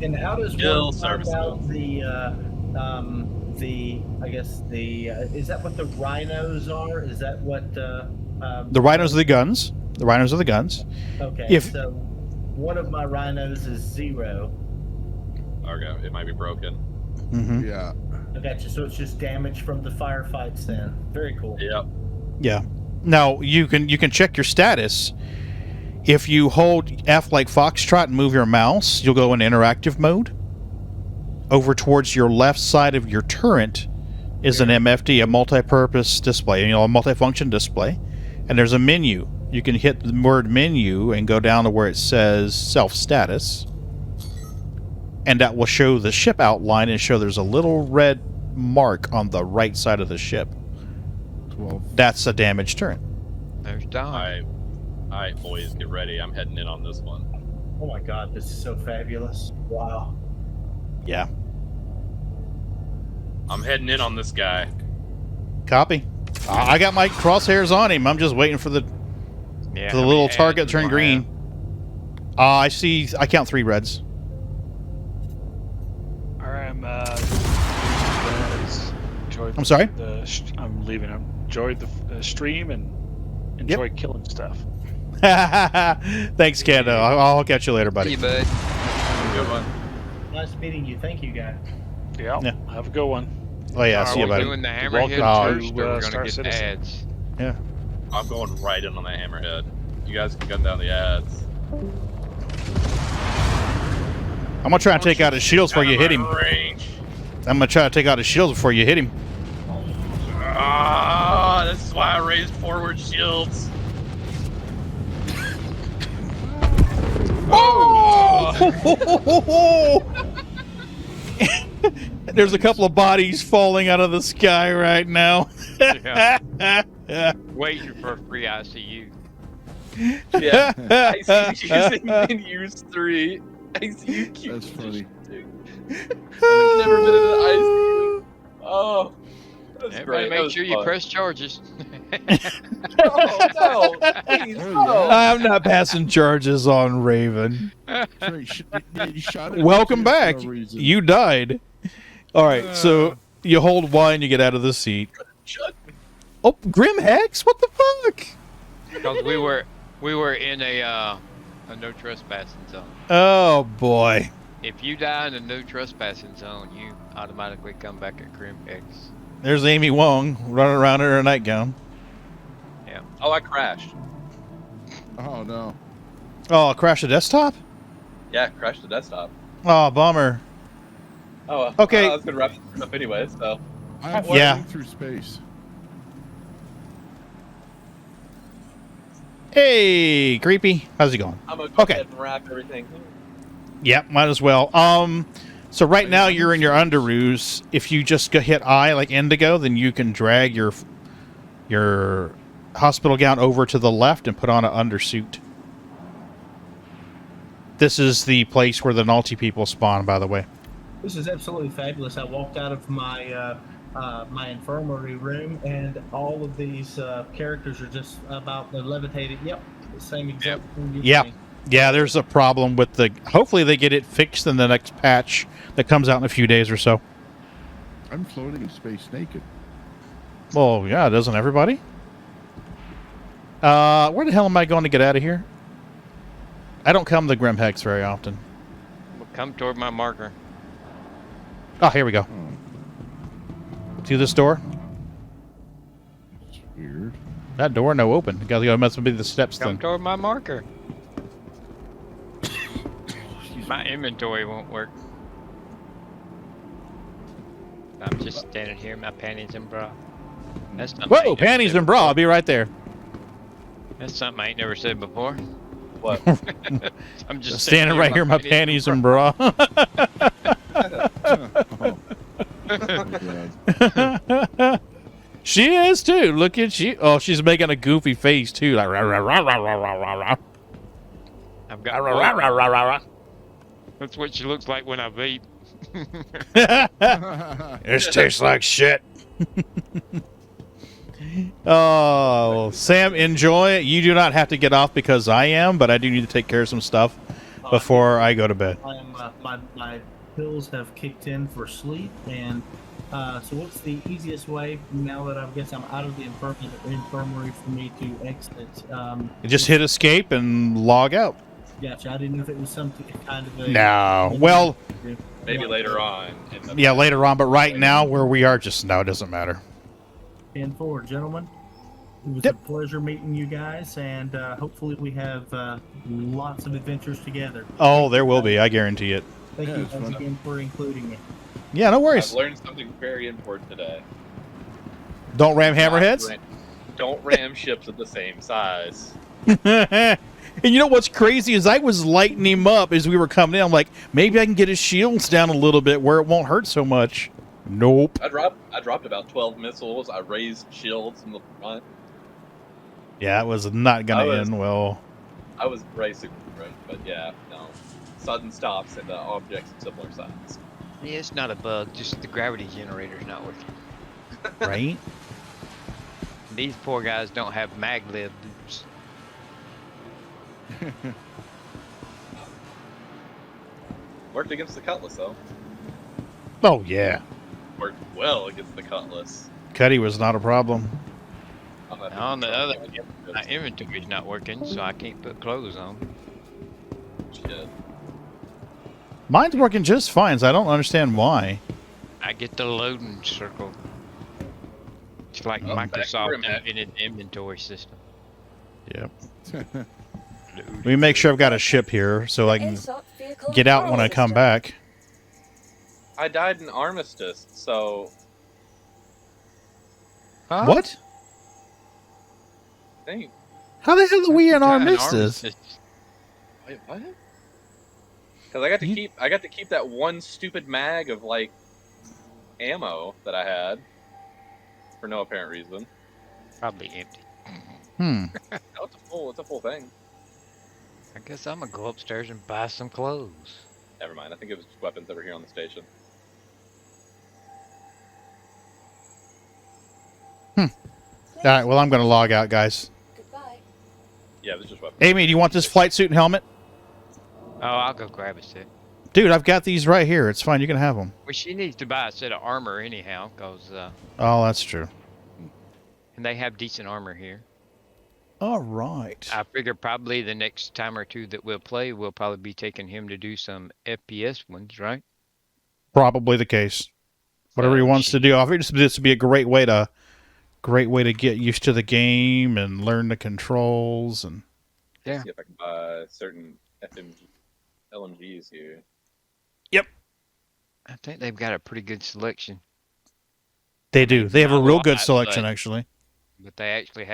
And how does Still one find serviceable. out I guess is that what the rhinos are? Is that what The rhinos are the guns. The rhinos are the guns. Okay, If- so one of my rhinos is 0. Okay, it might be broken. Mm-hmm. Yeah. I got you. So it's just damage from the firefights then. Very cool. Yep. Yeah. Now you can check your status. If you hold F like Foxtrot and move your mouse, you'll go in interactive mode. Over towards your left side of your turret is an MFD, a multi-purpose display, a multifunction display, and there's a menu. You can hit the word menu and go down to where it says self-status, and that will show the ship outline and show there's a little red mark on the right side of the ship. 12. That's a damaged turret. There's Don. All right, boys, get ready. I'm heading in on this one. Oh my god, this is so fabulous. Wow. Yeah. I'm heading in on this guy. Copy. I got my crosshairs on him. I'm just waiting for the Yeah, for the how little many target ads to turn do I have? green. I count 3 reds. All right, enjoyed I'm sorry? I'm leaving. Enjoyed the stream and enjoyed killing stuff. Thanks, Kendo. I'll catch you later, See buddy. you, bud. Good one. Nice meeting you. Thank you, guys. Yeah. Yeah. Have a good one. Oh yeah, Are see you, we buddy. doing the Welcome Hammerhead to, first, or we're Star gonna get Citizen. ads? Yeah. I'm going right in on that Hammerhead. You guys can gun down the ads. I'm gonna try and take out his shields before you hit him. Range. I'm gonna try to take out his shields before you hit him. Ah, this is why I raised forward shields. There's a couple of bodies falling out of the sky right now. Waiting for a free ICU. Yeah, ICU using menus 3. ICU. That's funny. I've never been in an ICU. Oh, that's Everybody great. That make was sure you fun. press charges. Oh no! Please, no. I'm not passing charges on Raven. You shot at me Welcome too for back. no reason. You died. All right, so you hold Y and you get out of the seat. Oh, Grim Hex? What the fuck? Because we were in a no trespassing zone. Oh boy. If you die in a no trespassing zone, you automatically come back at Grim X. There's Amy Wong running around in her nightgown. Yeah. Oh, I crashed. Oh no. Oh, crash the desktop? Yeah, crashed the desktop. Oh, bummer. Oh, well, Okay. I was gonna wrap this up anyway, so. I have Yeah. flying through space. Hey, creepy. How's it going? I'm gonna go Okay. ahead and wrap everything. Yep, might as well. So right now you're in your underoos. If you just hit I like Indigo, then you can drag your hospital gown over to the left and put on an undersuit. This is the place where the Nalty people spawn, by the way. This is absolutely fabulous. I walked out of my my infirmary room, and all of these characters are just about levitated. Yep, the same exact thing you're Yeah. saying. Yeah, there's a problem with the... Hopefully they get it fixed in the next patch that comes out in a few days or so. I'm floating in space naked. Well, yeah, doesn't everybody? Where the hell am I going to get out of here? I don't come to Grim Hex very often. We'll come toward my marker. Oh, here we go. To this door. Weird. That door no open. It must be the steps Come then. toward my marker. My inventory won't work. I'm just standing here in my panties and bra. That's something I Whoa, ain't never panties said and bra. before. I'll be right there. That's something I ain't never said before. What? I'm just standing right here in my panties and bra. She is too. Look at she. Oh, she's making a goofy face too. Like rah, rah, rah, rah, rah, rah, rah, rah. I've got Rah, rah, rah, rah, rah, rah. That's what she looks like when I vape. This tastes like shit. Oh, Sam, enjoy. You do not have to get off because I am, but I do need to take care of some stuff before I go to bed. I am, my pills have kicked in for sleep, and so what's the easiest way now that I guess I'm out of the infirmary for me to exit? Just hit escape and log out. Gotcha. I didn't know if it was something kind of a... No. Well, Maybe later on. yeah, later on, but right now where we are, just no, it doesn't matter. 10-4, gentlemen. It was a pleasure meeting you guys, and hopefully we have lots of adventures together. Oh, there will be. I guarantee it. Thank you once again for including me. Yeah, no worries. I've learned something very important today. Don't ram hammerheads? Don't ram ships of the same size. And you know what's crazy is I was lighting him up as we were coming in. I'm like, maybe I can get his shields down a little bit where it won't hurt so much. Nope. I dropped about 12 missiles. I raised shields in the front. Yeah, it was not going to end well. I was racing, right? But yeah, no. Sudden stops and objects of similar size. Yeah, it's not a bug, just the gravity generator's not working. Right? These poor guys don't have maglib boots. Worked against the Cutlass, though. Oh, yeah. Worked well against the Cutlass. Cuddy was not a problem. On the other hand, my inventory's not working, so I can't put clothes on. Shit. Mine's working just fine, so I don't understand why. I get the loading circle. It's like Microsoft invented the inventory system. Yep. Let me make sure I've got a ship here so I can get out when I come back. I died in Armistice, so... Huh? What? Dang. How the hell are we in Armistice? Wait, what? Because I got to keep that one stupid mag of like ammo that I had for no apparent reason. Probably empty. Hmm. No, it's a full thing. I guess I'm gonna go upstairs and buy some clothes. Never mind. I think it was just weapons that were here on the station. All right. Well, I'm going to log out, guys. Goodbye. Yeah, it was just weapons. Amy, do you want this flight suit and helmet? Oh, I'll go grab a set. Dude, I've got these right here. It's fine. You can have them. Well, she needs to buy a set of armor anyhow, cause Oh, that's true. and they have decent armor here. All right. I figure probably the next time or two that we'll play, we'll probably be taking him to do some FPS ones, right? Probably the case. Whatever he wants to do. I think this would be a great way to get used to the game and learn the controls and. Yeah. See if I can buy certain LMGs here. Yep. I think they've got a pretty good selection. They do. They have a real good lot, selection, actually. But they actually have